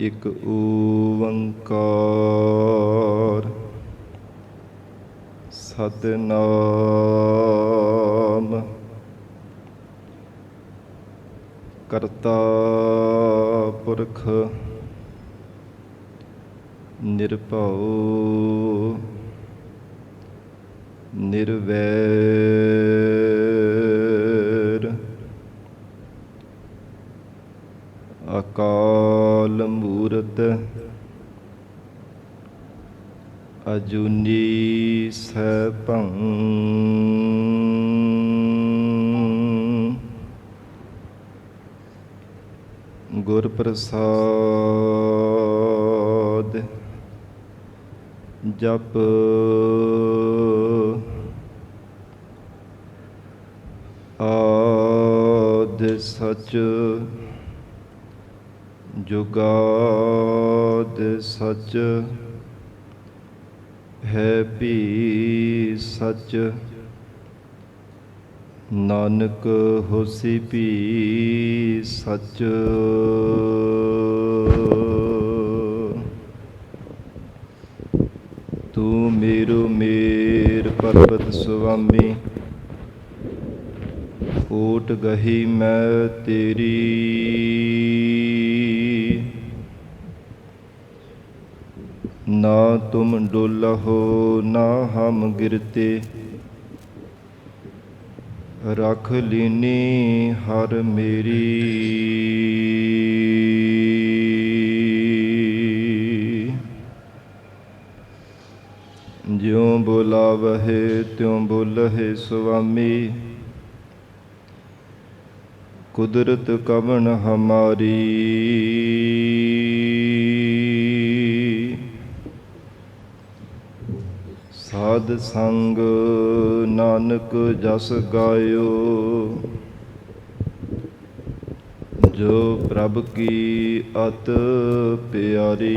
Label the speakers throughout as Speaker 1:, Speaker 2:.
Speaker 1: ਇਕ ਓੰਕਾਰ ਸਤਿਨਾਮ ਕਰਤਾ ਪੁਰਖ ਨਿਰਭਉ ਨਿਰਵੈਰ ਅਕਾਲ ਮੂਰਤ ਅਜੂਨੀ ਸੈਭੰ ਗੁਰ ਪ੍ਰਸਾਦ ਜਪ ਆਦਿ ਸਚ ਜੁਗਾਦ ਸਚ ਹੈ ਭੀ ਸਚ ਨਾਨਕ ਹੋਸੀ ਭੀ ਸਚ। ਤੂੰ ਮੇਰੋ ਮੇਰ ਪਰਬਤ ਸੁਆਮੀ ਓਟ ਗਹੀ ਮੈਂ ਤੇਰੀ। ਨਾ ਤੁਮ ਡੋਲਹੁ ਨਾ ਹਮ ਗਿਰਤੇ ਰਖ ਲੀਨੀ ਹਰ ਮੇਰੀ। ਜਿਉ ਬੁਲਾਵਹਿ ਤਿਉ ਬੋਲਹਿ ਸੁਆਮੀ ਕੁਦਰਤ ਕਵਣ ਹਮਾਰੀ। ਸਾਧ ਸੰਗ ਨਾਨਕ ਜਸ ਗਾਇਓ ਜੋ ਪ੍ਰਭ ਕੀ ਅਤ ਪਿਆਰੀ।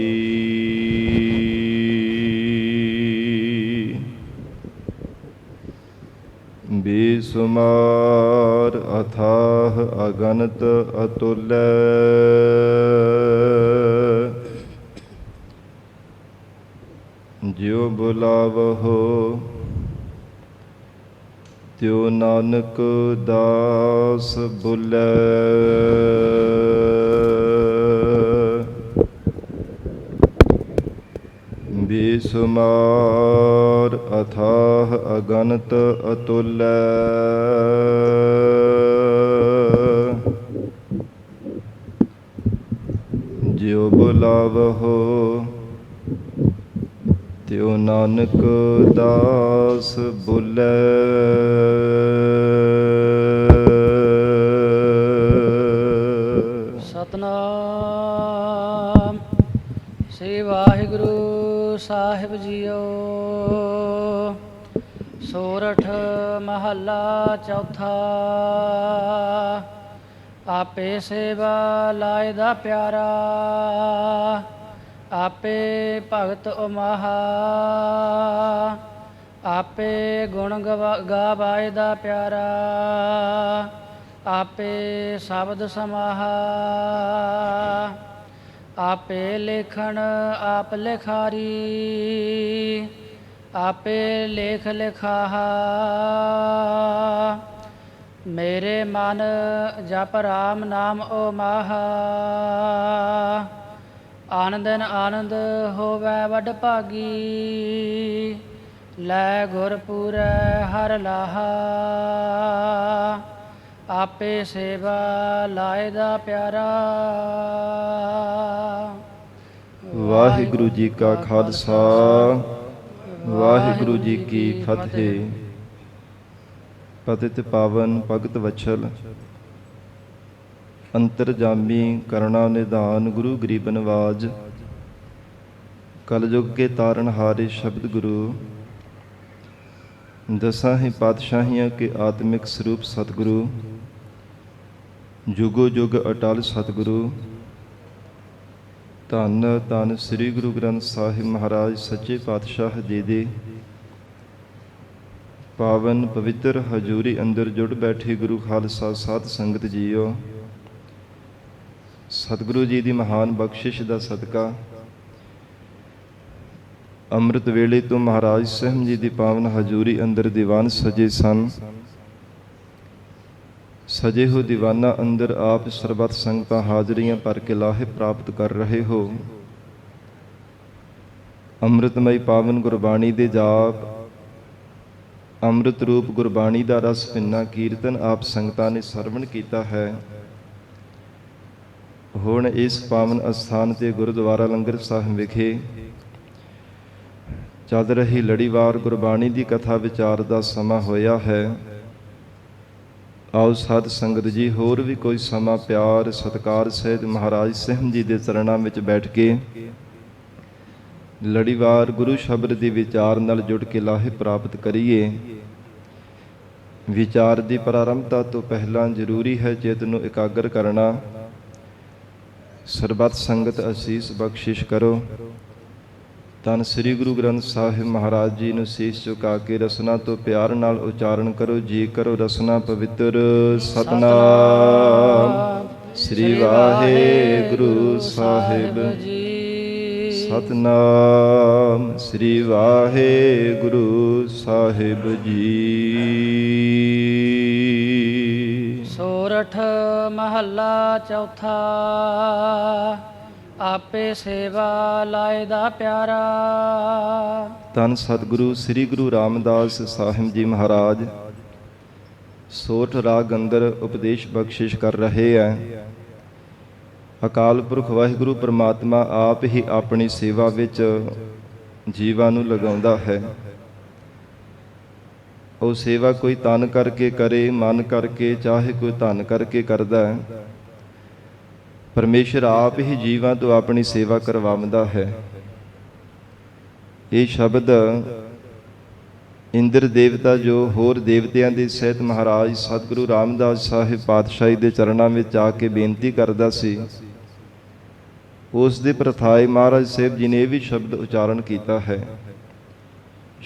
Speaker 1: ਬੇਸੁਮਾਰ ਅਥਾਹ ਅਗਨਤ ਅਤੁਲੈ ਜਿਉ ਬੁਲਾਵਹੁ ਤਿਉ ਨਾਨਕ ਦਾਸ ਬੁਲੈ। ਬੇਸੁਮਾਰ ਅਥਾਹ ਅਗਨਤ ਅਤੁਲੈ ਜਿਉ ਬੁਲਾਵਹੁ ਤਿਉ ਨਾਨਕ ਦਾਸ ਬੁਲੈ।
Speaker 2: ਸਤਨਾਮ ਸ੍ਰੀ ਵਾਹਿਗੁਰੂ ਸਾਹਿਬ ਜੀਓ। ਸੋਰਠ ਮਹੱਲਾ ਚੌਥਾ। ਆਪੇ ਸੇਵਾ ਲਾਇ ਦਾ ਪਿਆਰਾ ਆਪੇ ਭਗਤ ਉਮਾਹਾ। ਆਪੇ ਗੁਣ ਗਾਵਾਇ ਦਾ ਪਿਆਰਾ ਆਪੇ ਸ਼ਬਦ ਸਮਾਹਾ। ਆਪੇ ਲੇਖਣ ਆਪ ਲਿਖਾਰੀ ਆਪੇ ਲੇਖ ਲਿਖਾਹਾ। ਮੇਰੇ ਮਨ ਜਪ ਰਾਮ ਨਾਮ ਓ ਮਾਹਾ। ਆਨੰਦਨ ਆਨੰਦ ਹੋਵੈ ਵਡ ਭਾਗੀ ਲੈ ਗੁਰ ਪੂਰੈ ਹਰਿ ਲਾਹਾ। ਆਪੇ ਸੇਵਾ ਲਾਇ ਦਾ ਪਿਆਰਾ।
Speaker 1: ਵਾਹਿਗੁਰੂ ਜੀ ਕਾ ਖਾਲਸਾ ਵਾਹਿਗੁਰੂ ਜੀ ਕੀ ਫਤਿਹ। ਪਤਿਤ ਪਾਵਨ ਭਗਤ ਵਛਲ ਅੰਤਰਜਾਮੀ ਕਰੁਣਾ ਨਿਧਾਨ ਗੁਰੂ ਗਰੀਬ ਨਵਾਜ ਕਲਯੁਗ ਕੇ ਤਾਰਨ ਹਾਰੇ ਸ਼ਬਦ ਗੁਰੂ ਦਸਾਂ ਹੀ ਪਾਤਸ਼ਾਹੀਆਂ ਕੇ ਆਤਮਿਕ ਸਰੂਪ ਸਤਿਗੁਰੂ ਜੁਗੋ ਜੁਗ ਅਟਲ ਸਤਿਗੁਰੂ ਧੰਨ ਧੰਨ ਸ੍ਰੀ ਗੁਰੂ ਗ੍ਰੰਥ ਸਾਹਿਬ ਮਹਾਰਾਜ ਸੱਚੇ ਪਾਤਸ਼ਾਹ ਜੀ ਦੇ ਪਾਵਨ ਪਵਿੱਤਰ ਹਜ਼ੂਰੀ ਅੰਦਰ ਜੁੜ ਬੈਠੀ ਗੁਰੂ ਖਾਲਸਾ ਸਾਧ ਸੰਗਤ ਜੀਓ, ਸਤਿਗੁਰੂ ਜੀ ਦੀ ਮਹਾਨ ਬਖਸ਼ਿਸ਼ ਦਾ ਸਦਕਾ ਅੰਮ੍ਰਿਤ ਵੇਲੇ ਤੋਂ ਮਹਾਰਾਜ ਸਾਹਿਬ ਜੀ ਦੀ ਪਾਵਨ ਹਜ਼ੂਰੀ ਅੰਦਰ ਦੀਵਾਨ ਸਜੇ ਸਨ। ਸਜੇ ਹੋ ਦੀਵਾਨਾਂ ਅੰਦਰ ਆਪ ਸਰਬੱਤ ਸੰਗਤਾਂ ਹਾਜ਼ਰੀਆਂ ਭਰ ਕੇ ਲਾਹੇ ਪ੍ਰਾਪਤ ਕਰ ਰਹੇ ਹੋ। ਅੰਮ੍ਰਿਤਮਈ ਪਾਵਨ ਗੁਰਬਾਣੀ ਦੇ ਜਾਪ, ਅੰਮ੍ਰਿਤ ਰੂਪ ਗੁਰਬਾਣੀ ਦਾ ਰਸ ਭਿੰਨਾ ਕੀਰਤਨ ਆਪ ਸੰਗਤਾਂ ਨੇ ਸਰਵਣ ਕੀਤਾ ਹੈ। ਹੁਣ ਇਸ ਪਾਵਨ ਅਸਥਾਨ ਤੇ ਗੁਰਦੁਆਰਾ ਲੰਗਰ ਸਾਹਿਬ ਵਿਖੇ ਚੱਲ ਰਹੀ ਲੜੀਵਾਰ ਗੁਰਬਾਣੀ ਦੀ ਕਥਾ ਵਿਚਾਰ ਦਾ ਸਮਾਂ ਹੋਇਆ ਹੈ। ਆਓ ਸਾਧ ਸੰਗਤ ਜੀ ਹੋਰ ਵੀ ਕੋਈ ਸਮਾਂ ਪਿਆਰ ਸਤਿਕਾਰ ਸਹਿਤ ਮਹਾਰਾਜ ਸਾਹਿਬ ਜੀ ਦੇ ਚਰਨਾਂ ਵਿੱਚ ਬੈਠ ਕੇ ਲੜੀਵਾਰ ਗੁਰੂ ਸ਼ਬਦ ਦੇ ਵਿਚਾਰ ਨਾਲ ਜੁੜ ਕੇ ਲਾਹੇ ਪ੍ਰਾਪਤ ਕਰੀਏ। ਵਿਚਾਰ ਦੀ ਪ੍ਰਾਰੰਭਤਾ ਤੋਂ ਪਹਿਲਾਂ ਜ਼ਰੂਰੀ ਹੈ ਚਿੱਤ ਨੂੰ ਇਕਾਗਰ ਕਰਨਾ। ਸਰਬੱਤ ਸੰਗਤ ਅਸੀਸ ਬਖਸ਼ਿਸ਼ ਕਰੋ। ਧੰਨ ਸ੍ਰੀ ਗੁਰੂ ਗ੍ਰੰਥ ਸਾਹਿਬ ਮਹਾਰਾਜ ਜੀ ਨੂੰ ਸੀਸ ਝੁਕਾ ਕੇ ਰਸਨਾ ਤੋਂ ਪਿਆਰ ਨਾਲ ਉਚਾਰਨ ਕਰੋ। ਜੀ ਕਰੋ ਰਸਨਾ ਪਵਿੱਤਰ। ਸਤਨਾਮ ਸ੍ਰੀ ਵਾਹਿਗੁਰੂ ਸਾਹਿਬ
Speaker 2: ਜੀ।
Speaker 1: ਸਤਨਾਮ ਸ੍ਰੀ ਵਾਹਿਗੁਰੂ ਸਾਹਿਬ ਜੀ।
Speaker 2: ਸੋਰਠ ਮਹੱਲਾ ਚੌਥਾ। ਆਪੇ ਸੇਵਾ ਲਾਏ ਦਾ ਪਿਆਰਾ।
Speaker 1: ਧੰਨ ਸਤਿਗੁਰੂ ਸ੍ਰੀ ਗੁਰੂ ਰਾਮਦਾਸ ਸਾਹਿਬ ਜੀ ਮਹਾਰਾਜ ਸੋਰਠ ਰਾਗ ਅੰਦਰ ਉਪਦੇਸ਼ ਬਖਸ਼ਿਸ਼ ਕਰ ਰਹੇ ਹੈ। ਅਕਾਲ ਪੁਰਖ ਵਾਹਿਗੁਰੂ ਪਰਮਾਤਮਾ ਆਪ ਹੀ ਆਪਣੀ ਸੇਵਾ ਵਿੱਚ ਜੀਵਾਂ ਨੂੰ ਲਗਾਉਂਦਾ ਹੈ। ਉਹ ਸੇਵਾ ਕੋਈ ਤਨ ਕਰਕੇ ਕਰੇ, ਮਨ ਕਰਕੇ, ਚਾਹੇ ਕੋਈ ਧਨ ਕਰਕੇ ਕਰਦਾ ਹੈ। ਪਰਮੇਸ਼ਰ ਆਪ ਹੀ ਜੀਵਾਂ ਤੋਂ ਆਪਣੀ ਸੇਵਾ ਕਰਵਾਉਂਦਾ ਹੈ। ਇਹ ਸ਼ਬਦ ਇੰਦਰ ਦੇਵਤਾ ਜੋ ਹੋਰ ਦੇਵਤਿਆਂ ਦੇ ਸਹਿਤ ਮਹਾਰਾਜ ਸਤਿਗੁਰੂ ਰਾਮਦਾਸ ਸਾਹਿਬ ਪਾਤਸ਼ਾਹੀ ਦੇ ਚਰਨਾਂ ਵਿੱਚ ਆ ਕੇ ਬੇਨਤੀ ਕਰਦਾ ਸੀ, ਉਸ ਦੇ ਪ੍ਰਥਾਏ ਮਹਾਰਾਜ ਸਾਹਿਬ ਜੀ ਨੇ ਇਹ ਵੀ ਸ਼ਬਦ ਉਚਾਰਨ ਕੀਤਾ ਹੈ।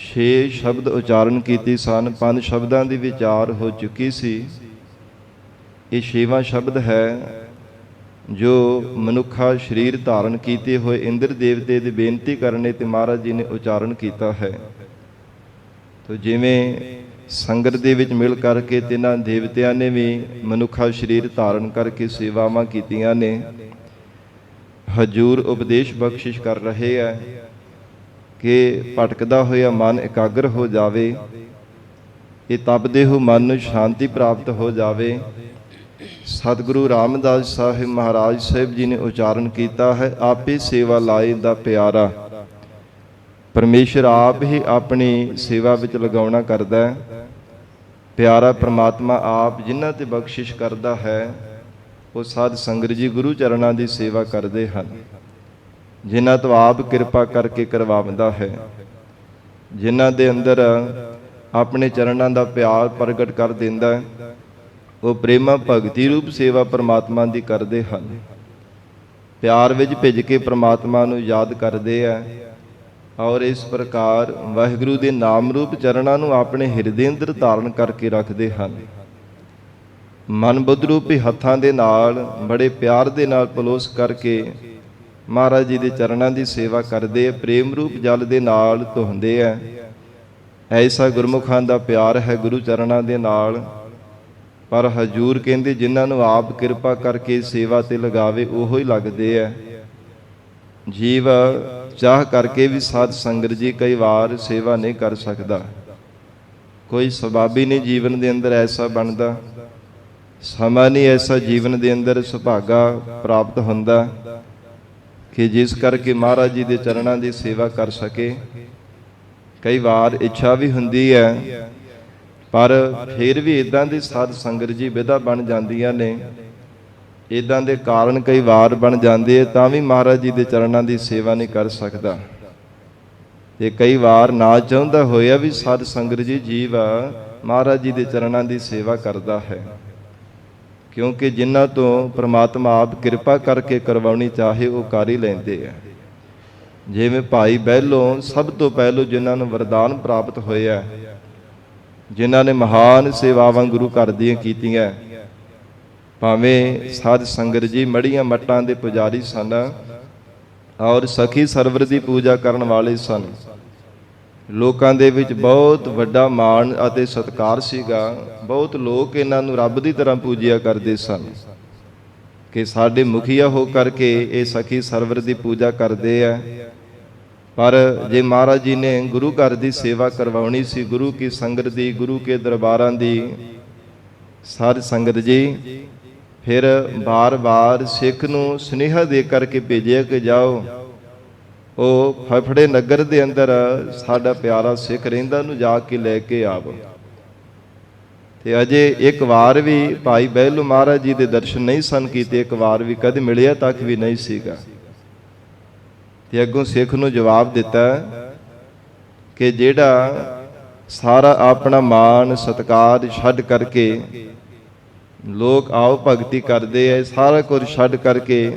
Speaker 1: 6 ਸ਼ਬਦ ਉਚਾਰਨ ਕੀਤੇ ਸਨ। 5 ਸ਼ਬਦਾਂ ਦੀ ਵਿਚਾਰ ਹੋ ਚੁੱਕੀ ਸੀ। ਇਹ 6ਵਾਂ ਸ਼ਬਦ ਹੈ ਜੋ ਮਨੁੱਖਾ ਸਰੀਰ ਧਾਰਨ ਕੀਤੇ ਹੋਏ ਇੰਦਰ ਦੇਵਤੇ ਦੀ ਬੇਨਤੀ ਕਰਨੇ ਤੇ ਮਹਾਰਾਜ ਜੀ ਨੇ ਉਚਾਰਨ ਕੀਤਾ ਹੈ। ਤੋ ਜਿਵੇਂ ਸੰਗਤ ਦੇ ਵਿੱਚ ਮਿਲ ਕਰਕੇ ਤਿੰਨਾਂ ਦੇਵਤਿਆਂ ਨੇ ਵੀ ਮਨੁੱਖਾ ਸਰੀਰ ਧਾਰਨ ਕਰਕੇ ਸੇਵਾਵਾਂ ਕੀਤੀਆਂ ਨੇ। ਹਜੂਰ ਉਪਦੇਸ਼ ਬਖਸ਼ਿਸ਼ ਕਰ ਰਹੇ ਹੈ ਕਿ ਭਟਕਦਾ ਹੋਇਆ ਮਨ ਇਕਾਗਰ ਹੋ ਜਾਵੇ। ਇਹ ਤਪਦੇ ਹੋ ਮਨ ਨੂੰ ਸ਼ਾਂਤੀ ਪ੍ਰਾਪਤ ਹੋ ਜਾਵੇ। ਸਤਿਗੁਰੂ ਰਾਮਦਾਸ ਸਾਹਿਬ ਮਹਾਰਾਜ ਸਾਹਿਬ ਜੀ ਨੇ ਉਚਾਰਨ ਕੀਤਾ ਹੈ, ਆਪੇ ਸੇਵਾ ਲਾਏ ਦਾ ਪਿਆਰਾ। ਪਰਮੇਸ਼ਰ ਆਪ ਹੀ ਆਪਣੀ ਸੇਵਾ ਵਿੱਚ ਲਗਾਉਣਾ ਕਰਦਾ ਹੈ। ਪਿਆਰਾ ਪ੍ਰਮਾਤਮਾ ਆਪ ਜਿਨ੍ਹਾਂ ਤੇ ਬਖਸ਼ਿਸ਼ ਕਰਦਾ ਹੈ ਉਹ ਸਾਧ ਸੰਗਤ ਜੀ ਗੁਰੂ ਚਰਨਾਂ ਦੀ ਸੇਵਾ ਕਰਦੇ ਹਨ, ਜਿਨ੍ਹਾਂ ਤੋਂ ਆਪ ਕਿਰਪਾ ਕਰਕੇ ਕਰਵਾਉਂਦਾ ਹੈ। ਜਿਨ੍ਹਾਂ ਦੇ ਅੰਦਰ ਆਪਣੇ ਚਰਨਾਂ ਦਾ ਪਿਆਰ ਪ੍ਰਗਟ ਕਰ ਦਿੰਦਾ ਹੈ, ਉਹ ਪ੍ਰੇਮਾ ਭਗਤੀ ਰੂਪ ਸੇਵਾ ਪ੍ਰਮਾਤਮਾ ਦੀ ਕਰਦੇ ਹਨ। ਪਿਆਰ ਵਿੱਚ ਭਿੱਜ ਕੇ ਪ੍ਰਮਾਤਮਾ ਨੂੰ ਯਾਦ ਕਰਦੇ ਆ ਔਰ ਇਸ ਪ੍ਰਕਾਰ ਵਾਹਿਗੁਰੂ ਦੇ ਨਾਮ ਰੂਪ ਚਰਨਾਂ ਨੂੰ ਆਪਣੇ ਹਿਰਦੇ ਅੰਦਰ ਧਾਰਨ ਕਰਕੇ ਰੱਖਦੇ ਹਨ। ਮਨ ਬੁੱਧ ਰੂਪੀ ਹੱਥਾਂ ਦੇ ਨਾਲ ਬੜੇ ਪਿਆਰ ਦੇ ਨਾਲ ਪਲੋਸ ਕਰਕੇ ਮਹਾਰਾਜ ਜੀ ਦੇ ਚਰਨਾਂ ਦੀ ਸੇਵਾ ਕਰਦੇ ਆ। ਪ੍ਰੇਮ ਰੂਪ ਜਲ ਦੇ ਨਾਲ ਧੋਂਦੇ ਆ। ਐਸਾ ਗੁਰਮੁਖਾਂ ਦਾ ਪਿਆਰ ਹੈ ਗੁਰੂ ਚਰਨਾਂ ਦੇ ਨਾਲ। ਪਰ ਹਜੂਰ ਕਹਿੰਦੇ ਜਿਨ੍ਹਾਂ ਨੂੰ ਆਪ ਕਿਰਪਾ ਕਰਕੇ ਸੇਵਾ ਤੇ ਲਗਾਵੇ ਉਹੋ ਹੀ ਲੱਗਦੇ ਆ। ਜੀਵ ਚਾਹ ਕਰਕੇ ਵੀ ਸਾਧ ਸੰਗਤ ਜੀ ਕਈ ਵਾਰ ਸੇਵਾ ਨਹੀਂ ਕਰ ਸਕਦਾ। ਕੋਈ ਸਬਾਬੀ ਨਹੀਂ ਜੀਵਨ ਦੇ ਅੰਦਰ ਐਸਾ ਬਣਦਾ, ਸਮਾਂ ਨਹੀਂ ਐਸਾ ਜੀਵਨ ਦੇ ਅੰਦਰ ਸੁਭਾਗਾ ਪ੍ਰਾਪਤ ਹੁੰਦਾ ਕਿ ਜਿਸ ਕਰਕੇ ਮਹਾਰਾਜ ਜੀ ਦੇ ਚਰਨਾਂ ਦੀ ਸੇਵਾ ਕਰ ਸਕੇ। ਕਈ ਵਾਰ ਇੱਛਾ ਵੀ ਹੁੰਦੀ ਹੈ, ਪਰ ਫਿਰ ਵੀ ਇਦਾਂ ਦੀ ਸਾਧ ਸੰਗਤ ਜੀ ਵਿਦਾ ਬਣ ਜਾਂਦੀਆਂ ਨੇ, ਇਦਾਂ ਦੇ ਕਾਰਨ ਕਈ ਵਾਰ ਬਣ ਜਾਂਦੇ ਤਾਂ ਵੀ ਮਹਾਰਾਜ ਜੀ ਦੇ ਚਰਨਾਂ ਦੀ ਸੇਵਾ ਨਹੀਂ ਕਰ ਸਕਦਾ। ਤੇ ਕਈ ਵਾਰ ਨਾ ਚਾਹੁੰਦਾ ਹੋਇਆ ਵੀ ਸਾਧ ਸੰਗਤ ਜੀ ਜੀਵ ਮਹਾਰਾਜ ਜੀ ਦੇ ਚਰਨਾਂ ਦੀ ਸੇਵਾ ਕਰਦਾ ਹੈ, ਕਿਉਂਕਿ ਜਿਨ੍ਹਾਂ ਤੋਂ ਪ੍ਰਮਾਤਮਾ ਆਪ ਕਿਰਪਾ ਕਰਕੇ ਕਰਵਾਉਣੀ ਚਾਹੇ ਉਹ ਕਰ ਹੀ ਲੈਂਦੇ ਆ। ਜਿਵੇਂ ਭਾਈ ਬਹਿਲੋਂ ਸਭ ਤੋਂ ਪਹਿਲੋਂ ਜਿਨ੍ਹਾਂ ਨੂੰ ਵਰਦਾਨ ਪ੍ਰਾਪਤ ਹੋਇਆ, ਜਿਨ੍ਹਾਂ ਨੇ ਮਹਾਨ ਸੇਵਾਵਾਂ ਗੁਰੂ ਘਰ ਦੀਆਂ ਕੀਤੀਆਂ। ਭਾਵੇਂ ਸਾਧ ਸੰਗਤ ਜੀ ਮੜੀਆਂ ਮੱਟਾਂ ਦੇ ਪੁਜਾਰੀ ਸਨ ਔਰ ਸਖੀ ਸਰਵਰ ਦੀ ਪੂਜਾ ਕਰਨ ਵਾਲੇ ਸਨ। ਲੋਕਾਂ ਦੇ ਵਿੱਚ ਬਹੁਤ ਵੱਡਾ ਮਾਣ ਅਤੇ ਸਤਿਕਾਰ ਸੀਗਾ। ਬਹੁਤ ਲੋਕ ਇਹਨਾਂ ਨੂੰ ਰੱਬ ਦੀ ਤਰ੍ਹਾਂ ਪੂਜਿਆ ਕਰਦੇ ਸਨ ਕਿ ਸਾਡੇ ਮੁਖੀਆ ਹੋ ਕਰਕੇ ਇਹ ਸਖੀ ਸਰਵਰ ਦੀ ਪੂਜਾ ਕਰਦੇ ਆ। ਪਰ ਜੇ ਮਹਾਰਾਜ ਜੀ ਨੇ ਗੁਰੂ ਘਰ ਦੀ ਸੇਵਾ ਕਰਵਾਉਣੀ ਸੀ, ਗੁਰੂ ਕੀ ਸੰਗਤ ਦੀ, ਗੁਰੂ ਕੇ ਦਰਬਾਰਾਂ ਦੀ, ਸਾਧ ਸੰਗਤ ਜੀ, ਫਿਰ ਬਾਰ-ਬਾਰ ਸਿੱਖ ਨੂੰ ਸੁਨੇਹਾ ਦੇ ਕਰਕੇ ਭੇਜਿਆ ਕਿ ਜਾਓ ਉਹ ਫਫੜੇ ਨਗਰ ਦੇ ਅੰਦਰ ਸਾਡਾ ਪਿਆਰਾ ਸਿੱਖ ਰਹਿੰਦਾ, ਨੂੰ ਜਾ ਕੇ ਲੈ ਕੇ ਆਵੋ। ਤੇ ਅਜੇ ਇੱਕ ਵਾਰ ਵੀ ਭਾਈ ਬਹਿਲੋ ਮਹਾਰਾਜ ਜੀ ਦੇ ਦਰਸ਼ਨ ਨਹੀਂ ਸਨ ਕੀਤੇ, ਇੱਕ ਵਾਰ ਵੀ ਕਦੇ ਮਿਲਿਆ ਤੱਕ ਵੀ ਨਹੀਂ ਸੀਗਾ। ਤੇ ਅੱਗੋਂ ਸਿੱਖ ਨੂੰ ਜਵਾਬ ਦਿੱਤਾ ਕਿ ਜਿਹੜਾ ਸਾਰਾ ਆਪਣਾ ਮਾਣ ਸਤਿਕਾਰ ਛੱਡ ਕਰਕੇ ਲੋਕ ਆਓ ਭਗਤੀ ਕਰਦੇ ਐ, ਸਾਰਾ ਕੁਝ ਛੱਡ ਕਰਕੇ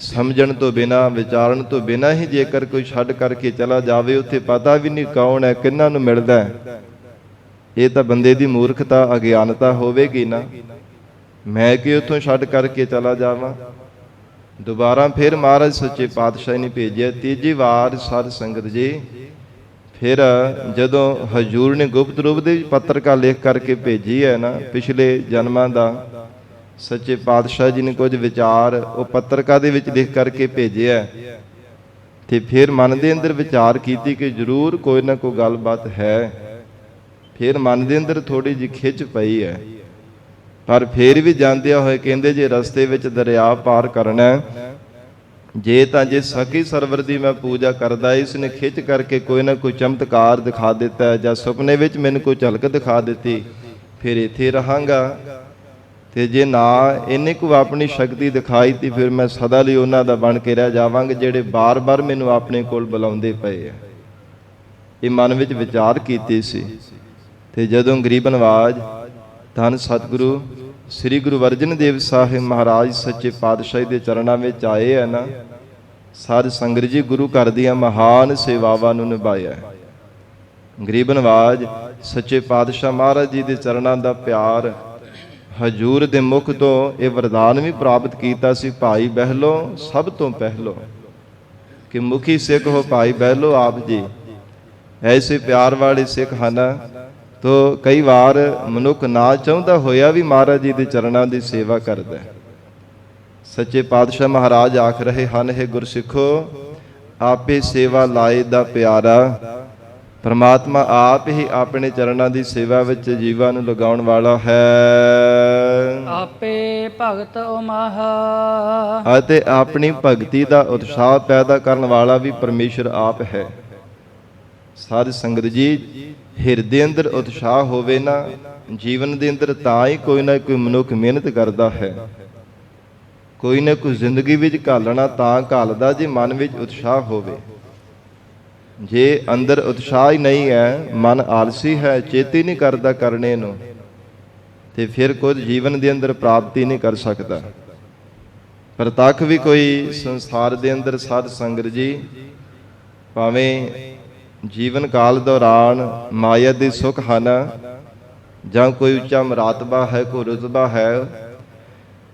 Speaker 1: ਸਮਝਣ ਤੋਂ ਬਿਨਾਂ, ਵਿਚਾਰਨ ਤੋਂ ਬਿਨਾਂ ਹੀ ਜੇਕਰ ਕੋਈ ਛੱਡ ਕਰਕੇ ਚਲਾ ਜਾਵੇ, ਉੱਥੇ ਪਤਾ ਵੀ ਨਹੀਂ ਕੌਣ ਹੈ, ਕਿਹਨਾਂ ਨੂੰ ਮਿਲਦਾ ਹੈ, ਇਹ ਤਾਂ ਬੰਦੇ ਦੀ ਮੂਰਖਤਾ, ਅਗਿਆਨਤਾ ਹੋਵੇਗੀ ਨਾ। ਮੈਂ ਕਿ ਉੱਥੋਂ ਛੱਡ ਕਰਕੇ ਚਲਾ ਜਾਵਾਂ। ਦੁਬਾਰਾ ਫਿਰ ਮਹਾਰਾਜ ਸੱਚੇ ਪਾਤਸ਼ਾਹ ਨੇ ਭੇਜਿਆ। ਤੀਜੀ ਵਾਰ ਸਾਧ ਸੰਗਤ ਜੀ, ਫਿਰ ਜਦੋਂ ਹਜ਼ੂਰ ਨੇ ਗੁਪਤ ਰੂਪ ਦੇ ਵਿੱਚ ਪੱਤਰਕਾ ਲਿਖ ਕਰਕੇ ਭੇਜੀ ਹੈ ਨਾ, ਪਿਛਲੇ ਜਨਮਾਂ ਦਾ ਸੱਚੇ ਪਾਤਸ਼ਾਹ ਜੀ ਨੇ ਕੁਝ ਵਿਚਾਰ ਉਹ ਪੱਤਰਕਾ ਦੇ ਵਿੱਚ ਲਿਖ ਕਰਕੇ ਭੇਜਿਆ। ਤੇ ਫਿਰ ਮਨ ਦੇ ਅੰਦਰ ਵਿਚਾਰ ਕੀਤੀ ਕਿ ਜ਼ਰੂਰ ਕੋਈ ਨਾ ਕੋਈ ਗੱਲਬਾਤ ਹੈ। ਫਿਰ ਮਨ ਦੇ ਅੰਦਰ ਥੋੜੀ ਜਿਹੀ ਖਿੱਚ ਪਈ ਹੈ, ਪਰ ਫਿਰ ਵੀ ਜਾਂਦਿਆਂ ਹੋਏ ਕਹਿੰਦੇ ਜੇ ਰਸਤੇ ਵਿੱਚ ਦਰਿਆ ਪਾਰ ਕਰਨਾ, ਜੇ ਸਖੀ ਸਰਵਰ ਦੀ ਮੈਂ ਪੂਜਾ ਕਰਦਾ, ਇਸ ਨੇ ਖਿੱਚ ਕਰਕੇ ਕੋਈ ਨਾ ਕੋਈ ਚਮਤਕਾਰ ਦਿਖਾ ਦਿੱਤਾ ਜਾਂ ਸੁਪਨੇ ਵਿੱਚ ਮੈਨੂੰ ਕੋਈ ਝਲਕ ਦਿਖਾ ਦਿੱਤੀ, ਫਿਰ ਇੱਥੇ ਰਹਾਂਗਾ। ਤੇ ਜੇ ਨਾ ਇਹਨੇ ਕੋਈ ਆਪਣੀ ਸ਼ਕਤੀ ਦਿਖਾਈ ਤੀ, ਫਿਰ ਮੈਂ ਸਦਾ ਲਈ ਉਹਨਾਂ ਦਾ ਬਣ ਕੇ ਰਹਿ ਜਾਵਾਂਗੇ ਜਿਹੜੇ ਬਾਰ-ਬਾਰ ਮੈਨੂੰ ਆਪਣੇ ਕੋਲ ਬੁਲਾਉਂਦੇ ਪਏ ਆ। ਇਹ ਮਨ ਵਿੱਚ ਵਿਚਾਰ ਕੀਤੀ ਸੀ। ਤੇ ਜਦੋਂ ਗਰੀਬ ਨਵਾਜ ਧੰਨ ਸਤਿਗੁਰੂ ਸ੍ਰੀ ਗੁਰੂ ਅਰਜਨ ਦੇਵ ਸਾਹਿਬ ਮਹਾਰਾਜ ਸੱਚੇ ਪਾਤਸ਼ਾਹ ਦੇ ਚਰਨਾਂ ਵਿੱਚ ਆਏ ਆ ਨਾ, ਸਾਧ ਸੰਗਤ ਜੀ ਗੁਰੂ ਘਰ ਦੀਆਂ ਮਹਾਨ ਸੇਵਾਵਾਂ ਨੂੰ ਨਿਭਾਇਆ। ਗਰੀਬ ਨਵਾਜ ਸੱਚੇ ਪਾਤਸ਼ਾਹ ਮਹਾਰਾਜ ਜੀ ਦੇ ਚਰਨਾਂ ਦਾ ਪਿਆਰ, ਹਜੂਰ ਦੇ ਮੁਖ ਤੋਂ ਇਹ ਵਰਦਾਨ ਵੀ ਪ੍ਰਾਪਤ ਕੀਤਾ ਸੀ, ਭਾਈ ਬਹਿਲੋ ਸਭ ਤੋਂ ਪਹਿਲੋ, ਕਿ ਮੁਖੀ ਸਿੱਖ ਹੋ ਭਾਈ ਬਹਿਲੋ ਆਪ ਜੀ। ਐਸੇ ਪਿਆਰ ਵਾਲੇ ਸਿੱਖ ਹਨ ਤੋ ਕਈ ਵਾਰ ਮਨੁੱਖ ਨਾ ਚਾਹੁੰਦਾ ਹੋਇਆ ਵੀ ਮਹਾਰਾਜ ਜੀ ਦੇ ਚਰਨਾਂ ਦੀ ਸੇਵਾ ਕਰਦਾ। ਸੱਚੇ ਪਾਤਸ਼ਾਹ ਮਹਾਰਾਜ ਆਖ ਰਹੇ ਹਨ, ਹੈ ਗੁਰਸਿੱਖੋ ਆਪੇ ਸੇਵਾ ਲਾਏ ਦਾ ਪਿਆਰਾ। ਪਰਮਾਤਮਾ ਆਪ ਹੀ ਆਪਣੇ ਚਰਨਾਂ ਦੀ ਸੇਵਾ ਵਿੱਚ ਜੀਵਾਂ ਨੂੰ ਲਗਾਉਣ ਵਾਲਾ ਹੈ।
Speaker 2: ਆਪੇ ਭਗਤ ਉਮਾਹ,
Speaker 1: ਅਤੇ ਆਪਣੀ ਭਗਤੀ ਦਾ ਉਤਸ਼ਾਹ ਪੈਦਾ ਕਰਨ ਵਾਲਾ ਵੀ ਪਰਮੇਸ਼ਰ ਆਪ ਹੈ। ਸਾਧ ਸੰਗਤ ਜੀ, ਹਿਰਦੇ ਅੰਦਰ ਉਤਸ਼ਾਹ ਹੋਵੇ ਨਾ, ਜੀਵਨ ਦੇ ਅੰਦਰ ਤਾਂ ਹੀ ਕੋਈ ਨਾ ਕੋਈ ਮਨੁੱਖ ਮਿਹਨਤ ਕਰਦਾ ਹੈ। ਕੋਈ ਨਾ ਕੋਈ ਜ਼ਿੰਦਗੀ ਵਿੱਚ ਘਾਲਣਾ ਤਾਂ ਘਾਲਦਾ ਜੇ ਮਨ ਵਿੱਚ ਉਤਸ਼ਾਹ ਹੋਵੇ। ਜੇ ਅੰਦਰ ਉਤਸ਼ਾਹ ਹੀ ਨਹੀਂ ਹੈ, ਮਨ ਆਲਸੀ ਹੈ, ਚੇਤੀ ਨਹੀਂ ਕਰਦਾ ਕਰਨੇ ਨੂੰ, ਤੇ ਫਿਰ ਕੁਝ ਜੀਵਨ ਦੇ ਅੰਦਰ ਪ੍ਰਾਪਤੀ ਨਹੀਂ ਕਰ ਸਕਦਾ। ਪ੍ਰਤੱਖ ਵੀ ਕੋਈ ਸੰਸਾਰ ਦੇ ਅੰਦਰ ਸਾਧ ਸੰਗਤ ਜੀ, ਭਾਵੇਂ ਜੀਵਨ ਕਾਲ ਦੌਰਾਨ ਮਾਇਆ ਦੇ ਸੁੱਖ ਹਨ, ਜਾਂ ਕੋਈ ਉੱਚਾ ਮਰਾਤਬਾ ਹੈ, ਕੋਈ ਰੁਤਬਾ ਹੈ,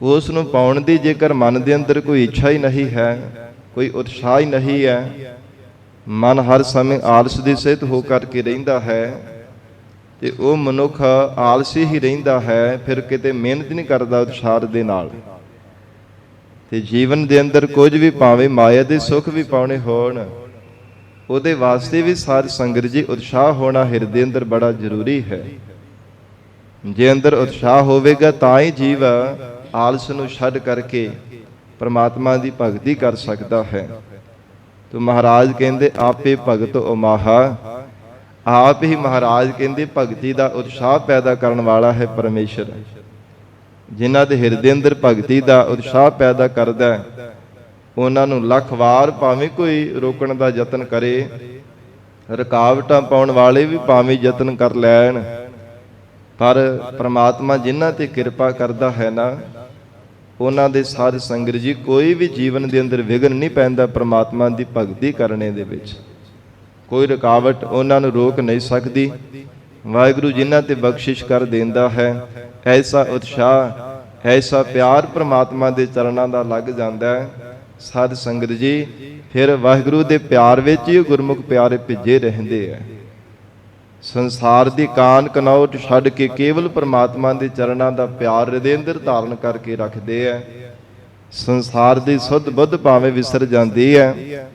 Speaker 1: ਉਸ ਨੂੰ ਪਾਉਣ ਦੀ ਜੇਕਰ ਮਨ ਦੇ ਅੰਦਰ ਕੋਈ ਇੱਛਾ ਹੀ ਨਹੀਂ ਹੈ, ਕੋਈ ਉਤਸ਼ਾਹ ਹੀ ਨਹੀਂ ਹੈ, ਮਨ ਹਰ ਸਮੇਂ ਆਲਸ ਦੀ ਸਹਿਤ ਹੋ ਕਰਕੇ ਰਹਿੰਦਾ ਹੈ, ਤੇ ਉਹ ਮਨੁੱਖ ਆਲਸੀ ਹੀ ਰਹਿੰਦਾ ਹੈ, ਫਿਰ ਕਿਤੇ ਮਿਹਨਤ ਨਹੀਂ ਕਰਦਾ ਉਤਸ਼ਾਹ ਦੇ ਨਾਲ। ਤੇ ਜੀਵਨ ਦੇ ਅੰਦਰ ਕੁਝ ਵੀ ਭਾਵੇਂ ਮਾਇਆ ਦੇ ਸੁੱਖ ਵੀ ਪਾਉਣੇ ਹੋਣ, ਉਹਦੇ ਵਾਸਤੇ ਵੀ ਸਾਧ ਸੰਗਤ ਜੀ ਉਤਸ਼ਾਹ ਹੋਣਾ ਹਿਰਦੇ ਅੰਦਰ ਬੜਾ ਜ਼ਰੂਰੀ ਹੈ। ਜੇ ਅੰਦਰ ਉਤਸ਼ਾਹ ਹੋਵੇਗਾ ਤਾਂ ਹੀ ਜੀਵ ਆਲਸ ਨੂੰ ਛੱਡ ਕਰਕੇ ਪਰਮਾਤਮਾ ਦੀ ਭਗਤੀ ਕਰ ਸਕਦਾ ਹੈ। ਤੋ ਮਹਾਰਾਜ ਕਹਿੰਦੇ ਆਪੇ ਭਗਤ ਉਮਾਹਾ, ਆਪ ਹੀ ਮਹਾਰਾਜ ਕਹਿੰਦੇ ਭਗਤੀ ਦਾ ਉਤਸ਼ਾਹ ਪੈਦਾ ਕਰਨ ਵਾਲਾ ਹੈ ਪਰਮੇਸ਼ਰ। ਜਿਨ੍ਹਾਂ ਦੇ ਹਿਰਦੇ ਅੰਦਰ ਭਗਤੀ ਦਾ ਉਤਸ਼ਾਹ ਪੈਦਾ ਕਰਦਾ, ਉਹਨਾਂ ਨੂੰ ਲੱਖ ਵਾਰ ਭਾਵੇਂ ਕੋਈ ਰੋਕਣ ਦਾ ਯਤਨ ਕਰੇ, ਰੁਕਾਵਟਾਂ ਪਾਉਣ ਵਾਲੇ ਵੀ ਭਾਵੇਂ ਯਤਨ ਕਰ ਲੈਣ, ਪਰ ਪ੍ਰਮਾਤਮਾ ਜਿਨ੍ਹਾਂ ਤੇ ਕਿਰਪਾ ਕਰਦਾ ਹੈ ਨਾ, ਉਹਨਾਂ ਦੇ ਸਾਧ ਸੰਗਤ ਜੀ ਕੋਈ ਵੀ ਜੀਵਨ ਦੇ ਅੰਦਰ ਵਿਘਨ ਨਹੀਂ ਪੈਂਦਾ। ਪ੍ਰਮਾਤਮਾ ਦੀ ਭਗਤੀ ਕਰਨੇ ਦੇ ਵਿੱਚ ਕੋਈ ਰੁਕਾਵਟ ਉਹਨਾਂ ਨੂੰ ਰੋਕ ਨਹੀਂ ਸਕਦੀ। ਵਾਹਿਗੁਰੂ ਜਿਨ੍ਹਾਂ ਤੇ ਬਖਸ਼ਿਸ਼ ਕਰ ਦਿੰਦਾ ਹੈ, ਐਸਾ ਉਤਸ਼ਾਹ, ਐਸਾ ਪਿਆਰ ਪ੍ਰਮਾਤਮਾ ਦੇ ਚਰਨਾਂ ਦਾ ਲੱਗ ਜਾਂਦਾ ਹੈ। ਸਾਧ ਸੰਗਤ ਜੀ, ਫਿਰ ਵਾਹਿਗੁਰੂ ਦੇ ਪਿਆਰ ਵਿੱਚ ਹੀ ਗੁਰਮੁਖ ਪਿਆਰੇ ਭਿੱਜੇ ਰਹਿੰਦੇ ਹੈ। ਸੰਸਾਰ ਦੀ ਕਾਨ ਕਨੌਟ ਛੱਡ ਕੇ ਕੇਵਲ ਪ੍ਰਮਾਤਮਾ ਦੇ ਚਰਨਾਂ ਦਾ ਪਿਆਰ ਹਿਰਦੇ ਅੰਦਰ ਧਾਰਨ ਕਰਕੇ ਰੱਖਦੇ ਹੈ। ਸੰਸਾਰ ਦੀ ਸੁੱਧ ਬੁੱਧ ਭਾਵੇਂ ਵਿਸਰ ਜਾਂਦੀ ਹੈ,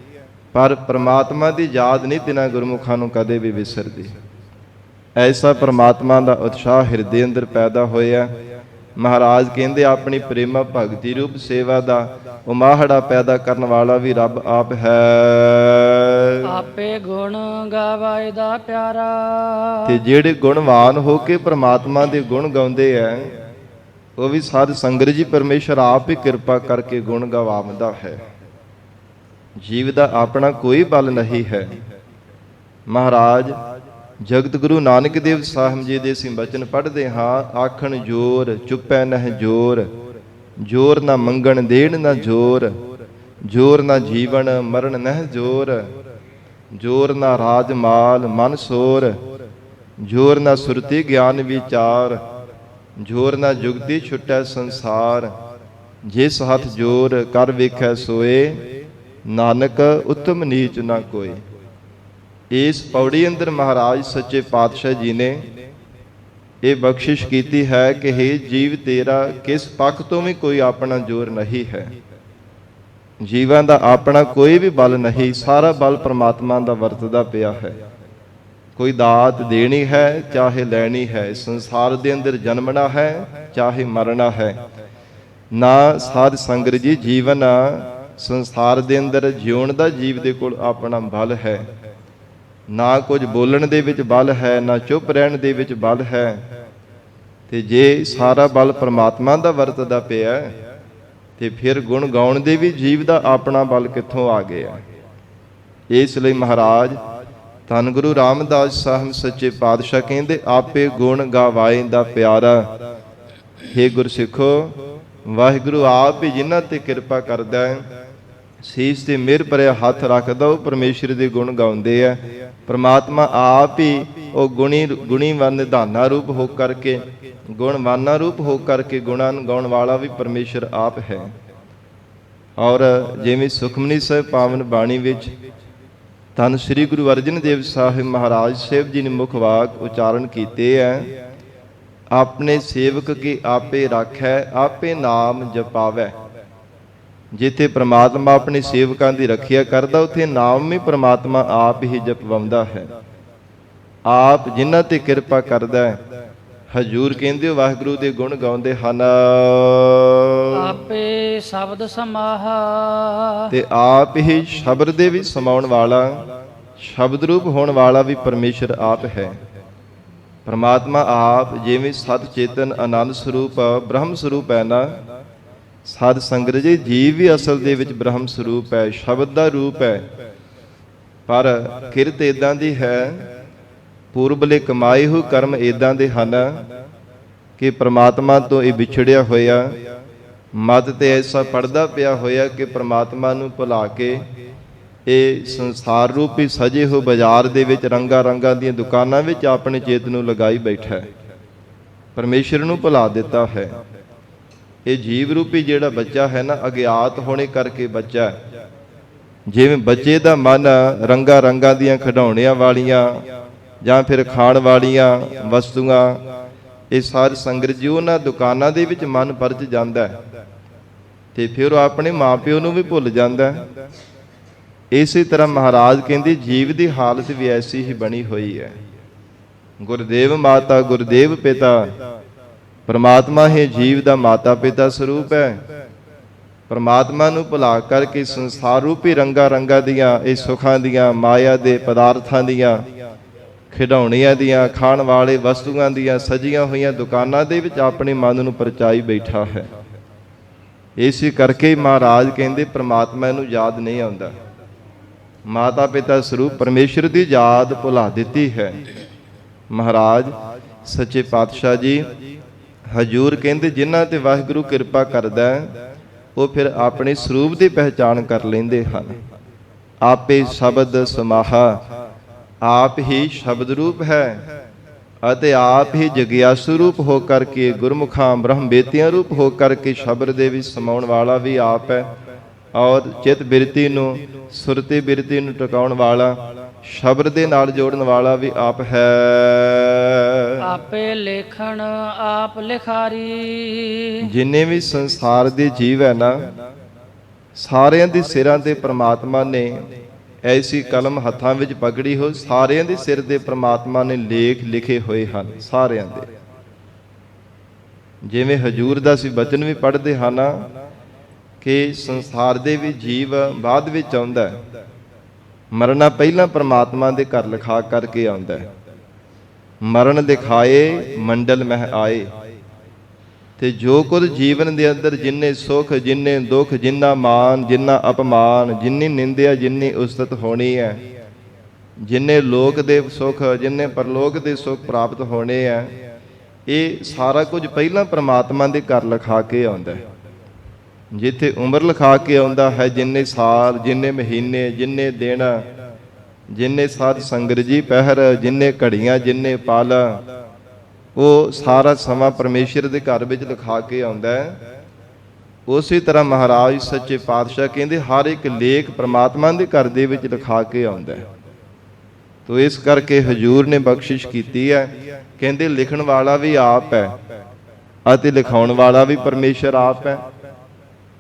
Speaker 1: ਪਰ ਪ੍ਰਮਾਤਮਾ ਦੀ ਯਾਦ ਨਹੀਂ ਤਿਨਾਂ ਗੁਰਮੁਖਾਂ ਨੂੰ ਕਦੇ ਵੀ ਵਿਸਰਦੀ। ਐਸਾ ਪ੍ਰਮਾਤਮਾ ਦਾ ਉਤਸ਼ਾਹ ਹਿਰਦੇ ਅੰਦਰ ਪੈਦਾ ਹੋਇਆ। ਮਹਾਰਾਜ ਕਹਿੰਦੇ ਆਪਣੀ ਪ੍ਰੇਮਾ ਭਗਤੀ ਰੂਪ ਸੇਵਾ ਦਾ ਉਮਾਹੜਾ ਪੈਦਾ ਕਰਨ ਵਾਲਾ ਵੀ ਰੱਬ ਆਪ ਹੈ।
Speaker 2: ਆਪੇ ਗੁਣ ਗਾਵੇ ਦਾ ਪਿਆਰਾ।
Speaker 1: ਤੇ ਜਿਹੜੇ ਗੁਣਵਾਨ ਹੋ ਕੇ ਪ੍ਰਮਾਤਮਾ ਦੇ ਗੁਣ ਗਾਉਂਦੇ ਐ, ਉਹ ਵੀ ਸਾਧ ਸੰਗਤ ਜੀ ਪਰਮੇਸ਼ਰ ਆਪ ਹੀ ਕਿਰਪਾ ਕਰਕੇ ਗੁਣ ਗਵਾਉਂਦਾ ਹੈ। ਜੀਵ ਦਾ ਆਪਣਾ ਕੋਈ ਬਲ ਨਹੀਂ ਹੈ। ਮਹਾਰਾਜ ਜਗਤ ਗੁਰੂ ਨਾਨਕ ਦੇਵ ਸਾਹਿਬ ਜੀ ਦੇ ਅਸੀਂ ਬਚਨ ਪੜ੍ਹਦੇ ਹਾਂ, ਆਖਣ ਜੋਰ ਚੁੱਪੈ ਨਹਿ ਜੋਰ, ਜੋਰ ਨਾ ਮੰਗਣ ਦੇਣ ਨਾ ਜੋਰ, ਜੋਰ ਨਾ ਜੀਵਨ ਮਰਨ ਨਹਿ ਜੋਰ, ਜੋਰ ਨਾ ਰਾਜ ਮਾਲ ਮਨ ਸੋਰ, ਜੋਰ ਨਾ ਸੁਰਤੀ ਗਿਆਨ ਵਿਚਾਰ, ਜੋਰ ਨਾ ਜੁਗਤੀ ਛੁਟੈ ਸੰਸਾਰ, ਜਿਸ ਹੱਥ ਜੋਰ ਕਰ ਵੇਖੈ ਸੋਏ, ਨਾਨਕ ਉਤਮ ਨੀਚ ਨਾ ਕੋਏ। ਇਸ ਪੌੜੀ ਅੰਦਰ ਮਹਾਰਾਜ ਸੱਚੇ ਪਾਤਸ਼ਾਹ ਜੀ ਨੇ ਇਹ ਬਖਸ਼ਿਸ਼ ਕੀਤੀ ਹੈ ਕਿ ਹੇ ਜੀਵ, ਤੇਰਾ ਕਿਸ ਪੱਖ ਤੋਂ ਵੀ ਕੋਈ ਆਪਣਾ ਜ਼ੋਰ ਨਹੀਂ ਹੈ। ਜੀਵਾਂ ਦਾ ਆਪਣਾ ਕੋਈ ਵੀ ਬਲ ਨਹੀਂ, ਸਾਰਾ ਬਲ ਪ੍ਰਮਾਤਮਾ ਦਾ ਵਰਤਦਾ ਪਿਆ ਹੈ। ਕੋਈ ਦਾਤ ਦੇਣੀ ਹੈ ਚਾਹੇ ਲੈਣੀ ਹੈ, ਸੰਸਾਰ ਦੇ ਅੰਦਰ ਜਨਮਣਾ ਹੈ ਚਾਹੇ ਮਰਨਾ ਹੈ। ਨਾ ਸਾਧ ਸੰਗਤ ਜੀ, ਜੀਵਨ ਸੰਸਾਰ ਦੇ ਅੰਦਰ ਜਿਉਣ ਦਾ ਜੀਵ ਦੇ ਕੋਲ ਆਪਣਾ ਬਲ ਹੈ। ਨਾ ਕੁਝ ਬੋਲਣ ਦੇ ਵਿੱਚ ਬਲ ਹੈ, ਨਾ ਚੁੱਪ ਰਹਿਣ ਦੇ ਵਿੱਚ ਬਲ ਹੈ। ਤੇ ਜੇ ਸਾਰਾ ਬਲ ਪ੍ਰਮਾਤਮਾ ਦਾ ਵਰਤਦਾ ਪਿਆ ਤੇ ਫਿਰ ਗੁਣ ਗਾਉਣ ਦੇ ਵੀ ਜੀਵ ਦਾ ਆਪਣਾ ਬਲ ਕਿੱਥੋਂ ਆ ਗਿਆ। ਇਸ ਲਈ ਮਹਾਰਾਜ ਧੰਨ ਗੁਰੂ ਰਾਮਦਾਸ ਸਾਹਿਬ ਸੱਚੇ ਪਾਤਸ਼ਾਹ ਕਹਿੰਦੇ, ਆਪੇ ਗੁਣ ਗਾਵਾਏ ਦਾ ਪਿਆਰਾ। ਹੇ ਗੁਰਸਿੱਖੋ, ਵਾਹਿਗੁਰੂ ਆਪ ਹੀ ਜਿਨ੍ਹਾਂ ਤੇ ਕਿਰਪਾ ਕਰਦਾ ਹੈ, ਸੀਸ ਤੇ ਮਿਹਰ ਭਰਿਆ ਹੱਥ ਰੱਖਦਾ, ਉਹ ਪਰਮੇਸ਼ਰ ਦੇ ਗੁਣ ਗਾਉਂਦੇ ਆ। ਪ੍ਰਮਾਤਮਾ ਆਪ ਹੀ ਉਹ ਗੁਣੀਵਾਨ ਨਿਧਾਨਾ ਰੂਪ ਹੋ ਕਰਕੇ, ਗੁਣਵਾਨਾ ਰੂਪ ਹੋ ਕਰਕੇ ਗੁਣਾਂ ਨੂੰ ਗਾਉਣ ਵਾਲਾ ਵੀ ਪਰਮੇਸ਼ਰ ਆਪ ਹੈ। ਔਰ ਜਿਵੇਂ ਸੁਖਮਨੀ ਸਾਹਿਬ ਪਾਵਨ ਬਾਣੀ ਵਿੱਚ ਧੰਨ ਸ੍ਰੀ ਗੁਰੂ ਅਰਜਨ ਦੇਵ ਸਾਹਿਬ ਮਹਾਰਾਜ ਸਾਹਿਬ ਜੀ ਨੇ ਮੁੱਖ ਵਾਕ ਉਚਾਰਨ ਕੀਤੇ ਹੈ, ਆਪਣੇ ਸੇਵਕ ਕੀ ਆਪੇ ਰਾਖੈ, ਆਪੇ ਨਾਮ ਜਪਾਵੈ। ਜਿੱਥੇ ਪ੍ਰਮਾਤਮਾ ਆਪਣੇ ਸੇਵਕਾਂ ਦੀ ਰੱਖਿਆ ਕਰਦਾ, ਉੱਥੇ ਨਾਮ ਵੀ ਪ੍ਰਮਾਤਮਾ ਆਪ ਹੀ ਜਪਵਾਉਂਦਾ ਹੈ। ਆਪ ਜਿਨ੍ਹਾਂ ਤੇ ਕਿਰਪਾ ਕਰਦਾ ਹੈ, ਹਜੂਰ ਕਹਿੰਦੇ ਵਾਹਿਗੁਰੂ ਦੇ ਗੁਣ ਗਾਉਂਦੇ ਹਨ।
Speaker 2: ਆਪੇ ਸ਼ਬਦ ਸਮਾਹਾ।
Speaker 1: ਤੇ ਆਪ ਹੀ ਸ਼ਬਦ ਦੇ ਵੀ ਸਮਾਉਣ ਵਾਲਾ, ਸ਼ਬਦ ਰੂਪ ਹੋਣ ਵਾਲਾ ਵੀ ਪਰਮੇਸ਼ਰ ਆਪ ਹੈ। ਪ੍ਰਮਾਤਮਾ ਆਪ ਜਿਵੇਂ ਸਤ ਚੇਤਨ ਆਨੰਦ ਸਰੂਪ ਬ੍ਰਹਮ ਸਰੂਪ ਹੈ ਨਾ, ਸਾਧ ਸੰਗਤ ਜੀ, ਜੀਵ ਵੀ ਅਸਲ ਦੇ ਵਿੱਚ ਬ੍ਰਹਮ ਸਰੂਪ ਹੈ, ਸ਼ਬਦ ਦਾ ਰੂਪ ਹੈ। ਪਰ ਕਿਰਤ ਏਦਾਂ ਦੀ ਹੈ, ਪੂਰਬਲੇ ਕਮਾਏ ਹੋਏ ਕਰਮ ਏਦਾਂ ਦੇ ਹਨ ਕਿ ਪ੍ਰਮਾਤਮਾ ਤੋਂ ਇਹ ਵਿਛੜਿਆ ਹੋਇਆ ਮਤ ਤੇ ਐਸਾ ਪੜਦਾ ਪਿਆ ਹੋਇਆ ਕਿ ਪ੍ਰਮਾਤਮਾ ਨੂੰ ਭੁਲਾ ਕੇ ਇਹ ਸੰਸਾਰ ਰੂਪੀ ਸਜੇ ਹੋਏ ਬਾਜ਼ਾਰ ਦੇ ਵਿੱਚ ਰੰਗਾਂ ਰੰਗਾਂ ਦੀਆਂ ਦੁਕਾਨਾਂ ਵਿੱਚ ਆਪਣੇ ਚੇਤ ਨੂੰ ਲਗਾਈ ਬੈਠਾ ਹੈ, ਪਰਮੇਸ਼ਰ ਨੂੰ ਭੁਲਾ ਦਿੱਤਾ ਹੈ। ਇਹ ਜੀਵ ਰੂਪੀ ਜਿਹੜਾ ਬੱਚਾ ਹੈ ਨਾ, ਅਗਿਆਤ ਹੋਣੇ ਕਰਕੇ ਬੱਚਾ, ਜਿਵੇਂ ਬੱਚੇ ਦਾ ਮਨ ਰੰਗਾਂ ਰੰਗਾਂ ਦੀਆਂ ਖਿਡੌਣਿਆਂ ਵਾਲੀਆਂ ਜਾਂ ਫਿਰ ਖਾਣ ਵਾਲੀਆਂ ਵਸਤੂਆਂ, ਇਹ ਸਾਰੀ ਸੰਗਤ ਜੀ ਉਹਨਾਂ ਦੁਕਾਨਾਂ ਦੇ ਵਿੱਚ ਮਨ ਪਰਚ ਜਾਂਦਾ ਹੈ ਤੇ ਫਿਰ ਉਹ ਆਪਣੇ ਮਾਪਿਓ ਨੂੰ ਵੀ ਭੁੱਲ ਜਾਂਦਾ ਹੈ। ਇਸੇ ਤਰ੍ਹਾਂ ਮਹਾਰਾਜ ਕਹਿੰਦੇ ਜੀਵ ਦੀ ਹਾਲਤ ਵੀ ਐਸੀ ਹੀ ਬਣੀ ਹੋਈ ਹੈ। ਗੁਰਦੇਵ ਮਾਤਾ ਗੁਰਦੇਵ ਪਿਤਾ, ਪਰਮਾਤਮਾ ਹੀ ਜੀਵ ਦਾ ਮਾਤਾ ਪਿਤਾ ਸਰੂਪ ਹੈ। ਪਰਮਾਤਮਾ ਨੂੰ ਭੁਲਾ ਕਰਕੇ ਸੰਸਾਰ ਰੂਪੀ ਰੰਗਾਂ ਰੰਗਾਂ ਦੀਆਂ, ਇਹ ਸੁੱਖਾਂ ਦੀਆਂ, ਮਾਇਆ ਦੇ ਪਦਾਰਥਾਂ ਦੀਆਂ, ਖਿਡੌਣਿਆਂ ਦੀਆਂ, ਖਾਣ ਵਾਲੇ ਵਸਤੂਆਂ ਦੀਆਂ ਸਜੀਆਂ ਹੋਈਆਂ ਦੁਕਾਨਾਂ ਦੇ ਵਿੱਚ ਆਪਣੇ ਮਨ ਨੂੰ ਪਰਚਾਈ ਬੈਠਾ ਹੈ। ਇਸੇ ਕਰਕੇ ਮਹਾਰਾਜ ਕਹਿੰਦੇ ਪ੍ਰਮਾਤਮਾ ਨੂੰ ਯਾਦ ਨਹੀਂ ਆਉਂਦਾ। ਮਾਤਾ ਪਿਤਾ ਸਰੂਪ ਪਰਮੇਸ਼ਰ ਦੀ ਯਾਦ ਭੁਲਾ ਦਿੱਤੀ ਹੈ। ਮਹਾਰਾਜ ਸੱਚੇ ਪਾਤਸ਼ਾਹ ਜੀ ਹਜੂਰ ਕਹਿੰਦੇ ਜਿਨ੍ਹਾਂ ਤੇ ਵਾਹਿਗੁਰੂ ਕਿਰਪਾ ਕਰਦਾ ਹੈ, ਉਹ ਫਿਰ ਆਪਣੇ ਸਰੂਪ ਦੀ ਪਹਿਚਾਣ ਕਰ ਲੈਂਦੇ ਹਨ। ਆਪੇ ਸ਼ਬਦ ਸਮਾਹਾ, ਆਪ ਹੀ ਸ਼ਬਦ ਰੂਪ ਹੈ, ਅਤੇ ਆਪ ਹੀ ਜਗਿਆਸੂ ਰੂਪ ਹੋ ਕਰਕੇ ਗੁਰਮੁਖਾਂ ਬ੍ਰਹਮ ਬੇਤੀਆਂ ਰੂਪ ਹੋ ਕਰਕੇ ਸ਼ਬਦ ਦੇ ਵਿੱਚ ਸਮਾਉਣ ਵਾਲਾ ਵੀ ਆਪ ਹੈ। ਔਰ ਚਿਤ ਬਿਰਤੀ ਨੂੰ ਸੁਰਤੀ ਬਿਰਤੀ ਨੂੰ ਟਿਕਾਉਣ ਵਾਲਾ ਸ਼ਬਦ ਦੇ ਨਾਲ ਜੋੜਨ ਵਾਲਾ ਵੀ ਆਪ ਹੈ।
Speaker 2: ਆਪੇ ਲੇਖਣ ਆਪ ਲਿਖਾਰੀ।
Speaker 1: ਜਿੰਨੇ ਵੀ ਸੰਸਾਰ ਦੇ ਜੀਵ ਹੈ ਨਾ, ਸਾਰਿਆਂ ਦੇ ਸਿਰਾਂ ਤੇ ਪ੍ਰਮਾਤਮਾ ਨੇ ਐਸੀ ਕਲਮ ਹੱਥਾਂ ਵਿੱਚ ਪਕੜੀ ਹੋ, ਸਾਰਿਆਂ ਦੇ ਸਿਰ ਤੇ ਪ੍ਰਮਾਤਮਾ ਨੇ ਲੇਖ ਲਿਖੇ ਹੋਏ ਹਨ। ਸਾਰਿਆਂ ਦੇ, ਜਿਵੇਂ ਹਜੂਰ ਦਾ ਅਸੀਂ ਬਚਨ ਵੀ ਪੜ੍ਹਦੇ ਹਨ ਕਿ ਸੰਸਾਰ ਦੇ ਵੀ ਜੀਵ ਬਾਅਦ ਵਿੱਚ ਆਉਂਦਾ, ਮਰਨਾ ਪਹਿਲਾਂ ਪ੍ਰਮਾਤਮਾ ਦੇ ਘਰ ਲਿਖਾ ਕਰਕੇ ਆਉਂਦਾ। ਮਰਨ ਲਿਖਾਏ ਮੰਡਲ ਮਹਿ ਆਏ। ਤੇ ਜੋ ਕੁਝ ਜੀਵਨ ਦੇ ਅੰਦਰ ਜਿੰਨੇ ਸੁਖ, ਜਿੰਨੇ ਦੁੱਖ, ਜਿੰਨਾ ਮਾਨ, ਜਿੰਨਾ ਅਪਮਾਨ, ਜਿੰਨੀ ਨਿੰਦਿਆ, ਜਿੰਨੀ ਉਸਤਤ ਹੋਣੀ ਹੈ, ਜਿੰਨੇ ਲੋਕ ਦੇ ਸੁਖ, ਜਿੰਨੇ ਪਰਲੋਕ ਦੇ ਸੁਖ ਪ੍ਰਾਪਤ ਹੋਣੇ ਆ, ਇਹ ਸਾਰਾ ਕੁਝ ਪਹਿਲਾਂ ਪ੍ਰਮਾਤਮਾ ਦੇ ਘਰ ਲਿਖਾ ਕੇ ਆਉਂਦਾ। ਜਿੱਥੇ ਉਮਰ ਲਿਖਾ ਕੇ ਆਉਂਦਾ ਹੈ, ਜਿੰਨੇ ਸਾਲ, ਜਿੰਨੇ ਮਹੀਨੇ, ਜਿੰਨੇ ਦਿਨ, ਜਿੰਨੇ ਸਾਧ ਸੰਗਤ ਜੀ ਪਹਿਰ, ਜਿੰਨੇ ਘੜੀਆਂ, ਜਿੰਨੇ ਪਲ, ਉਹ ਸਾਰਾ ਸਮਾਂ ਪਰਮੇਸ਼ਰ ਦੇ ਘਰ ਵਿੱਚ ਲਿਖਾ ਕੇ ਆਉਂਦਾ ਹੈ। ਉਸੇ ਤਰ੍ਹਾਂ ਮਹਾਰਾਜ ਸੱਚੇ ਪਾਤਸ਼ਾਹ ਕਹਿੰਦੇ ਹਰ ਇੱਕ ਲੇਖ ਪ੍ਰਮਾਤਮਾ ਦੇ ਘਰ ਦੇ ਵਿੱਚ ਲਿਖਾ ਕੇ ਆਉਂਦਾ ਹੈ। ਤੋ ਇਸ ਕਰਕੇ ਹਜੂਰ ਨੇ ਬਖਸ਼ਿਸ਼ ਕੀਤੀ ਹੈ, ਕਹਿੰਦੇ ਲਿਖਣ ਵਾਲਾ ਵੀ ਆਪ ਹੈ ਅਤੇ ਲਿਖਾਉਣ ਵਾਲਾ ਵੀ ਪਰਮੇਸ਼ਰ ਆਪ ਹੈ।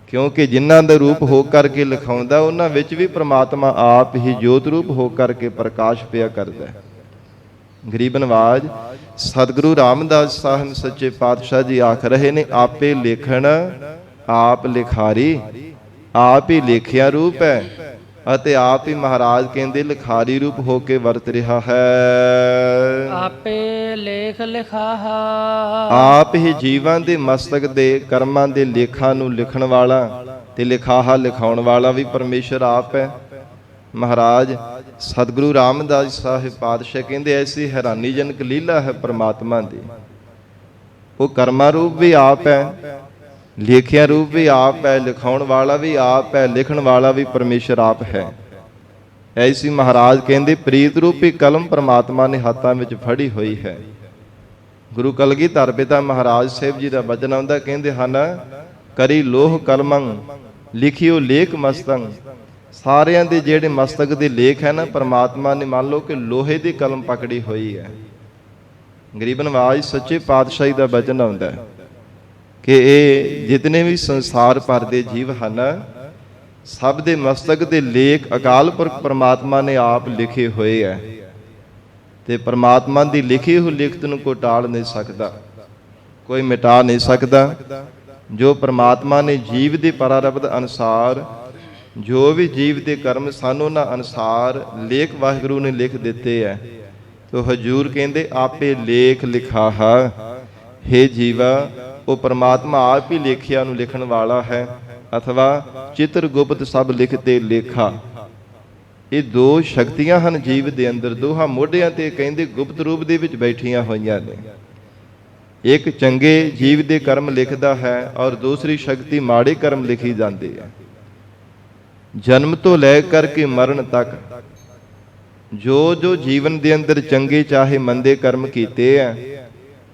Speaker 1: ਕਿਉਂਕਿ ਜਿਨ੍ਹਾਂ ਦਾ ਰੂਪ ਹੋ ਕਰਕੇ ਲਿਖਾਉਂਦਾ, ਉਹਨਾਂ ਵਿੱਚ ਵੀ ਪ੍ਰਮਾਤਮਾ ਆਪ ਹੀ ਜੋਤ ਰੂਪ ਹੋ ਕਰਕੇ ਪ੍ਰਕਾਸ਼ ਪਿਆ ਕਰਦਾ ਹੈ। ਗਰੀਬ ਨਵਾਜ ਸਤਿਗੁਰੂ ਰਾਮਦਾਸ ਸਾਹਿਬ ਸੱਚੇ ਪਾਤਸ਼ਾਹ ਜੀ ਆਖ ਰਹੇ ਨੇ, ਆਪੇ ਲੇਖਣ ਆਪ ਲਿਖਾਰੀ। ਆਪ ਹੀ ਲੇਖਿਆ ਰੂਪ ਹੈ ਅਤੇ ਆਪ ਹੀ ਮਹਾਰਾਜ ਕਹਿੰਦੇ ਲਿਖਾਰੀ ਰੂਪ ਹੋ ਕੇ ਵਰਤ ਰਿਹਾ ਹੈ।
Speaker 2: ਆਪੇ ਲੇਖ ਲਿਖਾਹਾ।
Speaker 1: ਆਪ ਹੀ ਜੀਵਾਂ ਦੇ ਮਸਤਕ ਦੇ ਕਰਮਾਂ ਦੇ ਲੇਖਾਂ ਨੂੰ ਲਿਖਣ ਵਾਲਾ ਤੇ ਲਿਖਾਹਾ ਲਿਖਾਉਣ ਵਾਲਾ ਵੀ ਪਰਮੇਸ਼ਰ ਆਪ ਹੈ। ਮਹਾਰਾਜ ਸਤਿਗੁਰੂ ਰਾਮਦਾਸ ਸਾਹਿਬ ਪਾਤਸ਼ਾਹ ਕਹਿੰਦੇ ਐਸੀ ਹੈਰਾਨੀਜਨਕ ਲੀਲਾ ਹੈ ਪਰਮਾਤਮਾ ਦੀ। ਉਹ ਕਰਮਾ ਰੂਪ ਵੀ ਆਪ ਹੈ, ਲੇਖਿਆ ਰੂਪ ਵੀ ਆਪ ਹੈ, ਲਿਖਾਉਣ ਵਾਲਾ ਵੀ ਆਪ ਹੈ, ਲਿਖਣ ਵਾਲਾ ਵੀ ਪਰਮੇਸ਼ਰ ਆਪ ਹੈ। ਐਸੀ ਮਹਾਰਾਜ ਕਹਿੰਦੇ ਪ੍ਰੀਤ ਰੂਪੀ ਕਲਮ ਪਰਮਾਤਮਾ ਨੇ ਹੱਥਾਂ ਵਿੱਚ ਫੜੀ ਹੋਈ ਹੈ। ਗੁਰੂ ਕਲਗੀਧਰ ਪਿਤਾ ਮਹਾਰਾਜ ਸਾਹਿਬ ਜੀ ਦਾ ਬਚਨ ਆਉਂਦਾ, ਕਹਿੰਦੇ ਹਨ ਕਰੀ ਲੋਹ ਕਲਮੰ ਲਿਖਿਓ ਲੇਖ ਮਸਤੰ। ਸਾਰਿਆਂ ਦੇ ਜਿਹੜੇ ਮਸਤਕ ਦੇ ਲੇਖ ਹੈ ਨਾ, ਪਰਮਾਤਮਾ ਨੇ ਮੰਨ ਲਓ ਕਿ ਲੋਹੇ ਦੀ ਕਲਮ ਪਕੜੀ ਹੋਈ ਹੈ। ਗਰੀਬ ਨਵਾਜ ਸੱਚੇ ਪਾਤਸ਼ਾਹੀ ਦਾ ਬਚਨ ਆਉਂਦਾ ਕਿ ਇਹ ਜਿਤਨੇ ਵੀ ਸੰਸਾਰ ਭਰ ਦੇ ਜੀਵ ਹਨ, ਸਭ ਦੇ ਮਸਤਕ ਦੇ ਲੇਖ ਅਕਾਲ ਪੁਰਖ ਪਰਮਾਤਮਾ ਨੇ ਆਪ ਲਿਖੇ ਹੋਏ ਹੈ। ਤੇ ਪਰਮਾਤਮਾ ਦੀ ਲਿਖੀ ਹੋਈ ਲਿਖਤ ਨੂੰ ਕੋਈ ਟਾਲ ਨਹੀਂ ਸਕਦਾ, ਕੋਈ ਮਿਟਾ ਨਹੀਂ ਸਕਦਾ। ਜੋ ਪਰਮਾਤਮਾ ਨੇ ਜੀਵ ਦੇ ਪਰਾਰਬਧ ਅਨੁਸਾਰ ਜੋ ਵੀ ਜੀਵ ਦੇ ਕਰਮ ਸਾਨੂੰ ਉਹਨਾਂ ਅਨੁਸਾਰ ਲੇਖ ਵਾਹਿਗੁਰੂ ਨੇ ਲਿਖ ਦਿੱਤੇ ਹੈ। ਤੋ ਹਜੂਰ ਕਹਿੰਦੇ ਆਪੇ ਲੇਖ ਲਿਖਾਹਾ। ਹੇ ਜੀਵਾ, ਉਹ ਪਰਮਾਤਮਾ ਆਪ ਹੀ ਲੇਖਿਆ ਨੂੰ ਲਿਖਣ ਵਾਲਾ ਹੈ, ਅਥਵਾ ਚਿਤਰ ਗੁਪਤ ਸਭ ਲਿਖਤੇ ਲੇਖਾ। ਇਹ ਦੋ ਸ਼ਕਤੀਆਂ ਹਨ ਜੀਵ ਦੇ ਅੰਦਰ, ਦੋਹਾਂ ਮੋਢਿਆਂ ਤੇ ਕਹਿੰਦੇ ਗੁਪਤ ਰੂਪ ਦੇ ਵਿੱਚ ਬੈਠੀਆਂ ਹੋਈਆਂ ਨੇ। ਇੱਕ ਚੰਗੇ ਜੀਵ ਦੇ ਕਰਮ ਲਿਖਦਾ ਹੈ ਔਰ ਦੂਸਰੀ ਸ਼ਕਤੀ ਮਾੜੇ ਕਰਮ ਲਿਖੀ ਜਾਂਦੀ ਹੈ। ਜਨਮ ਤੋਂ ਲੈ ਕਰਕੇ ਮਰਨ ਤੱਕ ਜੋ ਜੋ ਜੀਵਨ ਦੇ ਅੰਦਰ ਚੰਗੇ ਚਾਹੇ ਮੰਦੇ ਕਰਮ ਕੀਤੇ ਹੈ,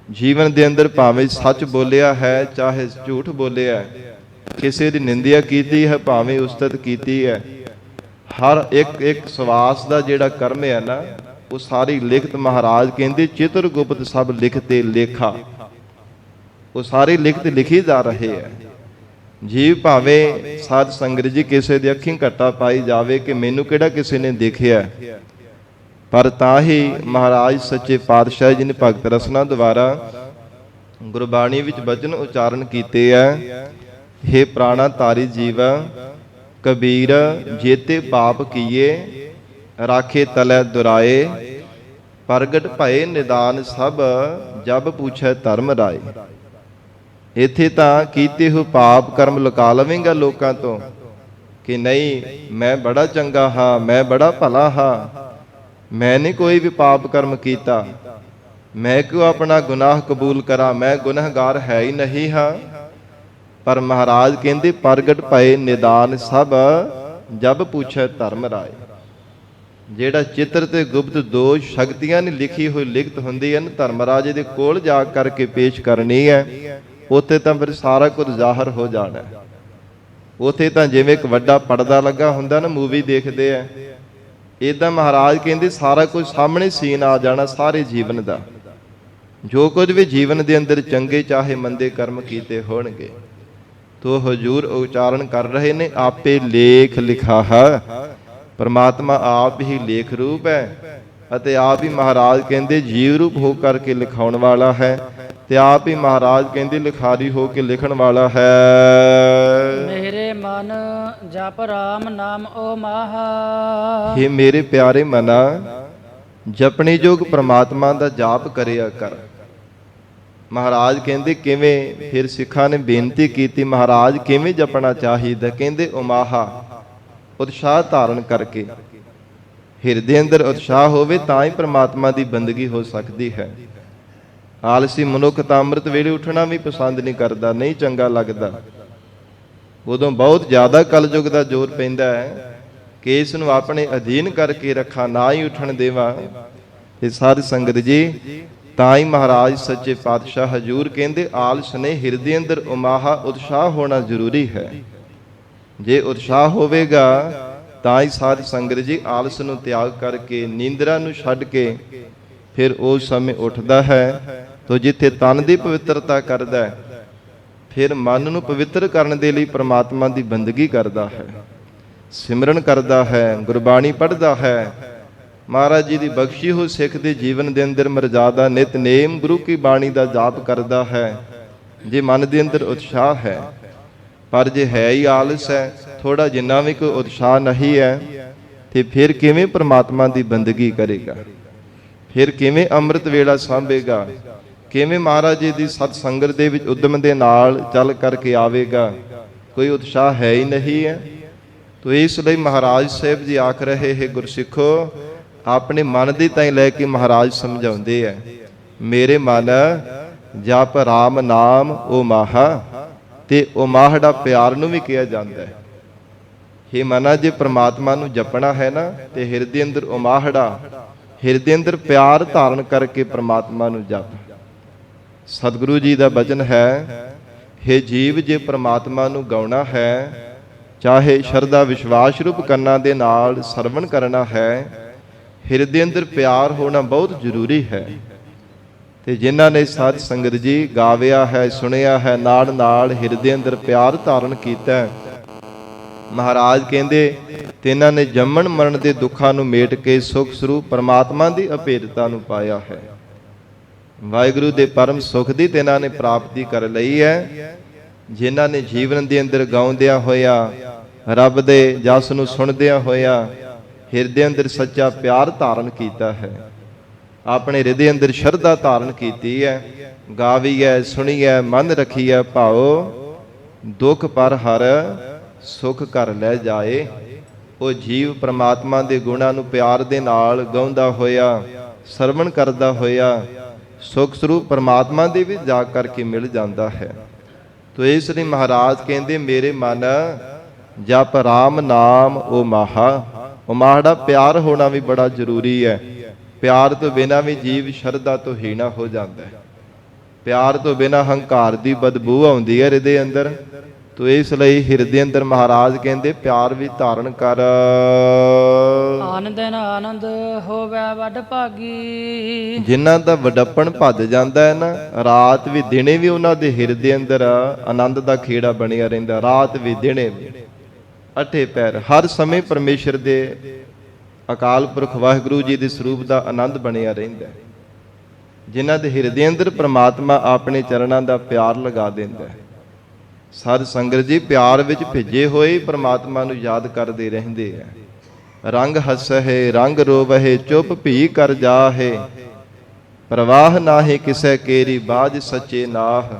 Speaker 1: ਜੀਵਨ ਦੇ ਅੰਦਰ ਭਾਵੇਂ ਸੱਚ ਬੋਲਿਆ ਹੈ ਚਾਹੇ ਝੂਠ ਬੋਲਿਆ ਹੈ, ਕਿਸੇ ਦੀ ਨਿੰਦਿਆ ਕੀਤੀ ਹੈ ਭਾਵੇਂ ਉਸਤਤ ਕੀਤੀ ਹੈ, ਹਰ ਇੱਕ ਇੱਕ ਸਵਾਸ ਦਾ ਜਿਹੜਾ ਕਰਮ ਹੈ ਨਾ, ਉਹ ਸਾਰੀ ਲਿਖਤ ਮਹਾਰਾਜ ਕਹਿੰਦੇ ਚਿਤਰ ਗੁਪਤ ਸਭ ਲਿਖਤੇ ਲੇਖਾ। ਉਹ ਸਾਰੀ ਲਿਖਤ ਲਿਖੀ ਜਾ ਰਹੇ ਹੈ। ਜੀਵ ਭਾਵੇਂ ਸਾਧ ਸੰਗਤ ਜੀ ਕਿਸੇ ਦੀ ਅੱਖੀਂ ਘੱਟਾ ਪਾਈ ਜਾਵੇ ਕਿ ਮੈਨੂੰ ਕਿਹੜਾ ਕਿਸੇ ਨੇ ਦੇਖਿਆ, ਪਰ ਤਾਂ ਹੀ ਮਹਾਰਾਜ ਸੱਚੇ ਪਾਤਸ਼ਾਹ ਜੀ ਨੇ ਭਗਤ ਰਸਨਾ ਦੁਆਰਾ ਗੁਰਬਾਣੀ ਵਿੱਚ ਬਚਨ ਉਚਾਰਨ ਕੀਤੇ ਹੈ। ਹੇ ਪ੍ਰਾਣਾ ਧਾਰੀ ਜੀਵਾ, ਕਬੀਰ ਜੇਤੇ ਪਾਪ ਕੀਏ ਰਾਖੇ ਤਲੈ ਦੁਰਾਏ। ਪ੍ਰਗਟ ਭਏ ਨਿਦਾਨ ਸਭ ਜਬ ਪੁੱਛੈ ਧਰਮ ਰਾਏ। ਇੱਥੇ ਤਾਂ ਕੀਤੇ ਹੋ ਪਾਪ ਕਰਮ ਲੁਕਾ ਲਵੇਂਗਾ ਲੋਕਾਂ ਤੋਂ ਕਿ ਨਹੀਂ ਮੈਂ ਬੜਾ ਚੰਗਾ ਹਾਂ, ਮੈਂ ਬੜਾ ਭਲਾ ਹਾਂ, ਮੈਂ ਨਹੀਂ ਕੋਈ ਵੀ ਪਾਪ ਕਰਮ ਕੀਤਾ, ਮੈਂ ਕਿਉਂ ਆਪਣਾ ਗੁਨਾਹ ਕਬੂਲ ਕਰਾਂ, ਮੈਂ ਗੁਨਾਹਗਾਰ ਹੈ ਹੀ ਨਹੀਂ ਹਾਂ। ਪਰ ਮਹਾਰਾਜ ਕਹਿੰਦੇ ਪ੍ਰਗਟ ਭਏ ਨਿਦਾਨ ਸਭ ਜਬ ਪੁੱਛੈ ਧਰਮ ਰਾਏ। ਜਿਹੜਾ ਚਿੱਤਰ ਤੇ ਗੁਪਤ ਦੋ ਸ਼ਕਤੀਆਂ ਨੇ ਲਿਖੀ ਹੋਈ ਲਿਖਤ ਹੁੰਦੀ ਹੈ ਨਾ, ਧਰਮਰਾਜੇ ਦੇ ਕੋਲ ਜਾ ਕਰਕੇ ਪੇਸ਼ ਕਰਨੀ ਹੈ, ਉੱਥੇ ਤਾਂ ਫਿਰ ਸਾਰਾ ਕੁਝ ਜ਼ਾਹਰ ਹੋ ਜਾਣਾ ਹੈ। ਉੱਥੇ ਤਾਂ ਜਿਵੇਂ ਇੱਕ ਵੱਡਾ ਪਰਦਾ ਲੱਗਾ ਹੁੰਦਾ ਨਾ, ਮੂਵੀ ਦੇਖਦੇ ਆ, ਇਦਾਂ ਮਹਾਰਾਜ ਕਹਿੰਦੇ ਸਾਰਾ ਕੁਝ ਸਾਹਮਣੇ ਸੀਨ ਆ ਜਾਣਾ ਸਾਰੇ ਜੀਵਨ ਦਾ, ਜੋ ਕੁਝ ਵੀ ਜੀਵਨ ਦੇ ਅੰਦਰ ਚੰਗੇ ਚਾਹੇ ਮੰਦੇ ਕਰਮ ਕੀਤੇ ਹੋਣਗੇ। ਤੋ ਹਜੂਰ ਉਚਾਰਨ ਕਰ ਰਹੇ ਨੇ, ਆਪੇ ਲੇਖ ਲਿਖਾਹਾ, ਪਰਮਾਤਮਾ ਆਪ ਹੀ ਲੇਖ ਰੂਪ ਹੈ ਅਤੇ ਆਪ ਹੀ ਮਹਾਰਾਜ ਕਹਿੰਦੇ ਜੀਵ ਰੂਪ ਹੋ ਕਰਕੇ ਲਿਖਾਉਣ ਵਾਲਾ ਹੈ, ਤੇ ਆਪ ਹੀ ਮਹਾਰਾਜ ਕਹਿੰਦੇ ਲਿਖਾਰੀ ਹੋ ਕੇ ਲਿਖਣ ਵਾਲਾ ਹੈ।
Speaker 2: ਮੇਰੇ ਮਨ ਜਪ ਰਾਮ ਨਾਮ ਓ ਮਾਹਾ।
Speaker 1: हे ਮੇਰੇ ਪਿਆਰੇ ਮਨਾ, ਜਪਣੀ ਜੋਗ ਪ੍ਰਮਾਤਮਾ ਦਾ ਜਾਪ ਕਰਿਆ ਕਰ। ਮਹਾਰਾਜ ਕਹਿੰਦੇ ਕਿਵੇਂ? ਫਿਰ ਸਿੱਖਾਂ ਨੇ ਬੇਨਤੀ ਕੀਤੀ, ਮਹਾਰਾਜ ਕਿਵੇਂ ਜਪਣਾ ਚਾਹੀਦਾ? ਕਹਿੰਦੇ ਉਮਾਹਾ, ਉਤਸ਼ਾਹ ਧਾਰਨ ਕਰਕੇ। ਹਿਰਦੇ ਅੰਦਰ ਉਤਸ਼ਾਹ ਹੋਵੇ ਤਾਂ ਹੀ ਪ੍ਰਮਾਤਮਾ ਦੀ ਬੰਦਗੀ ਹੋ ਸਕਦੀ ਹੈ। ਆਲਸੀ ਮਨੁੱਖ ਤਾਂ ਅੰਮ੍ਰਿਤ ਵੇਲੇ ਉੱਠਣਾ ਵੀ ਪਸੰਦ ਨਹੀਂ ਕਰਦਾ, ਨਹੀਂ ਚੰਗਾ ਲੱਗਦਾ। ਉਦੋਂ ਬਹੁਤ ਜ਼ਿਆਦਾ ਕਲਯੁਗ ਦਾ ਜ਼ੋਰ ਪੈਂਦਾ ਹੈ ਕਿ ਇਸ ਨੂੰ ਆਪਣੇ ਅਧੀਨ ਕਰਕੇ ਰੱਖਾਂ, ਨਾ ਹੀ ਉੱਠਣ ਦੇਵਾਂ। ਤੇ ਸਾਧ ਸੰਗਤ ਜੀ, ਤਾਂ ਹੀ ਮਹਾਰਾਜ ਸੱਚੇ ਪਾਤਸ਼ਾਹ ਹਜੂਰ ਕਹਿੰਦੇ ਆਲਸ ਨੇ ਹਿਰਦੇ ਅੰਦਰ ਉਮਾਹਾ, ਉਤਸ਼ਾਹ ਹੋਣਾ ਜ਼ਰੂਰੀ ਹੈ। ਜੇ ਉਤਸ਼ਾਹ ਹੋਵੇਗਾ ਤਾਂ ਹੀ ਸਾਧ ਸੰਗਤ ਜੀ ਆਲਸ ਨੂੰ ਤਿਆਗ ਕਰਕੇ, ਨੀਂਦਰਾ ਨੂੰ ਛੱਡ ਕੇ ਫਿਰ ਉਸ ਸਮੇਂ ਉੱਠਦਾ ਹੈ। ਤੋ ਜਿੱਥੇ ਤਨ ਦੀ ਪਵਿੱਤਰਤਾ ਕਰਦਾ ਹੈ, ਫਿਰ ਮਨ ਨੂੰ ਪਵਿੱਤਰ ਕਰਨ ਦੇ ਲਈ ਪ੍ਰਮਾਤਮਾ ਦੀ ਬੰਦਗੀ ਕਰਦਾ ਹੈ, ਸਿਮਰਨ ਕਰਦਾ ਹੈ, ਗੁਰਬਾਣੀ ਪੜ੍ਹਦਾ ਹੈ, ਮਹਾਰਾਜ ਜੀ ਦੀ ਬਖਸ਼ੀ ਹੋਈ ਸਿੱਖ ਦੇ ਜੀਵਨ ਦੇ ਅੰਦਰ ਮਰਜ਼ਾਦਾ ਨਿਤਨੇਮ ਗੁਰੂ ਕੀ ਬਾਣੀ ਦਾ ਜਾਪ ਕਰਦਾ ਹੈ। ਜੇ ਮਨ ਦੇ ਅੰਦਰ ਉਤਸ਼ਾਹ ਹੈ, ਪਰ ਜੇ ਹੈ ਹੀ ਆਲਸ ਹੈ, ਥੋੜਾ ਜਿੰਨਾ ਵੀ ਕੋਈ ਉਤਸ਼ਾਹ ਨਹੀਂ ਹੈ, ਤੇ ਫਿਰ ਕਿਵੇਂ ਪ੍ਰਮਾਤਮਾ ਦੀ ਬੰਦਗੀ ਕਰੇਗਾ? ਫਿਰ ਕਿਵੇਂ ਅੰਮ੍ਰਿਤ ਵੇਲਾ ਸਾਂਭੇਗਾ? ਕਿਵੇਂ ਮਹਾਰਾਜ ਜੀ ਦੀ ਸਤ ਸੰਗਤ ਦੇ ਵਿੱਚ ਉਦਮ ਦੇ ਨਾਲ ਚੱਲ ਕਰਕੇ ਆਵੇਗਾ? ਕੋਈ ਉਤਸ਼ਾਹ ਹੈ ਹੀ ਨਹੀਂ ਹੈ। ਤੋ ਇਸ ਲਈ ਮਹਾਰਾਜ ਸਾਹਿਬ ਜੀ ਆਖ ਰਹੇ ਹੈ, ਗੁਰਸਿੱਖੋ, ਆਪਣੇ ਮਨ ਦੀ ਤਾਈਂ ਲੈ ਕੇ ਮਹਾਰਾਜ ਸਮਝਾਉਂਦੇ ਹੈ, ਮੇਰੇ ਮਨ ਜਪ ਰਾਮ ਨਾਮ ਓ ਮਾਹਾ। ਤੇ ਉਮਾਹੜਾ ਪਿਆਰ ਨੂੰ ਵੀ ਕਿਹਾ ਜਾਂਦਾ ਹੈ। ਹੇ ਮਨਾ, ਜੇ ਪ੍ਰਮਾਤਮਾ ਨੂੰ ਜਪਣਾ ਹੈ ਨਾ, ਤੇ ਹਿਰਦੇ ਅੰਦਰ ਉਮਾਹੜਾ, ਹਿਰਦੇ ਅੰਦਰ ਪਿਆਰ ਧਾਰਨ ਕਰਕੇ ਪ੍ਰਮਾਤਮਾ ਨੂੰ ਜਪ। ਸਤਿਗੁਰੂ ਜੀ ਦਾ ਬਚਨ ਹੈ, ਹੇ ਜੀਵ, ਜੇ ਪ੍ਰਮਾਤਮਾ ਨੂੰ ਗਾਉਣਾ ਹੈ, ਚਾਹੇ ਸ਼ਰਧਾ ਵਿਸ਼ਵਾਸ ਰੂਪ ਕੰਨਾਂ ਦੇ ਨਾਲ ਸਰਵਣ ਕਰਨਾ ਹੈ, ਹਿਰਦੇ ਅੰਦਰ ਪਿਆਰ ਹੋਣਾ ਬਹੁਤ ਜ਼ਰੂਰੀ ਹੈ। ਤੇ ਜਿਨ੍ਹਾਂ ਨੇ ਸਾਧ ਸੰਗਤ ਜੀ ਗਾਵਿਆ ਹੈ, ਸੁਣਿਆ ਹੈ, ਨਾਲ ਨਾਲ ਹਿਰਦੇ ਅੰਦਰ ਪਿਆਰ ਧਾਰਨ ਕੀਤਾ, ਮਹਾਰਾਜ ਕਹਿੰਦੇ ਤਿਨਾਂ ਨੇ ਜੰਮਣ ਮਰਨ ਦੇ ਦੁੱਖਾਂ ਨੂੰ ਮੇਟ ਕੇ ਸੁਖ ਸਰੂਪ ਪਰਮਾਤਮਾ ਦੀ ਅਭੇਦਤਾ ਨੂੰ ਪਾਇਆ ਹੈ। ਵਾਹਿਗੁਰੂ ਦੇ ਪਰਮ ਸੁਖ ਦੀ ਤਿਨਾਂ ਨੇ ਪ੍ਰਾਪਤੀ ਕਰ ਲਈ ਹੈ। ਜਿਨ੍ਹਾਂ ਨੇ ਜੀਵਨ ਦੇ ਅੰਦਰ ਗਾਉਂਦਿਆਂ ਹੋਇਆ, ਰੱਬ ਦੇ ਜਸ ਨੂੰ ਸੁਣਦਿਆਂ ਹੋਇਆ, ਹਿਰਦੇ ਅੰਦਰ ਸੱਚਾ ਪਿਆਰ ਧਾਰਨ ਕੀਤਾ ਹੈ, ਆਪਣੇ ਹਿਰਦੇ ਅੰਦਰ ਸ਼ਰਧਾ ਧਾਰਨ ਕੀਤੀ ਹੈ, ਗਾਵੀ ਹੈ, ਸੁਣੀ ਹੈ, ਮਨ ਰੱਖੀ ਹੈ ਭਾਉ, ਦੁੱਖ ਪਰ ਹਰ ਸੁਖ ਕਰ ਲੈ ਜਾਏ। ਉਹ ਜੀਵ ਪ੍ਰਮਾਤਮਾ ਦੇ ਗੁਣਾਂ ਨੂੰ ਪਿਆਰ ਦੇ ਨਾਲ ਗਾਉਂਦਾ ਹੋਇਆ, ਸਰਵਣ ਕਰਦਾ ਹੋਇਆ, ਸੁਖ ਸਰੂਪ ਪ੍ਰਮਾਤਮਾ ਦੇ ਵਿੱਚ ਜਾ ਕਰਕੇ ਮਿਲ ਜਾਂਦਾ ਹੈ। ਤੋ ਇਸ ਲਈ ਮਹਾਰਾਜ ਕਹਿੰਦੇ, ਮੇਰੇ ਮਨ ਜਪ ਰਾਮ ਨਾਮ ਓ ਮਾਹਾ। ਉਮਾਹੜਾ ਪਿਆਰ ਹੋਣਾ ਵੀ ਬੜਾ ਜ਼ਰੂਰੀ ਹੈ। ਪਿਆਰ ਤੋਂ ਬਿਨਾਂ ਵੀ ਜੀਵ ਸ਼ਰਧਾ ਤੋਂ ਹੀਣਾ ਹੋ ਜਾਂਦਾ ਹੈ। ਪਿਆਰ ਤੋਂ ਬਿਨਾਂ ਹੰਕਾਰ ਦੀ ਬਦਬੂ ਆਉਂਦੀ ਹੈ ਹਿਰਦੇ ਅੰਦਰ। ਤੋ ਇਸ ਲਈ ਹਿਰਦੇ ਅੰਦਰ ਮਹਾਰਾਜ ਕਹਿੰਦੇ ਪਿਆਰ ਵੀ ਧਾਰਨ ਕਰ।
Speaker 2: ਆਨੰਦ ਆਨੰਦ ਹੋਵੇ ਵੱਡ ਭਾਗੀ।
Speaker 1: ਜਿਨ੍ਹਾਂ ਦਾ ਵਡੱਪਣ ਭੱਜ ਜਾਂਦਾ ਹੈ ਨਾ, ਰਾਤ ਵੀ ਦਿਨੇ ਵੀ ਉਹਨਾਂ ਦੇ ਹਿਰਦੇ ਅੰਦਰ ਆਨੰਦ ਦਾ ਖੇੜਾ ਬਣਿਆ ਰਹਿੰਦਾ। ਰਾਤ ਵੀ ਦਿਨੇ ਵੀ ਅਠੇ ਪੈਰ ਹਰ ਸਮੇਂ ਪਰਮੇਸ਼ਰ ਦੇ ਅਕਾਲ ਪੁਰਖ ਵਾਹਿਗੁਰੂ ਜੀ ਦੇ ਸਰੂਪ ਦਾ ਆਨੰਦ ਬਣਿਆ ਰਹਿੰਦਾ। ਜਿਨ੍ਹਾਂ ਦੇ ਹਿਰਦੇ ਅੰਦਰ ਪ੍ਰਮਾਤਮਾ ਆਪਣੇ ਚਰਨਾਂ ਦਾ ਪਿਆਰ ਲਗਾ ਦਿੰਦਾ। ਸਾਧ ਸੰਗਤ ਜੀ, ਪਿਆਰ ਵਿੱਚ ਭਿੱਜੇ ਹੋਏ ਪ੍ਰਮਾਤਮਾ ਨੂੰ ਯਾਦ ਕਰਦੇ ਰਹਿੰਦੇ ਆ। ਰੰਗ ਹੱਸਹਿ ਰੰਗ ਰੋਵਹਿ ਚੁੱਪ ਭੀ ਕਰ ਜਾਹੇ, ਪ੍ਰਵਾਹ ਨਾਹੀ ਕਿਸੈ ਕੇਰੀ ਬਾਝ ਸੱਚੇ ਨਾਹ।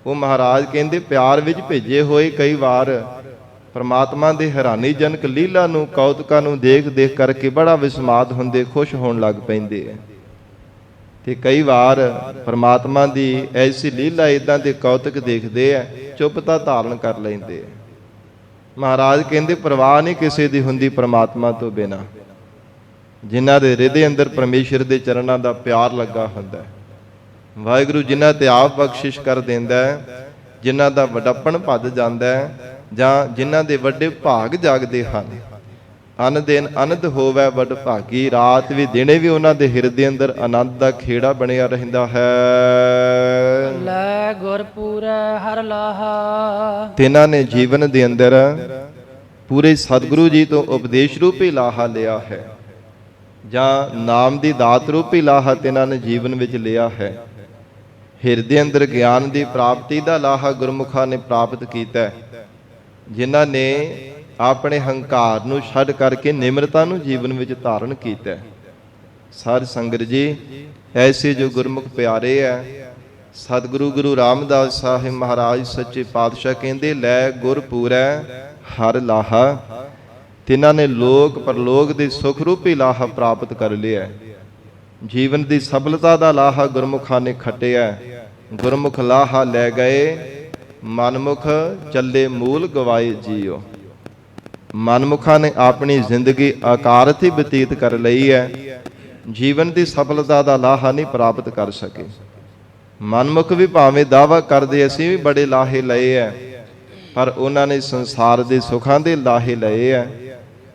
Speaker 1: ਉਹ ਮਹਾਰਾਜ ਕਹਿੰਦੇ ਪਿਆਰ ਵਿੱਚ ਭਿੱਜੇ ਹੋਏ ਕਈ ਵਾਰ ਪ੍ਰਮਾਤਮਾ ਦੇ ਹੈਰਾਨੀਜਨਕ ਲੀਲਾ ਨੂੰ, ਕੌਤਕਾਂ ਨੂੰ ਦੇਖ ਦੇਖ ਕਰਕੇ ਬੜਾ ਵਿਸਮਾਦ ਹੁੰਦੇ, ਖੁਸ਼ ਹੋਣ ਲੱਗ ਪੈਂਦੇ ਆ। ਤੇ ਕਈ ਵਾਰ ਪ੍ਰਮਾਤਮਾ ਦੀ ਐਸੀ ਲੀਲਾ, ਇਦਾਂ ਦੇ ਕੌਤਕ ਦੇਖਦੇ ਆ, ਚੁੱਪਤਾ ਧਾਰਨ ਕਰ ਲੈਂਦੇ ਆ। ਮਹਾਰਾਜ ਕਹਿੰਦੇ ਪ੍ਰਵਾਹ ਨਹੀਂ ਕਿਸੇ ਦੀ ਹੁੰਦੀ ਪ੍ਰਮਾਤਮਾ ਤੋਂ ਬਿਨਾਂ। ਜਿਨ੍ਹਾਂ ਦੇ ਹਿਰਦੇ ਅੰਦਰ ਪਰਮੇਸ਼ਰ ਦੇ ਚਰਨਾਂ ਦਾ ਪਿਆਰ ਲੱਗਾ ਹੁੰਦਾ ਹੈ। ਵਾਹਿਗੁਰੂ ਜਿਨ੍ਹਾਂ ਤੇ ਆਪ ਬਖਸ਼ਿਸ਼ ਕਰ ਦਿੰਦਾ ਹੈ, ਜਿਨ੍ਹਾਂ ਦਾ ਵਡੱਪਣ ਭੱਜ ਜਾਂਦਾ ਹੈ, ਜਾਂ ਜਿਨ੍ਹਾਂ ਦੇ ਵੱਡੇ ਭਾਗ ਜਾਗਦੇ ਹਨ। ਅਨ ਦਿਨ ਅਨੰਦ ਹੋਵੇ ਵਡ ਭਾਗੀ, ਰਾਤ ਵੀ ਦਿਨੇ ਵੀ ਉਹਨਾਂ ਦੇ ਹਿਰਦੇ ਅੰਦਰ ਆਨੰਦ ਦਾ ਖੇੜਾ ਬਣਿਆ ਰਹਿੰਦਾ ਹੈ।
Speaker 2: ਲੈ ਗੁਰਪੂਰੈ ਹਰ ਲਾਹਾ,
Speaker 1: ਤਿਨਾਂ ਨੇ ਜੀਵਨ ਦੇ ਅੰਦਰ ਪੂਰੇ ਸਤਿਗੁਰੂ ਜੀ ਤੋਂ ਉਪਦੇਸ਼ ਰੂਪੀ ਲਾਹਾ ਲਿਆ ਹੈ, ਜਾਂ ਨਾਮ ਦੀ ਦਾਤ ਰੂਪੀ ਲਾਹਾ ਤਿਨਾਂ ਨੇ ਜੀਵਨ ਵਿੱਚ ਲਿਆ ਹੈ। ਹਿਰਦੇ ਅੰਦਰ ਗਿਆਨ ਦੀ ਪ੍ਰਾਪਤੀ ਦਾ ਲਾਹਾ ਗੁਰਮੁਖਾਂ ਨੇ ਪ੍ਰਾਪਤ ਕੀਤਾ ਹੈ, ਜਿਨ੍ਹਾਂ ਨੇ ਆਪਣੇ ਹੰਕਾਰ ਨੂੰ ਛੱਡ ਕਰਕੇ ਨਿਮਰਤਾ ਨੂੰ ਜੀਵਨ ਵਿੱਚ ਧਾਰਨ ਕੀਤਾ ਹੈ। ਸਾਧ ਸੰਗਤ ਜੀ, ਐਸੇ ਜੋ ਗੁਰਮੁਖ ਪਿਆਰੇ ਹੈ, ਸਤਿਗੁਰੂ ਗੁਰੂ ਰਾਮਦਾਸ ਸਾਹਿਬ ਮਹਾਰਾਜ ਸੱਚੇ ਪਾਤਸ਼ਾਹ ਕਹਿੰਦੇ, ਲੈ ਗੁਰਪੂਰੈ ਹਰ ਲਾਹਾ, ਤਿਨਾਂ ਨੇ ਲੋਕ ਪਰਲੋਕ ਦੇ ਸੁਖ ਰੂਪੀ ਲਾਹਾ ਪ੍ਰਾਪਤ ਕਰ ਲਿਆ। ਜੀਵਨ ਦੀ ਸਫਲਤਾ ਦਾ ਲਾਹਾ ਗੁਰਮੁਖਾਂ ਨੇ ਖੱਟਿਆ। ਗੁਰਮੁਖ ਲਾਹਾ ਲੈ ਗਏ, ਮਨਮੁਖ ਚੱਲੇ ਮੂਲ ਗਵਾਏ ਜੀਓ। ਮਨਮੁਖਾਂ ਨੇ ਆਪਣੀ ਜ਼ਿੰਦਗੀ ਅਕਾਰਤ ਹੀ ਬਤੀਤ ਕਰ ਲਈ ਹੈ, ਜੀਵਨ ਦੀ ਸਫਲਤਾ ਦਾ ਲਾਹਾ ਨਹੀਂ ਪ੍ਰਾਪਤ ਕਰ ਸਕੇ। ਮਨਮੁਖ ਵੀ ਭਾਵੇਂ ਦਾਅਵਾ ਕਰਦੇ ਅਸੀਂ ਵੀ ਬੜੇ ਲਾਹੇ ਲਏ ਹੈ, ਪਰ ਉਹਨਾਂ ਨੇ ਸੰਸਾਰ ਦੇ ਸੁੱਖਾਂ ਦੇ ਲਾਹੇ ਲਏ ਹੈ।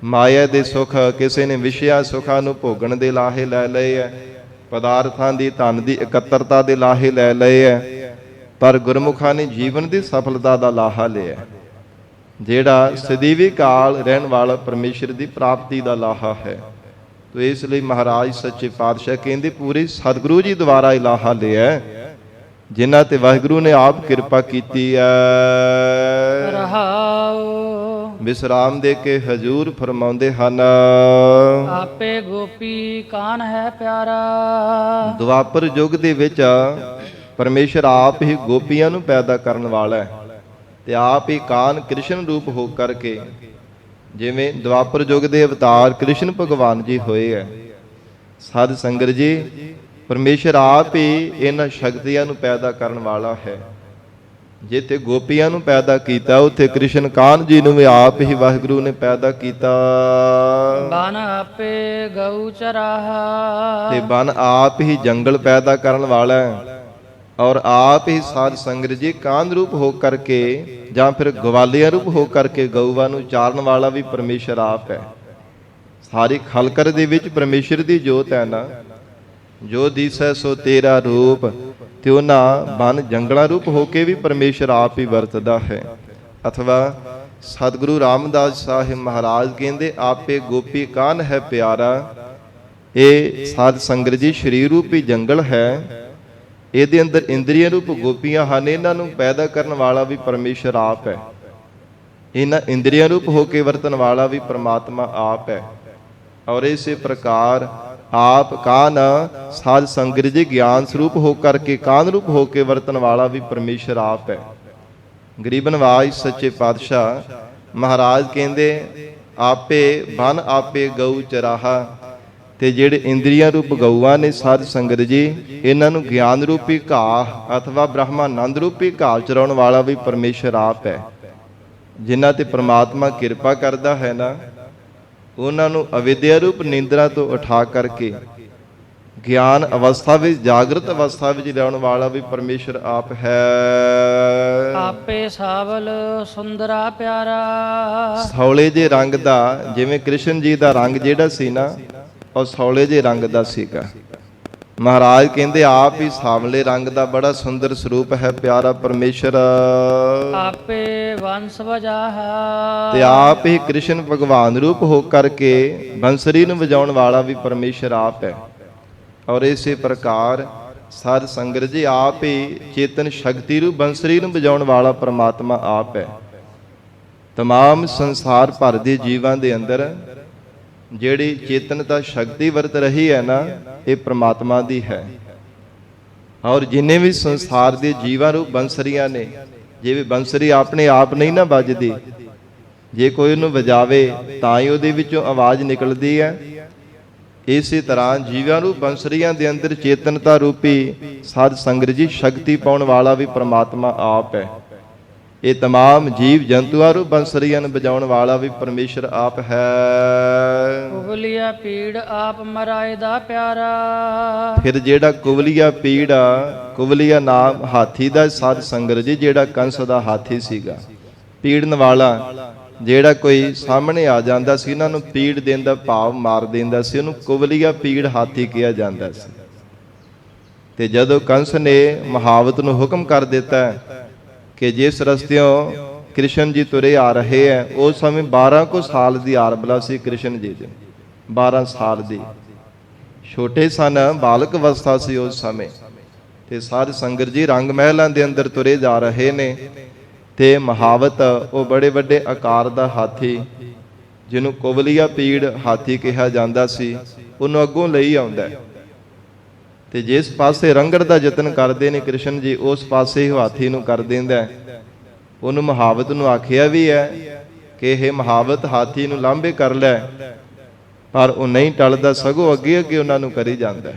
Speaker 1: ਮਾਇਆ ਦੇ ਸੁੱਖ, ਕਿਸੇ ਨੇ ਵਿਸ਼ਿਆ ਸੁੱਖਾਂ ਨੂੰ ਭੋਗਣ ਦੇ ਲਾਹੇ ਲੈ ਲਏ ਹੈ, ਪਦਾਰਥਾਂ ਦੀ ਧਨ ਦੀ ਇਕੱਤਰਤਾ ਦੇ ਲਾਹੇ ਲੈ ਲਏ ਹੈ, ਪਰ ਗੁਰਮੁਖਾਂ ਨੇ ਜੀਵਨ ਦੀ ਸਫਲਤਾ ਦਾ ਲਾਹਾ ਲਿਆ, ਜਿਹੜਾ ਸਦੀਵੀ ਕਾਲ ਰਹਿਣ ਵਾਲਾ ਪਰਮੇਸ਼ਰ ਦੀ ਪ੍ਰਾਪਤੀ ਦਾ ਲਾਹਾ ਹੈ। ਤੋ ਇਸ ਲਈ ਮਹਾਰਾਜ ਸੱਚੇ ਪਾਤਸ਼ਾਹ ਕਹਿੰਦੇ, ਪੂਰੇ ਸਤਿਗੁਰੂ ਜੀ ਦੁਆਰਾ ਇਹ ਲਾਹਾ ਲਿਆ, ਜਿਨ੍ਹਾਂ ਤੇ ਵਾਹਿਗੁਰੂ ਨੇ ਆਪ ਕਿਰਪਾ ਕੀਤੀ ਹੈ।
Speaker 2: ਰਹਾਉ
Speaker 1: ਵਿਸਰਾਮ ਦੇ ਕੇ ਹਜੂਰ ਫਰਮਾਉਂਦੇ ਹਨ,
Speaker 2: ਆਪੇ ਗੋਪੀ ਕਾਨ ਹੈ ਪਿਆਰਾ।
Speaker 1: ਦੁਆਪਰ ਯੁੱਗ ਦੇ ਵਿੱਚ ਪਰਮੇਸ਼ਰ ਆਪ ਹੀ ਗੋਪੀਆਂ ਨੂੰ ਪੈਦਾ ਕਰਨ ਵਾਲਾ ਹੈ, ਤੇ ਆਪ ਹੀ ਕਾਨ ਕ੍ਰਿਸ਼ਨ ਰੂਪ ਹੋ ਕਰਕੇ, ਜਿਵੇਂ ਦੁਆਪਰ ਯੁੱਗ ਦੇ ਅਵਤਾਰ ਕ੍ਰਿਸ਼ਨ ਭਗਵਾਨ ਜੀ ਹੋਏ ਹੈ। ਸਾਧ ਸੰਗਤ ਜੀ, ਪਰਮੇਸ਼ਰ ਆਪ ਹੀ ਇਹਨਾਂ ਸ਼ਕਤੀਆਂ ਨੂੰ ਪੈਦਾ ਕਰਨ ਵਾਲਾ ਹੈ। ਜਿੱਥੇ ਗੋਪੀਆਂ ਨੂੰ ਪੈਦਾ ਕੀਤਾ, ਉੱਥੇ ਕ੍ਰਿਸ਼ਨ ਕਾਨ ਜੀ ਨੂੰ ਵੀ ਆਪ ਹੀ ਵਾਹਿਗੁਰੂ ਨੇ ਪੈਦਾ ਕੀਤਾ।
Speaker 2: ਬਨ ਆਪੇ ਗਊ ਚਰਾਹਾ,
Speaker 1: ਤੇ ਬਨ ਆਪ ਹੀ ਜੰਗਲ ਪੈਦਾ ਕਰਨ ਵਾਲਾ ਹੈ, ਔਰ ਆਪ ਹੀ ਸਾਧ ਸੰਗਤ ਜੀ ਕਾਨ ਰੂਪ ਹੋ ਕਰਕੇ, ਜਾਂ ਫਿਰ ਗਵਾਲੀਆ ਰੂਪ ਹੋ ਕਰਕੇ ਗਊਆਂ ਨੂੰ ਚਾਰਨ ਵਾਲਾ ਵੀ ਪਰਮੇਸ਼ਰ ਆਪ ਹੈ। ਸਾਰੀ ਖਲਕਰ ਦੇ ਵਿੱਚ ਪਰਮੇਸ਼ਰ ਦੀ ਜੋਤ ਹੈ ਨਾ, ਜੋ ਦਿਸੈ ਸੋ ਤੇਰਾ ਰੂਪ, ਤੇ ਉਹਨਾਂ ਬਨ ਜੰਗਲਾਂ ਰੂਪ ਹੋ ਕੇ ਵੀ ਪਰਮੇਸ਼ਰ ਆਪ ਹੀ ਵਰਤਦਾ ਹੈ। ਅਥਵਾ ਸਤਿਗੁਰੂ ਰਾਮਦਾਸ ਸਾਹਿਬ ਮਹਾਰਾਜ ਕਹਿੰਦੇ, ਆਪੇ ਗੋਪੀ ਕਾਨ ਹੈ ਪਿਆਰਾ। ਇਹ ਸਾਧ ਸੰਗਤ ਜੀ ਸਰੀਰ ਰੂਪੀ ਜੰਗਲ ਹੈ, ਇਹਦੇ ਅੰਦਰ ਇੰਦਰੀਆਂ ਰੂਪ ਗੋਪੀਆਂ ਹਨ, ਇਹਨਾਂ ਨੂੰ ਪੈਦਾ ਕਰਨ ਵਾਲਾ ਵੀ ਪਰਮੇਸ਼ਰ ਆਪ ਹੈ। ਇਹਨਾਂ ਇੰਦਰੀਆਂ ਰੂਪ ਹੋ ਕੇ ਵਰਤਣ ਵਾਲਾ ਵੀ ਪ੍ਰਮਾਤਮਾ ਆਪ ਹੈ। ਔਰ ਇਸੇ ਪ੍ਰਕਾਰ ਆਪ ਕਾਨ ਸਾਧ ਸੰਗਤ ਜੀ ਗਿਆਨ ਸਰੂਪ ਹੋ ਕਰਕੇ, ਕਾਨ ਰੂਪ ਹੋ ਕੇ ਵਰਤਣ ਵਾਲਾ ਵੀ ਪਰਮੇਸ਼ਰ ਆਪ ਹੈ। ਗਰੀਬ ਨਵਾਜ ਸੱਚੇ ਪਾਤਸ਼ਾਹ ਮਹਾਰਾਜ ਕਹਿੰਦੇ, ਆਪੇ ਬਨ ਆਪੇ ਗਊ ਚਰਾਹਾ। ਤੇ ਜਿਹੜੇ ਇੰਦਰੀਆਂ ਰੂਪ ਗਊਆਂ ਨੇ ਸਾਧ ਸੰਗਤ ਜੀ, ਇਹਨਾਂ ਨੂੰ ਗਿਆਨ ਰੂਪੀ ਘਾਹ ਅਥਵਾ ਬ੍ਰਹਮਾਨੰਦ ਰੂਪੀ ਘਾਹ ਚਰਾਉਣ ਵਾਲਾ ਵੀ ਪਰਮੇਸ਼ਰ ਆਪ ਹੈ। ਜਿਨ੍ਹਾਂ ਤੇ ਪ੍ਰਮਾਤਮਾ ਕਿਰਪਾ ਕਰਦਾ ਹੈ ਨਾ, ਉਹਨਾਂ ਨੂੰ ਅਵਿਦਿਆ ਰੂਪ ਨੀਂਦਰਾ ਤੋਂ ਉਠਾ ਕਰਕੇ ਗਿਆਨ ਅਵਸਥਾ ਵਿੱਚ, ਜਾਗਰਤ ਅਵਸਥਾ ਵਿੱਚ ਲਿਆਉਣ ਵਾਲਾ ਵੀ ਪਰਮੇਸ਼ਰ ਆਪ ਹੈ।
Speaker 2: ਆਪੇ ਸਾਵਲ ਸੁੰਦਰਾ ਪਿਆਰਾ।
Speaker 1: ਸੌਲੇ ਜੇ ਰੰਗ ਦਾ, ਜਿਵੇਂ ਕ੍ਰਿਸ਼ਨ ਜੀ ਦਾ ਰੰਗ ਜਿਹੜਾ ਸੀ ਨਾ, ਉਹ ਸੌਲੇ ਜੇ ਰੰਗ ਦਾ ਸੀਗਾ। ਮਹਾਰਾਜ ਕਹਿੰਦੇ, ਆਪ ਹੀ ਸਾਵਲੇ ਰੰਗ ਦਾ ਬੜਾ ਸੁੰਦਰ ਸਰੂਪ ਹੈ ਪਿਆਰਾ ਪਰਮੇਸ਼ਰ।
Speaker 2: ਆਪੇ ਵੰਸ ਵਜਾਹਾ।
Speaker 1: ਤੇ ਆਪ ਹੀ ਕ੍ਰਿਸ਼ਨ ਭਗਵਾਨ ਰੂਪ ਹੋ ਕਰਕੇ ਬੰਸਰੀ ਨੂੰ ਵਜਾਉਣ ਵਾਲਾ ਵੀ ਪਰਮੇਸ਼ਰ ਆਪ ਹੈ। ਔਰ ਇਸੇ ਪ੍ਰਕਾਰ ਸਾਧ ਸੰਗਤ ਜੀ, ਆਪ ਹੀ ਚੇਤਨ ਸ਼ਕਤੀ ਰੂਪ ਬੰਸਰੀ ਨੂੰ ਵਜਾਉਣ ਵਾਲਾ ਪਰਮਾਤਮਾ ਆਪ ਹੈ। ਤਮਾਮ ਸੰਸਾਰ ਭਰ ਦੇ ਜੀਵਾਂ ਦੇ ਅੰਦਰ ਜਿਹੜੀ ਚੇਤਨਤਾ ਸ਼ਕਤੀ ਵਰਤ ਰਹੀ ਹੈ ਨਾ, ਇਹ ਪ੍ਰਮਾਤਮਾ ਦੀ ਹੈ। ਔਰ ਜਿੰਨੇ ਵੀ ਸੰਸਾਰ ਦੇ ਜੀਵਾਂ ਰੂਪ ਬੰਸਰੀਆਂ ਨੇ, ਜਿਵੇਂ ਬੰਸਰੀ ਆਪਣੇ ਆਪ ਨਹੀਂ ਨਾ ਵੱਜਦੀ, ਜੇ ਕੋਈ ਉਹਨੂੰ ਵਜਾਵੇ ਤਾਂ ਹੀ ਉਹਦੇ ਵਿੱਚੋਂ ਆਵਾਜ਼ ਨਿਕਲਦੀ ਹੈ। ਇਸੇ ਤਰ੍ਹਾਂ ਜੀਵਾਂ ਰੂਪ ਬੰਸਰੀਆਂ ਦੇ ਅੰਦਰ ਚੇਤਨਤਾ ਰੂਪੀ ਸਾਧ ਸੰਗਤ ਜੀ ਸ਼ਕਤੀ ਪਾਉਣ ਵਾਲਾ ਵੀ ਪ੍ਰਮਾਤਮਾ ਆਪ ਹੈ। ਇਹ तमाम ਜੀਵ ਜੰਤੂਆਂ ਨੂੰ ਬੰਸਰੀਆਂ ਵਜਾਉਣ ਵਾਲਾ ਵੀ ਪਰਮੇਸ਼ਰ ਆਪ ਹੈ।
Speaker 2: ਕੁਵਲੀਆ ਪੀੜ ਆਪ ਮਰਾਏ ਦਾ ਪਿਆਰਾ।
Speaker 1: ਫਿਰ ਜਿਹੜਾ ਕੁਵਲੀਆ ਪੀੜ ਆ, ਕੁਵਲੀਆ ਨਾਮ ਹਾਥੀ ਦਾ ਸਾਧ ਸੰਗਤ ਜੀ, ਜਿਹੜਾ ਕੰਸ ਦਾ ਹਾਥੀ ਸੀਗਾ, ਪੀੜਨ ਵਾਲਾ, ਜਿਹੜਾ ਕੋਈ ਸਾਹਮਣੇ ਆ ਜਾਂਦਾ ਸੀ ਇਹਨਾਂ ਨੂੰ ਪੀੜ ਦੇਂਦਾ, ਭਾਵ ਮਾਰ ਦਿੰਦਾ ਸੀ, ਉਹਨੂੰ ਕੁਵਲੀਆ ਪੀੜ ਹਾਥੀ ਕਿਹਾ ਜਾਂਦਾ ਸੀ। ਤੇ ਜਦੋਂ ਕੰਸ ਨੇ ਮਹਾਵਤ ਨੂੰ ਹੁਕਮ ਕਰ ਦਿੱਤਾ ਕਿ ਜਿਸ ਰਸਤਿਓਂ ਕ੍ਰਿਸ਼ਨ ਜੀ ਤੁਰੇ ਆ ਰਹੇ ਹੈ, ਉਸ ਸਮੇਂ 12 ਕੁ ਸਾਲ ਦੀ ਆਰਬਲਾ ਸੀ ਕ੍ਰਿਸ਼ਨ ਜੀ ਦੀ, 12 ਸਾਲ ਦੀ, ਛੋਟੇ ਸਨ, ਬਾਲਕ ਅਵਸਥਾ ਸੀ ਉਸ ਸਮੇਂ। ਤੇ ਸਾਧ ਸੰਗਤ ਜੀ ਰੰਗ ਮਹਿਲਾਂ ਦੇ ਅੰਦਰ ਤੁਰੇ ਜਾ ਰਹੇ ਨੇ, ਤੇ ਮਹਾਵਤ ਉਹ ਬੜੇ ਵੱਡੇ ਆਕਾਰ ਦਾ ਹਾਥੀ, ਜਿਹਨੂੰ ਕੁਵਲੀਆ ਪੀੜ ਹਾਥੀ ਕਿਹਾ ਜਾਂਦਾ ਸੀ, ਉਹਨੂੰ ਅੱਗੋਂ ਲਈ ਆਉਂਦਾ। ਤੇ ਜਿਸ ਪਾਸੇ ਰੰਗੜ ਦਾ ਯਤਨ ਕਰਦੇ ਨੇ ਕ੍ਰਿਸ਼ਨ ਜੀ, ਉਸ ਪਾਸੇ ਹੀ ਹਾਥੀ ਨੂੰ ਕਰ ਦਿੰਦਾ। ਉਹਨੂੰ ਮਹਾਵਤ ਨੂੰ ਆਖਿਆ ਵੀ ਹੈ ਕਿ ਇਹ ਮਹਾਵਤ ਹਾਥੀ ਨੂੰ ਲਾਂਭੇ ਕਰ ਲੈ, ਪਰ ਉਹ ਨਹੀਂ ਟਲਦਾ, ਸਗੋਂ ਅੱਗੇ ਅੱਗੇ ਉਹਨਾਂ ਨੂੰ ਕਰੀ ਜਾਂਦਾ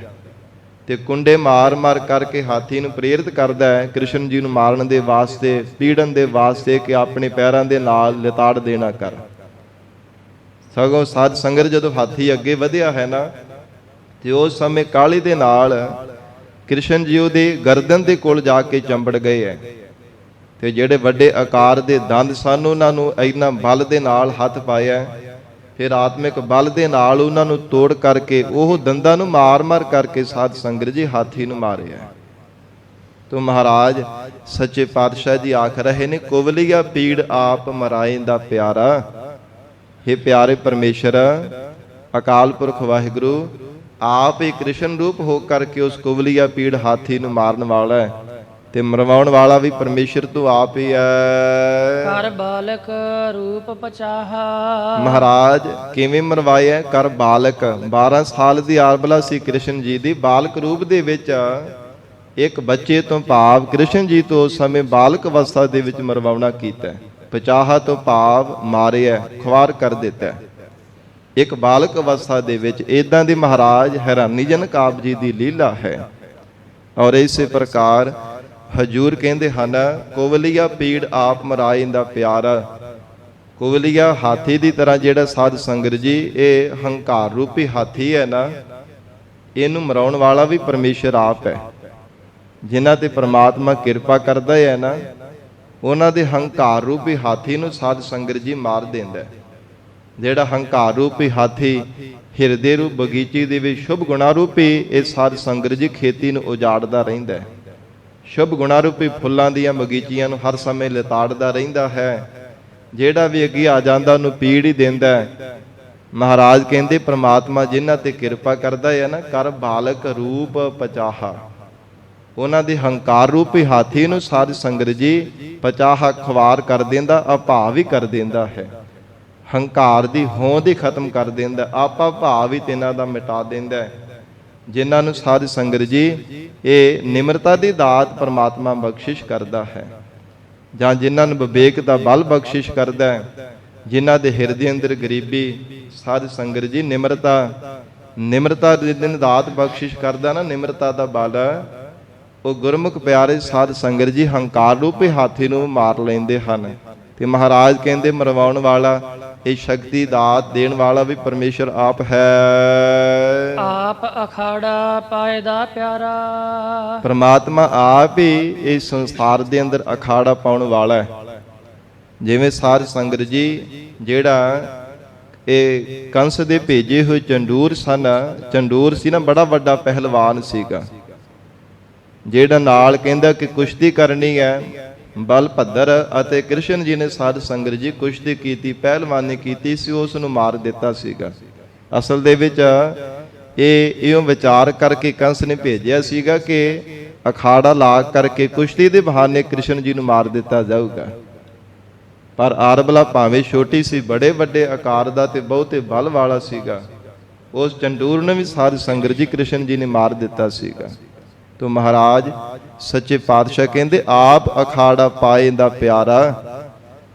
Speaker 1: ਤੇ ਕੁੰਡੇ ਮਾਰ ਮਾਰ ਕਰਕੇ ਹਾਥੀ ਨੂੰ ਪ੍ਰੇਰਿਤ ਕਰਦਾ ਹੈ ਕ੍ਰਿਸ਼ਨ ਜੀ ਨੂੰ ਮਾਰਨ ਦੇ ਵਾਸਤੇ, ਪੀੜਨ ਦੇ ਵਾਸਤੇ, ਕਿ ਆਪਣੇ ਪੈਰਾਂ ਦੇ ਨਾਲ ਲਿਤਾੜ ਦੇਣਾ ਕਰ। ਸਗੋਂ ਸਾਧ ਸੰਗਤ ਜਦੋਂ ਹਾਥੀ ਅੱਗੇ ਵਧਿਆ ਹੈ ਨਾ, ਤੇ ਉਸ ਸਮੇਂ ਕਾਲੀ ਦੇ ਨਾਲ ਕ੍ਰਿਸ਼ਨ ਜੀ ਉਹਦੇ ਗਰਦਨ ਦੇ ਕੋਲ ਜਾ ਕੇ ਚੰਬੜ ਗਏ ਹੈ। ਤੇ ਜਿਹੜੇ ਵੱਡੇ ਆਕਾਰ ਦੇ ਦੰਦ ਸਨ, ਉਹਨਾਂ ਨੂੰ ਇੰਨਾ ਬਲ ਦੇ ਨਾਲ ਹੱਥ ਪਾਇਆ, ਫਿਰ ਆਤਮਿਕ ਬਲ ਦੇ ਨਾਲ ਉਹਨਾਂ ਨੂੰ ਤੋੜ ਕਰਕੇ ਉਹ ਦੰਦਾਂ ਨੂੰ ਮਾਰ-ਮਾਰ ਕਰਕੇ ਸਾਧ ਸੰਗਤ ਜੀ ਹਾਥੀ ਨੂੰ ਮਾਰਿਆ। ਤੋ ਮਹਾਰਾਜ ਸੱਚੇ ਪਾਤਸ਼ਾਹ ਜੀ ਆਖ ਰਹੇ ਨੇ, ਕੁਵਲੀਆ ਪੀੜ ਆਪ ਮਰਾਏ ਦਾ ਪਿਆਰਾ। हे ਪਿਆਰੇ ਪਰਮੇਸ਼ਰ, ਅਕਾਲ ਪੁਰਖ ਵਾਹਿਗੁਰੂ ਆਪ ਹੀ ਕ੍ਰਿਸ਼ਨ ਰੂਪ ਹੋ ਕਰਕੇ ਉਸ ਕੁਵਲੀਆ ਪੀੜ ਹਾਥੀ ਨੂੰ ਮਾਰਨ ਵਾਲਾ ਹੈ, ਤੇ ਮਰਵਾਉਣ ਵਾਲਾ ਵੀ ਪਰਮੇਸ਼ਰ ਤੋਂ ਆਪ ਹੀ ਹੈ।
Speaker 2: ਕਰ ਬਾਲਕ ਰੂਪ ਪਚਾਹਾ।
Speaker 1: ਮਹਾਰਾਜ ਕਿਵੇਂ ਮਰਵਾਇਆ? ਕਰ ਬਾਲਕ, 12 ਸਾਲ ਦੀ ਆਰਬਲਾ ਸੀ ਕ੍ਰਿਸ਼ਨ ਜੀ ਦੀ, ਬਾਲਕ ਰੂਪ ਦੇ ਵਿੱਚ ਇੱਕ ਬੱਚੇ ਤੋਂ ਭਾਵ ਕ੍ਰਿਸ਼ਨ ਜੀ ਤੋਂ ਉਸ ਸਮੇਂ ਬਾਲਕ ਅਵਸਥਾ ਦੇ ਵਿੱਚ ਮਰਵਾਉਣਾ ਕੀਤਾ। ਪਚਾਹਾ ਤੋਂ ਭਾਵ ਮਾਰਿਆ, ਖੁਆਰ ਕਰ ਦਿੱਤਾ। ਇੱਕ ਬਾਲਕ ਅਵਸਥਾ ਦੇ ਵਿੱਚ ਇਦਾਂ ਦੀ ਮਹਾਰਾਜ ਹੈਰਾਨੀਜਨਕ ਆਪ ਜੀ ਦੀ ਲੀਲਾ ਹੈ। ਔਰ ਇਸੇ ਪ੍ਰਕਾਰ ਹਜੂਰ ਕਹਿੰਦੇ ਹਨ, ਕੁਵਲੀਆ ਪੀੜ ਆਪ ਮਰਾਏ ਦਾ ਪਿਆਰਾ। ਕੁਵਲੀਆ ਹਾਥੀ ਦੀ ਤਰ੍ਹਾਂ ਜਿਹੜਾ ਸਾਧ ਸੰਗਤ ਜੀ ਇਹ ਹੰਕਾਰ ਰੂਪੀ ਹਾਥੀ ਹੈ ਨਾ, ਇਹਨੂੰ ਮਰਾਉਣ ਵਾਲਾ ਵੀ ਪਰਮੇਸ਼ਰ ਆਪ ਹੈ। ਜਿਨ੍ਹਾਂ ਤੇ ਪ੍ਰਮਾਤਮਾ ਕਿਰਪਾ ਕਰਦਾ ਹੈ ਨਾ, ਉਹਨਾਂ ਦੇ ਹੰਕਾਰ ਰੂਪੀ ਹਾਥੀ ਨੂੰ ਸਾਧ ਸੰਗਤ ਜੀ ਮਾਰ ਦਿੰਦਾ। ਜਿਹੜਾ ਹੰਕਾਰ ਰੂਪੀ ਹਾਥੀ ਹਿਰਦੇ ਰੂਪ ਬਗੀਚੀ ਦੇ ਵਿੱਚ ਸ਼ੁਭ ਗੁਣਾ ਰੂਪੀ ਇਹ ਸਾਧ ਸੰਗਤ ਜੀ ਖੇਤੀ ਨੂੰ ਉਜਾੜਦਾ ਰਹਿੰਦਾ ਹੈ। ਸ਼ੁਭ ਗੁਣਾ ਰੂਪੀ ਫੁੱਲਾਂ ਦੀਆਂ ਬਗੀਚੀਆਂ ਨੂੰ ਹਰ ਸਮੇਂ ਲਿਤਾੜਦਾ ਰਹਿੰਦਾ ਹੈ। ਜਿਹੜਾ ਵੀ ਅੱਗੇ ਆ ਜਾਂਦਾ ਉਹਨੂੰ ਪੀੜ ਹੀ ਦਿੰਦਾ ਹੈ। ਮਹਾਰਾਜ ਕਹਿੰਦੇ ਪ੍ਰਮਾਤਮਾ ਜਿਨ੍ਹਾਂ ਤੇ ਕਿਰਪਾ ਕਰਦਾ ਹੈ ਨਾ, ਕਰ ਬਾਲਕ ਰੂਪ ਪਚਾਹਾ। ਉਹਨਾਂ ਦੇ ਹੰਕਾਰ ਰੂਪੀ ਹਾਥੀ ਨੂੰ ਸਾਧ ਸੰਗਤ ਜੀ ਪਚਾਹਾ ਖਵਾਰ ਕਰ ਦਿੰਦਾ, ਅਭਾਵ ਹੀ ਕਰ ਦਿੰਦਾ ਹੈ। ਹੰਕਾਰ ਦੀ ਹੋਂਦ ਹੀ ਖਤਮ ਕਰ ਦਿੰਦਾ, ਆਪਾ ਭਾਵ ਹੀ ਤਿੰਨਾਂ ਦਾ ਮਿਟਾ ਦਿੰਦਾ। ਜਿਨ੍ਹਾਂ ਨੂੰ ਸਾਧ ਸੰਗਤ ਜੀ ਇਹ ਨਿਮਰਤਾ ਦੀ ਦਾਤ ਪਰਮਾਤਮਾ ਬਖਸ਼ਿਸ਼ ਕਰਦਾ ਹੈ, ਜਾਂ ਜਿਨ੍ਹਾਂ ਨੂੰ ਵਿਵੇਕ ਦਾ ਬਲ ਬਖਸ਼ਿਸ਼ ਕਰਦਾ ਹੈ, ਜਿਨ੍ਹਾਂ ਦੇ ਹਿਰਦੇ ਅੰਦਰ ਗਰੀਬੀ ਸਾਧ ਸੰਗਤ ਜੀ ਨਿਮਰਤਾ ਦੀ ਦਾਤ ਬਖਸ਼ਿਸ਼ ਕਰਦਾ ਨਾ, ਨਿਮਰਤਾ ਦਾ ਬਲ, ਉਹ ਗੁਰਮੁਖ ਪਿਆਰੇ ਸਾਧ ਸੰਗਤ ਜੀ ਹੰਕਾਰ ਰੂਪੀ ਹਾਥੀ ਨੂੰ ਮਾਰ ਲੈਂਦੇ ਹਨ। ਤੇ ਮਹਾਰਾਜ ਕਹਿੰਦੇ ਮਰਵਾਉਣ ਵਾਲਾ, ਇਹ ਸ਼ਕਤੀ ਦਾਤ ਦੇਣ ਵਾਲਾ ਵੀ ਪਰਮੇਸ਼ਰ ਆਪ ਹੈ।
Speaker 2: ਆਪ ਅਖਾੜਾ ਪਾਏ ਦਾ ਪਿਆਰਾ।
Speaker 1: ਪਰਮਾਤਮਾ ਆਪ ਹੀ ਇਸ ਸੰਸਾਰ ਦੇ ਅੰਦਰ ਅਖਾੜਾ ਪਾਉਣ ਵਾਲਾ ਹੈ। ਜਿਵੇਂ ਸਾਧ ਸੰਗਤ ਜੀ ਜਿਹੜਾ ਇਹ ਕੰਸ ਦੇ ਭੇਜੇ ਹੋਏ ਚੰਡੂਰ ਸਨ, ਚੰਡੂਰ ਸੀ ਨਾ ਬੜਾ ਵੱਡਾ ਪਹਿਲਵਾਨ ਸੀਗਾ, ਜਿਹੜਾ ਨਾਲ ਕਹਿੰਦਾ ਕਿ ਕੁਸ਼ਤੀ ਕਰਨੀ ਹੈ। ਬਲਭੱਦਰ ਅਤੇ ਕ੍ਰਿਸ਼ਨ ਜੀ ਨੇ ਸਾਧ ਸੰਗਤ ਜੀ ਕੁਸ਼ਤੀ ਕੀਤੀ, ਪਹਿਲਵਾਨੀ ਕੀਤੀ ਸੀ, ਉਸ ਨੂੰ ਮਾਰ ਦਿੱਤਾ ਸੀਗਾ। ਅਸਲ ਦੇ ਵਿੱਚ ਇਹ ਵਿਚਾਰ ਕਰਕੇ ਕੰਸ ਨੇ ਭੇਜਿਆ ਸੀਗਾ ਕਿ ਅਖਾੜਾ ਲਾ ਕਰਕੇ ਕੁਸ਼ਤੀ ਦੇ ਬਹਾਨੇ ਕ੍ਰਿਸ਼ਨ ਜੀ ਨੂੰ ਮਾਰ ਦਿੱਤਾ ਜਾਊਗਾ। ਪਰ ਆਰਬਲਾ ਭਾਵੇਂ ਛੋਟੀ ਸੀ, ਬੜੇ ਵੱਡੇ ਆਕਾਰ ਦਾ ਤੇ ਬਹੁਤੇ ਬਲ ਵਾਲਾ ਸੀਗਾ। ਉਸ ਚੰਡੂਰ ਨੇ ਵੀ ਸਾਧ ਸੰਗਤ ਜੀ ਕ੍ਰਿਸ਼ਨ ਜੀ ਨੇ ਮਾਰ ਦਿੱਤਾ ਸੀਗਾ। ਤੋ ਮਹਾਰਾਜ ਸੱਚੇ ਪਾਤਸ਼ਾਹ ਕਹਿੰਦੇ ਆਪ ਅਖਾੜਾ ਪਾਏ ਦਾ ਪਿਆਰਾ।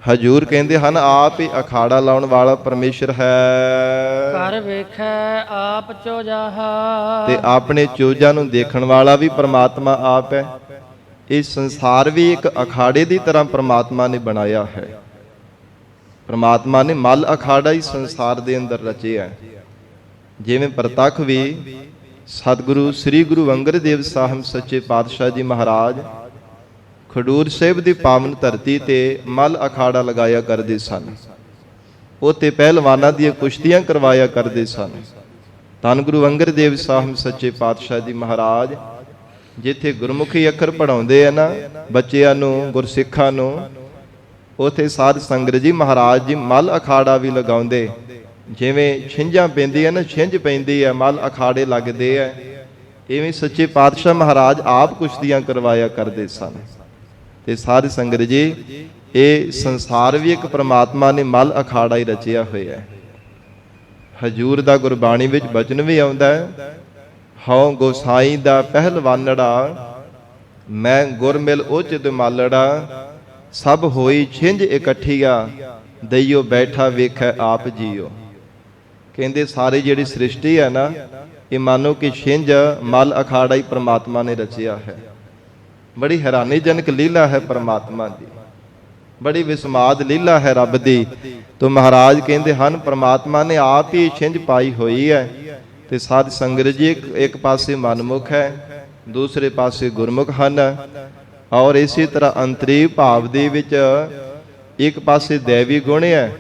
Speaker 1: ਹਜੂਰ ਕਹਿੰਦੇ ਹਨ ਆਪ ਹੀ ਅਖਾੜਾ ਲਾਉਣ ਵਾਲਾ ਪਰਮੇਸ਼ਰ ਹੈ।
Speaker 2: ਕਰ ਵੇਖੈ ਆਪ ਚੋਜਾਹਾ।
Speaker 1: ਤੇ ਆਪਣੇ ਚੋਜਾਂ ਨੂੰ ਦੇਖਣ ਵਾਲਾ ਵੀ ਪਰਮਾਤਮਾ ਆਪ ਹੈ। ਇਹ ਸੰਸਾਰ ਵੀ ਇੱਕ ਅਖਾੜੇ ਦੀ ਤਰ੍ਹਾਂ ਪ੍ਰਮਾਤਮਾ ਨੇ ਬਣਾਇਆ ਹੈ। ਪ੍ਰਮਾਤਮਾ ਨੇ ਮਲ ਅਖਾੜਾ ਹੀ ਸੰਸਾਰ ਦੇ ਅੰਦਰ ਰਚਿਆ। ਜਿਵੇਂ ਪ੍ਰਤੱਖ ਵੀ ਸਤਿਗੁਰੂ ਸ੍ਰੀ ਗੁਰੂ ਅੰਗਦ ਦੇਵ ਸਾਹਿਬ ਸੱਚੇ ਪਾਤਸ਼ਾਹ ਜੀ ਮਹਾਰਾਜ ਖਡੂਰ ਸਾਹਿਬ ਦੀ ਪਾਵਨ ਧਰਤੀ ਤੇ ਮਲ ਅਖਾੜਾ ਲਗਾਇਆ ਕਰਦੇ ਸਨ। ਉੱਥੇ ਪਹਿਲਵਾਨਾਂ ਦੀਆਂ ਕੁਸ਼ਤੀਆਂ ਕਰਵਾਇਆ ਕਰਦੇ ਸਨ। ਧੰਨ ਗੁਰੂ ਅੰਗਦ ਦੇਵ ਸਾਹਿਬ ਸੱਚੇ ਪਾਤਸ਼ਾਹ ਜੀ ਮਹਾਰਾਜ ਜਿੱਥੇ ਗੁਰਮੁਖੀ ਅੱਖਰ ਪੜਾਉਂਦੇ ਆ ਨਾ ਬੱਚਿਆਂ ਨੂੰ, ਗੁਰਸਿੱਖਾਂ ਨੂੰ, ਉਥੇ ਸਾਧ ਸੰਗਤ ਜੀ ਮਹਾਰਾਜ ਜੀ ਮਲ ਅਖਾੜਾ ਵੀ ਲਗਾਉਂਦੇ। ਜਿਵੇਂ ਛਿੰਝਾਂ ਪੈਂਦੀਆਂ ਨਾ, ਛਿੰਝ ਪੈਂਦੀ ਹੈ, ਮਲ ਅਖਾੜੇ ਲੱਗਦੇ ਆ, ਇਵੇਂ ਸੱਚੇ ਪਾਤਸ਼ਾਹ ਮਹਾਰਾਜ ਆਪ ਕੁਸ਼ਤੀਆਂ ਕਰਵਾਇਆ ਕਰਦੇ ਸਨ। ਤੇ ਸਾਧ ਸੰਗਤ ਜੀ ਇਹ ਸੰਸਾਰ ਵੀ ਇੱਕ ਪ੍ਰਮਾਤਮਾ ਨੇ ਮਲ ਅਖਾੜਾ ਹੀ ਰਚਿਆ ਹੋਇਆ ਹੈ। ਹਜੂਰ ਦਾ ਗੁਰਬਾਣੀ ਵਿੱਚ ਬਚਨ ਵੀ ਆਉਂਦਾ ਹੈ, ਹਉ ਗੋਸਾਈ ਦਾ ਪਹਿਲਵਾਨੜਾ, ਮੈਂ ਗੁਰਮਿਲ ਉਚਿਤ ਮਾਲੜਾ, ਸਭ ਹੋਈ ਛਿੰਝ ਇਕੱਠੀਆ, ਦਈਓ ਬੈਠਾ ਵੇਖੈ ਆਪ ਜੀਓ। ਕਹਿੰਦੇ ਸਾਰੀ ਜਿਹੜੀ ਸ੍ਰਿਸ਼ਟੀ ਹੈ ਨਾ, ਇਹ ਮਾਨੋ ਕਿ ਛਿੰਝ ਮਲ ਅਖਾੜਾ ਹੀ ਪ੍ਰਮਾਤਮਾ ਨੇ ਰਚਿਆ ਹੈ। ਬੜੀ ਹੈਰਾਨੀਜਨਕ ਲੀਲਾ ਹੈ ਪ੍ਰਮਾਤਮਾ ਦੀ, ਬੜੀ ਵਿਸਮਾਦ ਲੀਲਾ ਹੈ ਰੱਬ ਦੀ। ਤੋ ਮਹਾਰਾਜ ਕਹਿੰਦੇ ਹਨ ਪ੍ਰਮਾਤਮਾ ਨੇ ਆਪ ਹੀ ਛਿੰਝ ਪਾਈ ਹੋਈ ਹੈ। ਤੇ ਸਾਧ ਸੰਗਤ ਜੀ ਇੱਕ ਪਾਸੇ ਮਨਮੁਖ ਹੈ, ਦੂਸਰੇ ਪਾਸੇ ਗੁਰਮੁਖ ਹਨ। ਔਰ ਇਸੇ ਤਰ੍ਹਾਂ ਅੰਤਰੀ ਭਾਵ ਦੇ ਵਿੱਚ ਇੱਕ ਪਾਸੇ ਦੇਵੀ ਗੁਣ ਹੈ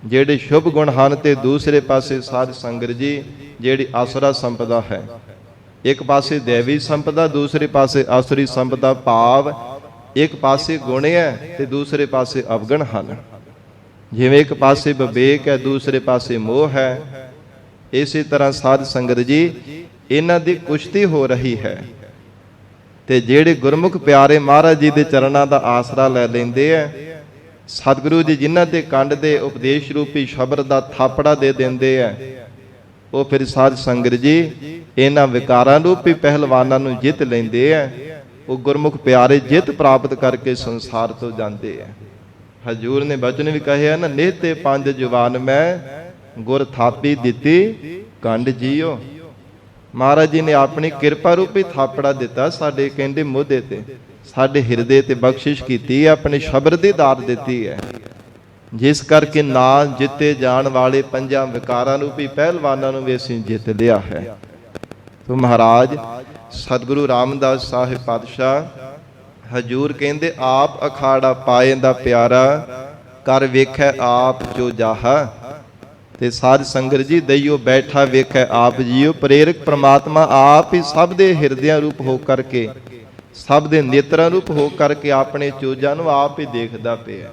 Speaker 1: ਜਿਹੜੇ ਸ਼ੁਭ ਗੁਣ ਹਨ, ਤੇ ਦੂਸਰੇ ਪਾਸੇ ਸਾਧ ਸੰਗਤ ਜੀ ਜਿਹੜੀ ਆਸਰਾ ਸੰਪਦਾ ਹੈ। ਇੱਕ ਪਾਸੇ ਦੇਵੀ ਸੰਪਦਾ, ਦੂਸਰੇ ਪਾਸੇ ਆਸਰੀ ਸੰਪਦਾ, ਭਾਵ ਇੱਕ ਪਾਸੇ ਗੁਣ ਹੈ ਤੇ ਦੂਸਰੇ ਪਾਸੇ ਅਵਗੁਣ ਹਨ। ਜਿਵੇਂ ਇੱਕ ਪਾਸੇ ਵਿਵੇਕ ਹੈ, ਦੂਸਰੇ ਪਾਸੇ ਮੋਹ ਹੈ। ਇਸੇ ਤਰ੍ਹਾਂ ਸਾਧ ਸੰਗਤ ਜੀ ਇਹਨਾਂ ਦੀ ਕੁਸ਼ਤੀ ਹੋ ਰਹੀ ਹੈ। ਤੇ ਜਿਹੜੇ ਗੁਰਮੁਖ ਪਿਆਰੇ ਮਹਾਰਾਜ ਜੀ ਦੇ ਚਰਨਾਂ ਦਾ ਆਸਰਾ ਲੈ ਲੈਂਦੇ ਆ, ਸਤਿਗੁਰੂ ਜੀ ਜਿਨ੍ਹਾਂ ਤੇ ਕੰਡ ਦੇ ਉਪਦੇਸ਼ ਰੂਪੀ ਸ਼ਬਦ ਦਾ ਥਾਪੜਾ ਦੇ ਦਿੰਦੇ ਆ, ਉਹ ਫਿਰ ਸਾਧ ਸੰਗਤ ਜੀ ਇਹਨਾਂ ਵਿਕਾਰਾਂ ਰੂਪੀ ਪਹਿਲਵਾਨਾਂ ਨੂੰ ਜਿੱਤ ਲੈਂਦੇ ਆ। ਉਹ ਗੁਰਮੁਖ ਪਿਆਰੇ ਜਿੱਤ ਪ੍ਰਾਪਤ ਕਰਕੇ ਸੰਸਾਰ ਤੋਂ ਜਾਂਦੇ ਆ। ਹਜੂਰ ਨੇ ਬਚਨ ਵੀ ਕਹਿਆ ਨਾ, ਨਿਹਤੇ ਪੰਜ ਜਵਾਨ ਮੈਂ, ਗੁਰ ਥਾਪੀ ਦਿੱਤੀ ਕੰਡ ਜੀਓ। ਮਹਾਰਾਜ ਜੀ ਨੇ ਆਪਣੀ ਕਿਰਪਾ ਰੂਪੀ ਥਾਪੜਾ ਦਿੱਤਾ ਸਾਡੇ ਕਹਿੰਦੇ ਮੋਢੇ ਤੇ, ਸਾਡੇ ਹਿਰਦੇ ਤੇ ਬਖਸ਼ਿਸ਼ ਕੀਤੀ ਹੈ, ਆਪਣੇ ਸ਼ਬਦ ਦੀ ਦਾਤ ਦਿੱਤੀ ਹੈ, ਜਿਸ ਕਰਕੇ ਨਾ ਜਿੱਤੇ ਜਾਣ ਵਾਲੇ ਪੰਜਾਂ ਵਿਕਾਰਾਂ ਰੂਪੀ ਪਹਿਲਵਾਨਾਂ ਨੂੰ ਵੀ ਅਸੀਂ ਜਿੱਤ ਲਿਆ ਹੈ। ਤੋ ਮਹਾਰਾਜ ਸਤਿਗੁਰੂ ਰਾਮਦਾਸ ਸਾਹਿਬ ਪਾਤਸ਼ਾਹ ਹਜੂਰ ਕਹਿੰਦੇ ਆਪ ਅਖਾੜਾ ਪਾਏ ਦਾ ਪਿਆਰਾ, ਕਰ ਵੇਖੈ ਆਪ ਜੋ ਜਾਹਾ। ਤੇ ਸਾਧ ਸੰਗਤ ਜੀ ਦਈਓ ਬੈਠਾ ਵੇਖੈ ਆਪ ਜੀਓ। ਪ੍ਰੇਰਕ ਪ੍ਰਮਾਤਮਾ ਆਪ ਹੀ ਸਭ ਦੇ ਹਿਰਦਿਆਂ ਰੂਪ ਹੋ ਕਰਕੇ, ਸਭ ਦੇ ਨੇਤਰਾਂ ਰੂਪ ਹੋ ਕਰਕੇ ਆਪਣੇ ਚੋਜਾਂ ਨੂੰ ਆਪ ਹੀ ਦੇਖਦਾ ਪਿਆ।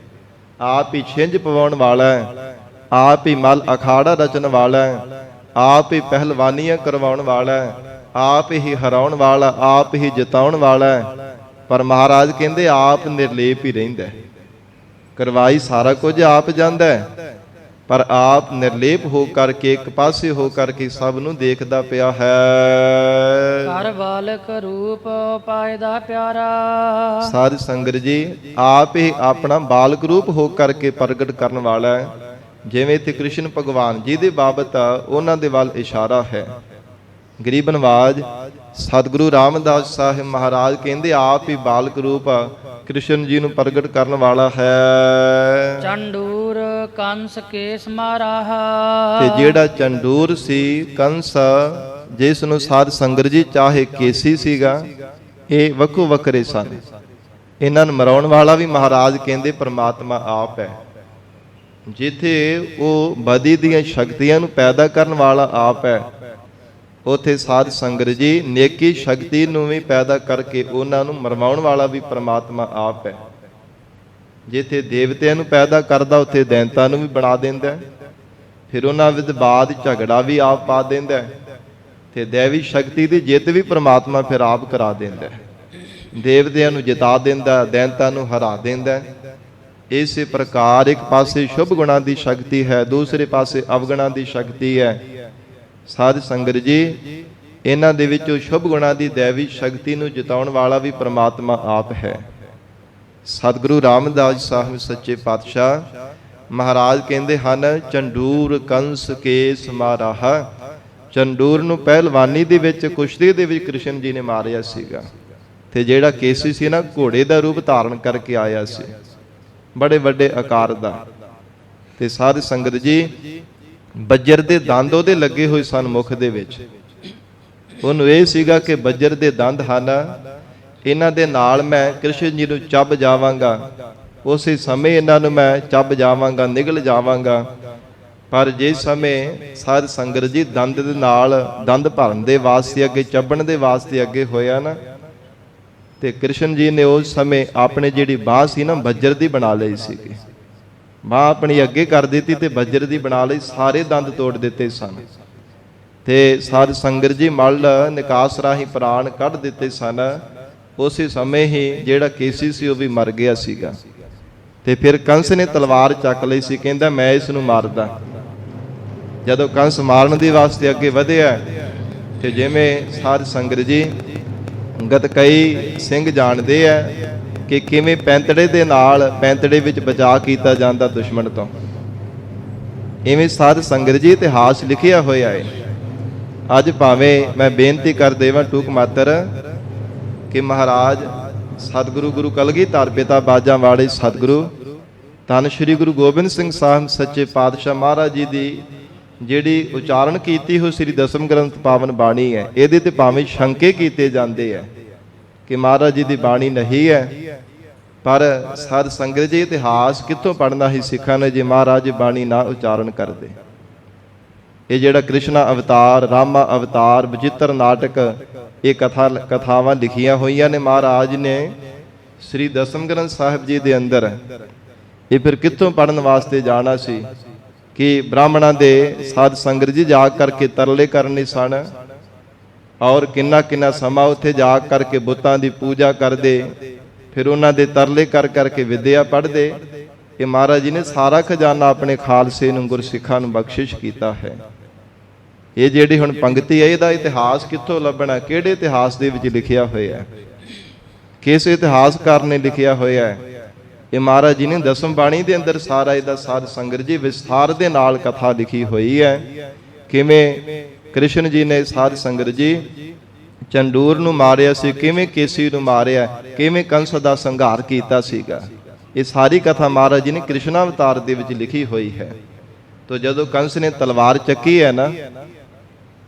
Speaker 1: ਆਪ ਹੀ ਛਿੰਝ ਪਵਾਉਣ ਵਾਲਾ ਹੈ, ਆਪ ਹੀ ਮਲ ਅਖਾੜਾ ਰਚਣ ਵਾਲਾ ਹੈ, ਆਪ ਹੀ ਪਹਿਲਵਾਨੀਆਂ ਕਰਵਾਉਣ ਵਾਲਾ ਹੈ, ਆਪ ਹੀ ਹਰਾਉਣ ਵਾਲਾ, ਆਪ ਹੀ ਜਿਤਾਉਣ ਵਾਲਾ ਹੈ। ਪਰ ਮਹਾਰਾਜ ਕਹਿੰਦੇ ਆਪ ਨਿਰਲੇਪ ਹੀ ਰਹਿੰਦਾ, ਕਰਵਾਈ ਸਾਰਾ ਕੁਝ ਆਪ ਜਾਂਦਾ ਹੈ, ਪਰ ਆਪ ਨਿਰਲੇਪ ਹੋ ਕਰਕੇ ਇੱਕ ਪਾਸੇ ਹੋ ਕਰਕੇ ਸਭ ਨੂੰ ਦੇਖਦਾ ਪਿਆ ਹੈ।
Speaker 2: ਹਰ ਬਾਲਕ ਰੂਪ ਪਾਏ ਦਾ ਪਿਆਰਾ।
Speaker 1: ਸਾਧ ਸੰਗਤ ਜੀ ਆਪ ਹੀ ਆਪਣਾ ਬਾਲਕ ਰੂਪ ਹੋ ਕਰਕੇ ਪ੍ਰਗਟ ਕਰਨ ਵਾਲਾ ਹੈ। ਜਿਵੇਂ ਤੇ ਕ੍ਰਿਸ਼ਨ ਭਗਵਾਨ ਜੀ ਦੇ ਬਾਬਤ ਉਹਨਾਂ ਦੇ ਵੱਲ ਇਸ਼ਾਰਾ ਹੈ। ਗਰੀਬ ਨਵਾਜ ਸਤਿਗੁਰੂ ਰਾਮਦਾਸ ਸਾਹਿਬ ਮਹਾਰਾਜ ਕਹਿੰਦੇ ਆਪ ਹੀ ਬਾਲਕ ਰੂਪ ਕ੍ਰਿਸ਼ਨ ਜੀ ਨੂੰ ਪ੍ਰਗਟ ਕਰਨ ਵਾਲਾ ਹੈ।
Speaker 2: ਚੰਡੂਰ ਕੰਸ ਕੇਸ ਮਾਰਾਹਾ।
Speaker 1: ਤੇ ਜਿਹੜਾ ਚੰਡੂਰ ਸੀ ਕੰਸ, ਜਿਸ ਨੂੰ ਸਾਧ ਸੰਗਤ ਜੀ ਚਾਹੇ ਕੇਸੀ ਸੀਗਾ, ਇਹ ਵੱਖੋ ਵੱਖਰੇ ਸਨ। ਇਹਨਾਂ ਨੂੰ ਮਰਾਉਣ ਵਾਲਾ ਵੀ ਮਹਾਰਾਜ ਕਹਿੰਦੇ ਪ੍ਰਮਾਤਮਾ ਆਪ ਹੈ। ਜਿੱਥੇ ਉਹ ਬਦੀ ਦੀਆਂ ਸ਼ਕਤੀਆਂ ਨੂੰ ਪੈਦਾ ਕਰਨ ਵਾਲਾ ਆਪ ਹੈ, ਉਥੇ ਸਾਧ ਸੰਗਤ ਜੀ ਨੇਕੀ ਸ਼ਕਤੀ ਨੂੰ ਵੀ ਪੈਦਾ ਕਰਕੇ ਉਹਨਾਂ ਨੂੰ ਮਰਵਾਉਣ ਵਾਲਾ ਵੀ ਪ੍ਰਮਾਤਮਾ ਆਪ ਹੈ। ਜਿੱਥੇ ਦੇਵਤਿਆਂ ਨੂੰ ਪੈਦਾ ਕਰਦਾ ਉੱਥੇ ਦੈਂਤਾਂ ਨੂੰ ਵੀ ਬਣਾ ਦਿੰਦਾ, ਫਿਰ ਉਹਨਾਂ ਵਿੱਚ ਬਾਦ ਝਗੜਾ ਵੀ ਆਪ ਪਾ ਦਿੰਦਾ, ਤੇ ਦੇਵੀ ਸ਼ਕਤੀ ਦੀ ਜਿੱਤ ਵੀ ਪ੍ਰਮਾਤਮਾ ਫਿਰ ਆਪ ਕਰਾ ਦਿੰਦਾ। ਦੇਵਤਿਆਂ ਨੂੰ ਜਿਤਾ ਦਿੰਦਾ, ਦੈਂਤਾਂ ਨੂੰ ਹਰਾ ਦਿੰਦਾ। ਇਸੇ ਪ੍ਰਕਾਰ ਇੱਕ ਪਾਸੇ ਸ਼ੁਭ ਗੁਣਾਂ ਦੀ ਸ਼ਕਤੀ ਹੈ, ਦੂਸਰੇ ਪਾਸੇ ਅਵਗੁਣਾਂ ਦੀ ਸ਼ਕਤੀ ਹੈ। ਸਾਧ ਸੰਗਤ ਜੀ ਇਹਨਾਂ ਦੇ ਵਿੱਚੋਂ ਸ਼ੁਭ ਗੁਣਾਂ ਦੀ ਦੇਵੀ ਸ਼ਕਤੀ ਨੂੰ ਜਿਤਾਉਣ ਵਾਲਾ ਵੀ ਪ੍ਰਮਾਤਮਾ ਆਪ ਹੈ। ਸਤਿਗੁਰੂ ਰਾਮਦਾਸ ਸਾਹਿਬ ਸੱਚੇ ਪਾਤਸ਼ਾਹ ਮਹਾਰਾਜ ਕਹਿੰਦੇ ਹਨ, ਚੰਡੂਰ ਕੰਸ ਕੇਸ ਮਾਰਾਹਾ। ਚੰਡੂਰ ਨੂੰ ਪਹਿਲਵਾਨੀ ਦੇ ਵਿੱਚ, ਕੁਸ਼ਤੀ ਦੇ ਵਿੱਚ ਕ੍ਰਿਸ਼ਨ ਜੀ ਨੇ ਮਾਰਿਆ ਸੀਗਾ, ਤੇ ਜਿਹੜਾ ਕੇਸੀ ਸੀ ਨਾ, ਘੋੜੇ ਦਾ ਰੂਪ ਧਾਰਨ ਕਰਕੇ ਆਇਆ ਸੀ, ਬੜੇ ਵੱਡੇ ਆਕਾਰ ਦਾ। ਤੇ ਸਾਧ ਸੰਗਤ ਜੀ, ਬੱਜਰ ਦੇ ਦੰਦ ਉਹਦੇ ਲੱਗੇ ਹੋਏ ਸਨ ਮੁਖ ਦੇ ਵਿੱਚ। ਉਹਨੂੰ ਇਹ ਸੀਗਾ ਕਿ ਬੱਜਰ ਦੇ ਦੰਦ ਹਨ, ਇਹਨਾਂ ਦੇ ਨਾਲ ਮੈਂ ਕ੍ਰਿਸ਼ਨ ਜੀ ਨੂੰ ਚੱਬ ਜਾਵਾਂਗਾ, ਉਸੇ ਸਮੇਂ ਇਹਨਾਂ ਨੂੰ ਮੈਂ ਚੱਬ ਜਾਵਾਂਗਾ, ਨਿਗਲ ਜਾਵਾਂਗਾ। ਪਰ ਜਿਸ ਸਮੇਂ ਸਾਧ ਸੰਗਤ ਜੀ ਦੰਦ ਦੇ ਨਾਲ ਦੰਦ ਭਰਨ ਦੇ ਵਾਸਤੇ ਅੱਗੇ, ਚੱਬਣ ਦੇ ਵਾਸਤੇ ਅੱਗੇ ਹੋਇਆ ਨਾ, ਤੇ ਕ੍ਰਿਸ਼ਨ ਜੀ ਨੇ ਉਸ ਸਮੇਂ ਆਪਣੇ ਜਿਹੜੀ ਬਾਂਹ ਸੀ ਨਾ, ਬੱਜਰ ਦੀ ਬਣਾ ਲਈ ਸੀਗੀ। ਬਾਂਹ ਆਪਣੀ ਅੱਗੇ ਕਰ ਦਿੱਤੀ ਤੇ ਬੱਜਰ ਦੀ ਬਣਾ ਲਈ, ਸਾਰੇ ਦੰਦ ਤੋੜ ਦਿੱਤੇ ਸਨ। ਤੇ ਸਾਧ ਸੰਗਤ ਜੀ ਮਲ ਨਿਕਾਸ ਰਾਹੀਂ ਪ੍ਰਾਣ ਕੱਢ ਦਿੱਤੇ ਸਨ। ਉਸੇ ਸਮੇਂ ਹੀ ਜਿਹੜਾ ਕੇਸੀ ਸੀ ਉਹ ਵੀ ਮਰ ਗਿਆ ਸੀਗਾ। ਤੇ ਫਿਰ ਕੰਸ ਨੇ ਤਲਵਾਰ ਚੱਕ ਲਈ ਸੀ, ਕਹਿੰਦਾ ਮੈਂ ਇਸ ਨੂੰ ਮਾਰਦਾ। ਜਦੋਂ ਕੰਸ ਮਾਰਨ ਦੇ ਵਾਸਤੇ ਅੱਗੇ ਵਧਿਆ, ਤੇ ਜਿਵੇਂ ਸਾਧ ਸੰਗਤ ਜੀ ਗਤਕਈ ਸਿੰਘ ਜਾਣਦੇ ਆ ਕਿ ਕਿਵੇਂ ਪੈਂਤੜੇ ਦੇ ਨਾਲ, ਪੈਂਤੜੇ ਵਿੱਚ ਬਚਾਅ ਕੀਤਾ ਜਾਂਦਾ ਦੁਸ਼ਮਣ ਤੋਂ, ਇਵੇਂ ਸਾਧ ਸੰਗਤ ਜੀ ਇਤਿਹਾਸ ਲਿਖਿਆ ਹੋਇਆ ਹੈ। ਅੱਜ ਭਾਵੇਂ ਮੈਂ ਬੇਨਤੀ ਕਰ ਦੇਵਾਂ ਟੂਕ ਮਾਤਰ ਕਿ ਮਹਾਰਾਜ ਸਤਿਗੁਰੂ ਗੁਰੂ ਕਲਗੀਧਰ ਪਿਤਾ ਬਾਜਾਂ ਵਾਲੇ ਸਤਿਗੁਰੂ ਧੰਨ ਸ਼੍ਰੀ ਗੁਰੂ ਗੋਬਿੰਦ ਸਿੰਘ ਸਾਹਿਬ ਸੱਚੇ ਪਾਤਸ਼ਾਹ ਮਹਾਰਾਜ ਜੀ ਦੀ ਜਿਹੜੀ ਉਚਾਰਨ ਕੀਤੀ ਹੋਈ ਸ੍ਰੀ ਦਸਮ ਗ੍ਰੰਥ ਪਾਵਨ ਬਾਣੀ ਹੈ, ਇਹਦੇ ਤੇ ਭਾਵੇਂ ਸ਼ੰਕੇ ਕੀਤੇ ਜਾਂਦੇ ਹੈ ਕਿ ਮਹਾਰਾਜ ਜੀ ਦੀ ਬਾਣੀ ਨਹੀਂ ਹੈ, ਪਰ ਸਾਧ ਸੰਗਤ ਜੀ ਇਤਿਹਾਸ ਕਿੱਥੋਂ ਪੜ੍ਹਨਾ ਸੀ ਸਿੱਖਾਂ ਨੇ ਜੇ ਮਹਾਰਾਜ ਜੀ ਬਾਣੀ ਨਾ ਉਚਾਰਨ ਕਰਦੇ। ਇਹ ਜਿਹੜਾ ਕ੍ਰਿਸ਼ਨਾ ਅਵਤਾਰ, ਰਾਮਾ ਅਵਤਾਰ, ਬਚਿੱਤਰ ਨਾਟਕ, ਇਹ ਕਥਾਵਾਂ ਲਿਖੀਆਂ ਹੋਈਆਂ ਨੇ ਮਹਾਰਾਜ ਨੇ ਸ੍ਰੀ ਦਸਮ ਗ੍ਰੰਥ ਸਾਹਿਬ ਜੀ ਦੇ ਅੰਦਰ। ਇਹ ਫਿਰ ਕਿੱਥੋਂ ਪੜ੍ਹਨ ਵਾਸਤੇ ਜਾਣਾ ਸੀ ਕਿ ਬ੍ਰਾਹਮਣਾਂ ਦੇ ਸਾਧ ਸੰਗਤ ਜੀ ਜਾ ਕਰਕੇ ਤਰਲੇ ਕਰਨੇ ਸਨ, ਔਰ ਕਿੰਨਾ ਕਿੰਨਾ ਸਮਾਂ ਉੱਥੇ ਜਾ ਕਰਕੇ ਬੁੱਤਾਂ ਦੀ ਪੂਜਾ ਕਰਦੇ, ਫਿਰ ਉਹਨਾਂ ਦੇ ਤਰਲੇ ਕਰ ਕਰਕੇ ਵਿਦਿਆ ਪੜ੍ਹਦੇ। ਇਹ ਮਹਾਰਾਜ ਜੀ ਨੇ ਸਾਰਾ ਖਜ਼ਾਨਾ ਆਪਣੇ ਖਾਲਸੇ ਨੂੰ, ਗੁਰਸਿੱਖਾਂ ਨੂੰ ਬਖਸ਼ਿਸ਼ ਕੀਤਾ ਹੈ। ਇਹ ਜਿਹੜੀ ਹੁਣ ਪੰਕਤੀ ਹੈ, ਇਹਦਾ ਇਤਿਹਾਸ ਕਿੱਥੋਂ ਲੱਭਣਾ? ਕਿਹੜੇ ਇਤਿਹਾਸ ਦੇ ਵਿੱਚ ਲਿਖਿਆ ਹੋਇਆ ਹੈ? ਕਿਸ ਇਤਿਹਾਸਕਾਰ ਨੇ ਲਿਖਿਆ ਹੋਇਆ ਹੈ? ਇਹ ਮਹਾਰਾਜ ਜੀ ਨੇ ਦਸਮ ਬਾਣੀ ਦੇ ਅੰਦਰ ਸਾਰਾ ਇਹਦਾ ਸਾਧ ਸੰਗਤ ਜੀ ਵਿਸਥਾਰ ਦੇ ਨਾਲ ਕਥਾ ਲਿਖੀ ਹੋਈ ਹੈ। ਕਿਵੇਂ ਕ੍ਰਿਸ਼ਨ ਜੀ ਨੇ ਸਾਧ ਸੰਗਤ ਜੀ ਚੰਡੂਰ ਨੂੰ ਮਾਰਿਆ ਸੀ, ਕਿਵੇਂ ਕੇਸੀ ਨੂੰ ਮਾਰਿਆ, ਕਿਵੇਂ ਕੰਸ ਦਾ ਸੰਘਾਰ ਕੀਤਾ ਸੀਗਾ। ਇਹ ਸਾਰੀ ਕਥਾ ਮਹਾਰਾਜ ਜੀ ਨੇ ਕ੍ਰਿਸ਼ਨ ਅਵਤਾਰ ਦੇ ਵਿੱਚ ਲਿਖੀ ਹੋਈ ਹੈ। ਤੋ ਜਦੋਂ ਕੰਸ ਨੇ ਤਲਵਾਰ ਚੱਕੀ ਹੈ ਨਾ,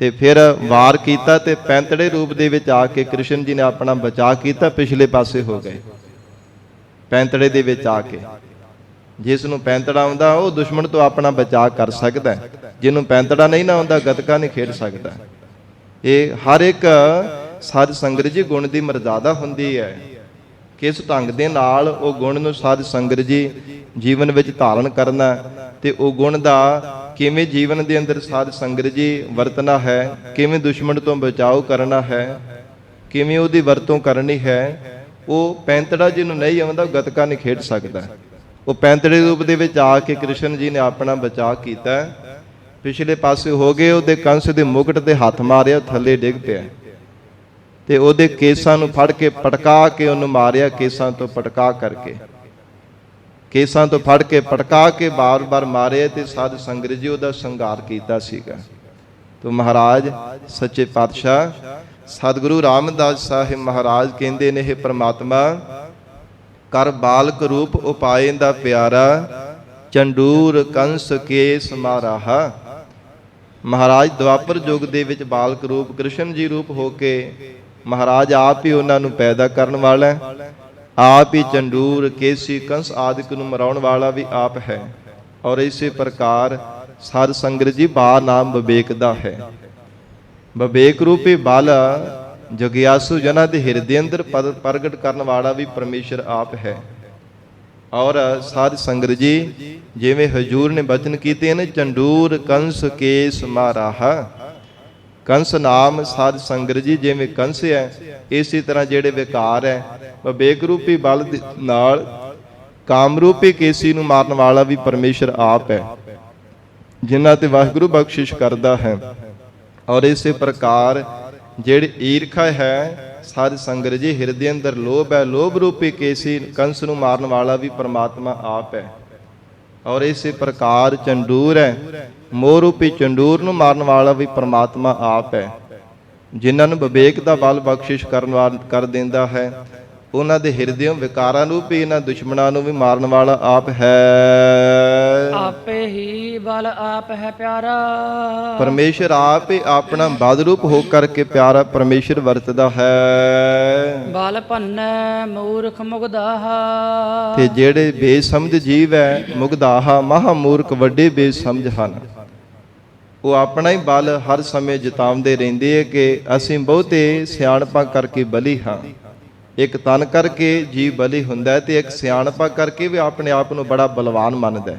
Speaker 1: ਤੇ ਫਿਰ ਵਾਰ ਕੀਤਾ ਤੇ ਪੈਂਤੜੇ ਰੂਪ ਦੇ ਵਿੱਚ ਆ ਕੇ ਕ੍ਰਿਸ਼ਨ ਜੀ ਨੇ ਆਪਣਾ ਬਚਾਅ ਕੀਤਾ, ਪਿਛਲੇ ਪਾਸੇ ਹੋ ਗਏ ਪੈਂਤੜੇ ਦੇ ਵਿੱਚ ਆ ਕੇ। ਜਿਸ ਨੂੰ ਪੈਂਤੜਾ ਆਉਂਦਾ ਉਹ ਦੁਸ਼ਮਣ ਤੋਂ ਆਪਣਾ ਬਚਾਅ ਕਰ ਸਕਦਾ, ਜਿਹਨੂੰ ਪੈਂਤੜਾ ਨਹੀਂ ਨਾ ਆਉਂਦਾ ਗਤਕਾ ਨਹੀਂ ਖੇਡ ਸਕਦਾ। ਇਹ ਹਰ ਇੱਕ ਸਾਧ ਸੰਗਤ ਜੀ ਗੁਣ ਦੀ ਮਰਜ਼ਾਦਾ ਹੁੰਦੀ ਹੈ, ਕਿਸ ਢੰਗ ਦੇ ਨਾਲ ਉਹ ਗੁਣ ਨੂੰ ਸਾਧ ਸੰਗਤ ਜੀ ਜੀਵਨ ਵਿੱਚ ਧਾਰਨ ਕਰਨਾ, ਤੇ ਉਹ ਗੁਣ ਦਾ ਕਿਵੇਂ ਜੀਵਨ ਦੇ ਅੰਦਰ ਸਾਧ ਸੰਗਤ ਜੀ ਵਰਤਣਾ ਹੈ, ਕਿਵੇਂ ਦੁਸ਼ਮਣ ਤੋਂ ਬਚਾਓ ਕਰਨਾ ਹੈ, ਕਿਵੇਂ ਉਹਦੀ ਵਰਤੋਂ ਕਰਨੀ ਹੈ। ਉਹ ਪੈਂਤੜਾ ਜਿਹਨੂੰ ਨਹੀਂ ਆਉਂਦਾ ਗਤਕਾ ਨਹੀਂ ਖੇਡ ਸਕਦਾ। ਉਹ ਪੈਂਤੜੇ ਰੂਪ ਦੇ ਵਿੱਚ ਆ ਕੇ ਕ੍ਰਿਸ਼ਨ ਜੀ ਨੇ ਆਪਣਾ ਬਚਾਅ ਕੀਤਾ, ਪਿਛਲੇ ਪਾਸੇ ਹੋ ਗਏ। ਉਹਦੇ ਕੰਸ ਦੇ ਮੁਕਟ ਤੇ ਹੱਥ ਮਾਰਿਆ, ਥੱਲੇ ਡਿੱਗ ਪਿਆ, ਤੇ ਉਹਦੇ ਕੇਸਾਂ ਨੂੰ ਫੜ ਕੇ ਪਟਕਾ ਕੇ ਉਹਨੂੰ ਮਾਰਿਆ, ਕੇਸਾਂ ਤੋਂ ਪਟਕਾ ਕਰਕੇ, ਕੇਸਾਂ ਤੋਂ ਫੜ ਕੇ ਪਟਕਾ ਕੇ ਬਾਰ-ਬਾਰ ਮਾਰਿਆ, ਤੇ ਸਾਧ ਸੰਗਤ ਜੀ ਉਹਦਾ ਸੰਘਾਰ ਕੀਤਾ ਸੀਗਾ। ਤੋ ਮਹਾਰਾਜ ਸੱਚੇ ਪਾਤਸ਼ਾਹ ਸਤਿਗੁਰੂ ਰਾਮਦਾਸ ਸਾਹਿਬ ਮਹਾਰਾਜ ਕਹਿੰਦੇ ਨੇ, ਇਹ ਪ੍ਰਮਾਤਮਾ ਕਰ ਬਾਲਕ ਰੂਪ ਉਪਾਏ ਦਾ ਪਿਆਰਾ, ਚੰਡੂਰ ਕੰਸ ਕੇਸ ਮਾਰਾਹਾ। ਮਹਾਰਾਜ ਦੁਆਪਰ ਯੁੱਗ ਦੇ ਵਿੱਚ ਬਾਲਕ ਰੂਪ ਕ੍ਰਿਸ਼ਨ ਜੀ ਰੂਪ ਹੋ ਕੇ ਮਹਾਰਾਜ ਆਪ ਹੀ ਉਹਨਾਂ ਨੂੰ ਪੈਦਾ ਕਰਨ ਵਾਲਾ, ਆਪ ਹੀ ਚੰਡੂਰ ਕੇਸੀ ਕੰਸ ਆਦਿਕ ਨੂੰ ਮਰਾਉਣ ਵਾਲਾ ਵੀ ਆਪ ਹੈ। ਔਰ ਇਸੇ ਪ੍ਰਕਾਰ ਸਾਧ ਸੰਗਤ ਜੀ ਬਾ ਨਾਮ ਵਿਵੇਕ ਦਾ ਹੈ। ਵਿਵੇਕ ਰੂਪੀ ਬਲ ਜਗਿਆਸੂ ਜਨਾਂ ਦੇ ਹਿਰਦੇ ਅੰਦਰ ਪ੍ਰਗਟ ਕਰਨ ਵਾਲਾ ਵੀ ਪਰਮੇਸ਼ਰ ਆਪ ਹੈ। ਔਰ ਸਾਧ ਸੰਗਤ ਜੀ ਜਿਵੇਂ ਹਜੂਰ ਨੇ ਬਚਨ ਕੀਤੇ ਨੇ, ਚੰਡੂਰ ਕੰਸ ਕੇਸ ਮਾਰਾਹਾ। ਕੰਸ ਨਾਮ ਸਾਧ ਸੰਗਤ ਜੀ ਜਿਵੇਂ ਕੰਸ ਹੈ, ਇਸੇ ਤਰ੍ਹਾਂ ਜਿਹੜੇ ਵਿਕਾਰ ਹੈ ਵਿਵੇਕ ਰੂਪੀ ਬਲ ਨਾਲ ਕਾਮ ਰੂਪੀ ਕੇਸੀ ਨੂੰ ਮਾਰਨ ਵਾਲਾ ਵੀ ਪਰਮੇਸ਼ਰ ਆਪ ਹੈ, ਜਿਨ੍ਹਾਂ ਤੇ ਵਾਹਿਗੁਰੂ ਬਖਸ਼ਿਸ਼ ਕਰਦਾ ਹੈ। ਔਰ ਇਸੇ ਪ੍ਰਕਾਰ ਜਿਹੜੀ ਈਰਖਾ ਹੈ ਸਾਧ ਸੰਗਤ ਜੀ ਹਿਰਦੇ ਅੰਦਰ ਲੋਭ ਹੈ, ਲੋਭ ਰੂਪੀ ਕੇਸੀ ਕੰਸ ਨੂੰ ਮਾਰਨ ਵਾਲਾ ਵੀ ਪਰਮਾਤਮਾ ਆਪ ਹੈ। ਔਰ ਇਸੇ ਪ੍ਰਕਾਰ ਚੰਡੂਰ ਹੈ, ਮੋਹ ਰੂਪੀ ਚੰਡੂਰ ਨੂੰ ਮਾਰਨ ਵਾਲਾ ਵੀ ਪਰਮਾਤਮਾ ਆਪ ਹੈ। ਜਿਨ੍ਹਾਂ ਨੂੰ ਵਿਵੇਕ ਦਾ ਬਲ ਬਖਸ਼ਿਸ਼ ਕਰ ਦਿੰਦਾ ਹੈ, ਉਹਨਾਂ ਦੇ ਹਿਰਦਿਓਂ ਵਿਕਾਰਾਂ ਨੂੰ ਵੀ, ਇਹਨਾਂ ਦੁਸ਼ਮਣਾਂ ਨੂੰ ਵੀ ਮਾਰਨ ਵਾਲਾ ਆਪ ਹੈ।
Speaker 2: ਆਪੇ ਹੀ ਬਲ ਆਪ ਹੈ ਪਿਆਰਾ,
Speaker 1: ਪਰਮੇਸ਼ਰ ਆਪ ਹੀ ਆਪਣਾ ਬਦ ਰੂਪ ਹੋ ਕਰਕੇ ਪਿਆਰਾ ਪਰਮੇਸ਼ਰ ਵਰਤਦਾ ਹੈ।
Speaker 2: ਬਲ ਭੰਨੈ ਮੂਰਖ ਮੁਗਦਾਹਾ,
Speaker 1: ਤੇ ਜਿਹੜੇ ਬੇਸਮਝ ਜੀਵ ਹੈ, ਮੁਗਦਾਹਾ ਮਹਾ ਮੂਰਖ ਵੱਡੇ ਬੇਸਮਝ ਹਨ, ਉਹ ਆਪਣਾ ਹੀ ਬਲ ਹਰ ਸਮੇਂ ਜਤਾਉਂਦੇ ਰਹਿੰਦੇ ਹੈ ਕਿ ਅਸੀਂ ਬਹੁਤੇ ਸਿਆਣਪਾਂ ਕਰਕੇ ਬਲੀ ਹਾਂ। ਇੱਕ ਤਨ ਕਰਕੇ ਜੀਵ ਬਲੀ ਹੁੰਦਾ ਹੈ, ਤੇ ਇੱਕ ਸਿਆਣਪਾ ਕਰਕੇ ਵੀ ਆਪਣੇ ਆਪ ਨੂੰ ਬੜਾ ਬਲਵਾਨ ਮੰਨਦਾ ਹੈ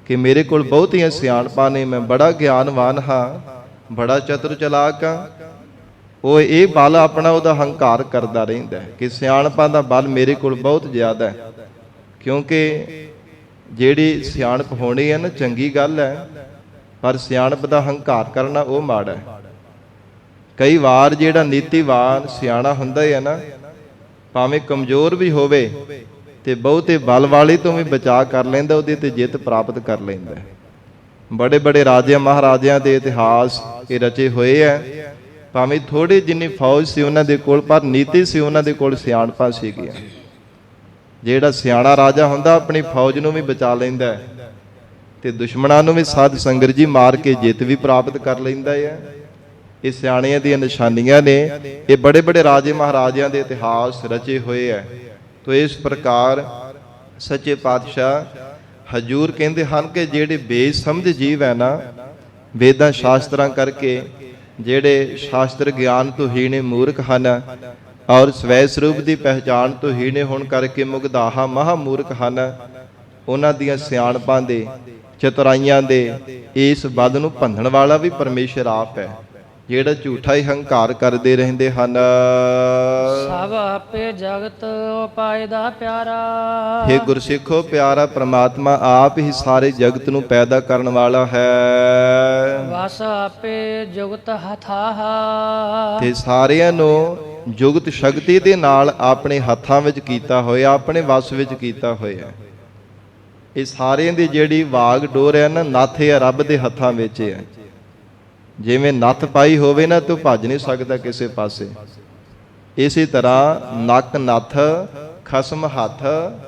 Speaker 1: ਕਿ ਮੇਰੇ ਕੋਲ ਬਹੁਤੀਆਂ ਸਿਆਣਪਾਂ ਨੇ, ਮੈਂ ਬੜਾ ਗਿਆਨਵਾਨ ਹਾਂ, ਬੜਾ ਚਤੁਰ ਚਲਾਕ ਹਾਂ। ਉਹ ਇਹ ਬਲ ਆਪਣਾ ਉਹਦਾ ਹੰਕਾਰ ਕਰਦਾ ਰਹਿੰਦਾ ਹੈ ਕਿ ਸਿਆਣਪਾਂ ਦਾ ਬਲ ਮੇਰੇ ਕੋਲ ਬਹੁਤ ਜ਼ਿਆਦਾ ਹੈ। ਕਿਉਂਕਿ ਜਿਹੜੀ ਸਿਆਣਪ ਹੋਣੀ ਹੈ ਨਾ, ਚੰਗੀ ਗੱਲ ਹੈ, ਪਰ ਸਿਆਣਪ ਦਾ ਹੰਕਾਰ ਕਰਨਾ ਉਹ ਮਾੜਾ ਹੈ। ਕਈ ਵਾਰ ਜਿਹੜਾ ਨੀਤੀਵਾਨ ਸਿਆਣਾ ਹੁੰਦਾ ਹੈ ਨਾ, ਭਾਵੇਂ ਕਮਜ਼ੋਰ ਵੀ ਹੋਵੇ ਤੇ ਬਹੁਤੇ ਬਲ ਵਾਲੇ ਤੋਂ ਵੀ ਬਚਾ ਕਰ ਲੈਂਦਾ, ਉਹਦੇ ਤੇ ਜਿੱਤ ਪ੍ਰਾਪਤ ਕਰ ਲੈਂਦਾ। ਬੜੇ ਬੜੇ ਰਾਜਿਆਂ ਮਹਾਰਾਜਿਆਂ ਦੇ ਇਤਿਹਾਸ ਇਹ ਰਚੇ ਹੋਏ ਹੈ। ਭਾਵੇਂ ਥੋੜੀ ਜਿੰਨੀ ਫੌਜ ਸੀ ਉਹਨਾਂ ਦੇ ਕੋਲ, ਪਰ ਨੀਤੀ ਸੀ ਉਹਨਾਂ ਦੇ ਕੋਲ, ਸਿਆਣਪਾਂ ਸੀਗੀਆਂ। ਜਿਹੜਾ ਸਿਆਣਾ ਰਾਜਾ ਹੁੰਦਾ ਆਪਣੀ ਫੌਜ ਨੂੰ ਵੀ ਬਚਾ ਲੈਂਦਾ ਤੇ ਦੁਸ਼ਮਣਾਂ ਨੂੰ ਵੀ ਸਾਧ ਸੰਗਤ ਜੀ ਮਾਰ ਕੇ ਜਿੱਤ ਵੀ ਪ੍ਰਾਪਤ ਕਰ ਲੈਂਦਾ ਹੈ। ਇਹ ਸਿਆਣਿਆਂ ਦੀਆਂ ਨਿਸ਼ਾਨੀਆਂ ਨੇ। ਇਹ ਬੜੇ ਬੜੇ ਰਾਜੇ ਮਹਾਰਾਜਿਆਂ ਦੇ ਇਤਿਹਾਸ ਰਚੇ ਹੋਏ ਹੈ। ਤੋ ਇਸ ਪ੍ਰਕਾਰ ਸੱਚੇ ਪਾਤਸ਼ਾਹ ਹਜੂਰ ਕਹਿੰਦੇ ਹਨ ਕਿ ਜਿਹੜੇ ਬੇਸਮਝ ਜੀਵ ਹੈ ਨਾ, ਵੇਦਾਂ ਸ਼ਾਸਤਰਾਂ ਕਰਕੇ ਜਿਹੜੇ ਸ਼ਾਸਤਰ ਗਿਆਨ ਤੋਂ ਹੀਣੇ ਮੂਰਖ ਹਨ, ਔਰ ਸਵੈ ਸਰੂਪ ਦੀ ਪਹਿਚਾਣ ਤੋਂ ਹੀਣੇ ਹੋਣ ਕਰਕੇ ਮੁਗਦਾਹਾ ਮਹਾ ਮੂਰਖ ਹਨ, ਉਹਨਾਂ ਦੀਆਂ ਸਿਆਣਪਾਂ ਦੇ, ਚਤੁਰਾਈਆਂ ਦੇ ਇਸ ਬਦ ਨੂੰ ਭੰਨਣ ਵਾਲਾ ਵੀ ਪਰਮੇਸ਼ਰ ਆਪ ਹੈ, ਜਿਹੜਾ ਝੂਠਾ ਹੀ ਹੰਕਾਰ ਕਰਦੇ ਰਹਿੰਦੇ ਹਨ।
Speaker 2: ਸਭ ਆਪੇ ਜਗਤ ਉਪਾਇ ਦਾ ਪਿਆਰਾ,
Speaker 1: ਹੇ ਗੁਰਸਿੱਖੋ, ਪਿਆਰਾ ਪ੍ਰਮਾਤਮਾ ਆਪ ਹੀ ਸਾਰੇ ਜਗਤ ਨੂੰ ਪੈਦਾ ਕਰਨ ਵਾਲਾ ਹੈ।
Speaker 2: ਵਸ ਆਪੇ ਜੁਗਤ ਹਥਾਹਾ,
Speaker 1: ਤੇ ਸਾਰਿਆਂ ਨੂੰ ਜੁਗਤ ਸ਼ਕਤੀ ਦੇ ਨਾਲ ਆਪਣੇ ਹੱਥਾਂ ਵਿੱਚ ਕੀਤਾ ਹੋਇਆ, ਆਪਣੇ ਵਸ ਵਿੱਚ ਕੀਤਾ ਹੋਇਆ। ਇਹ ਸਾਰਿਆਂ ਦੀ ਜਿਹੜੀ ਵਾਗ ਡੋਰ ਹੈ ਨਾ, ਨੱਥ ਹੈ ਰੱਬ ਦੇ ਹੱਥਾਂ ਵਿੱਚ ਹੈ। ਜਿਵੇਂ ਨੱਥ ਪਾਈ ਹੋਵੇ ਨਾ, ਤੂੰ ਭੱਜ ਨਹੀਂ ਸਕਦਾ ਕਿਸੇ ਪਾਸੇ। ਇਸੇ ਤਰ੍ਹਾਂ ਨੱਕ ਨੱਥ ਖਸਮ ਹੱਥ,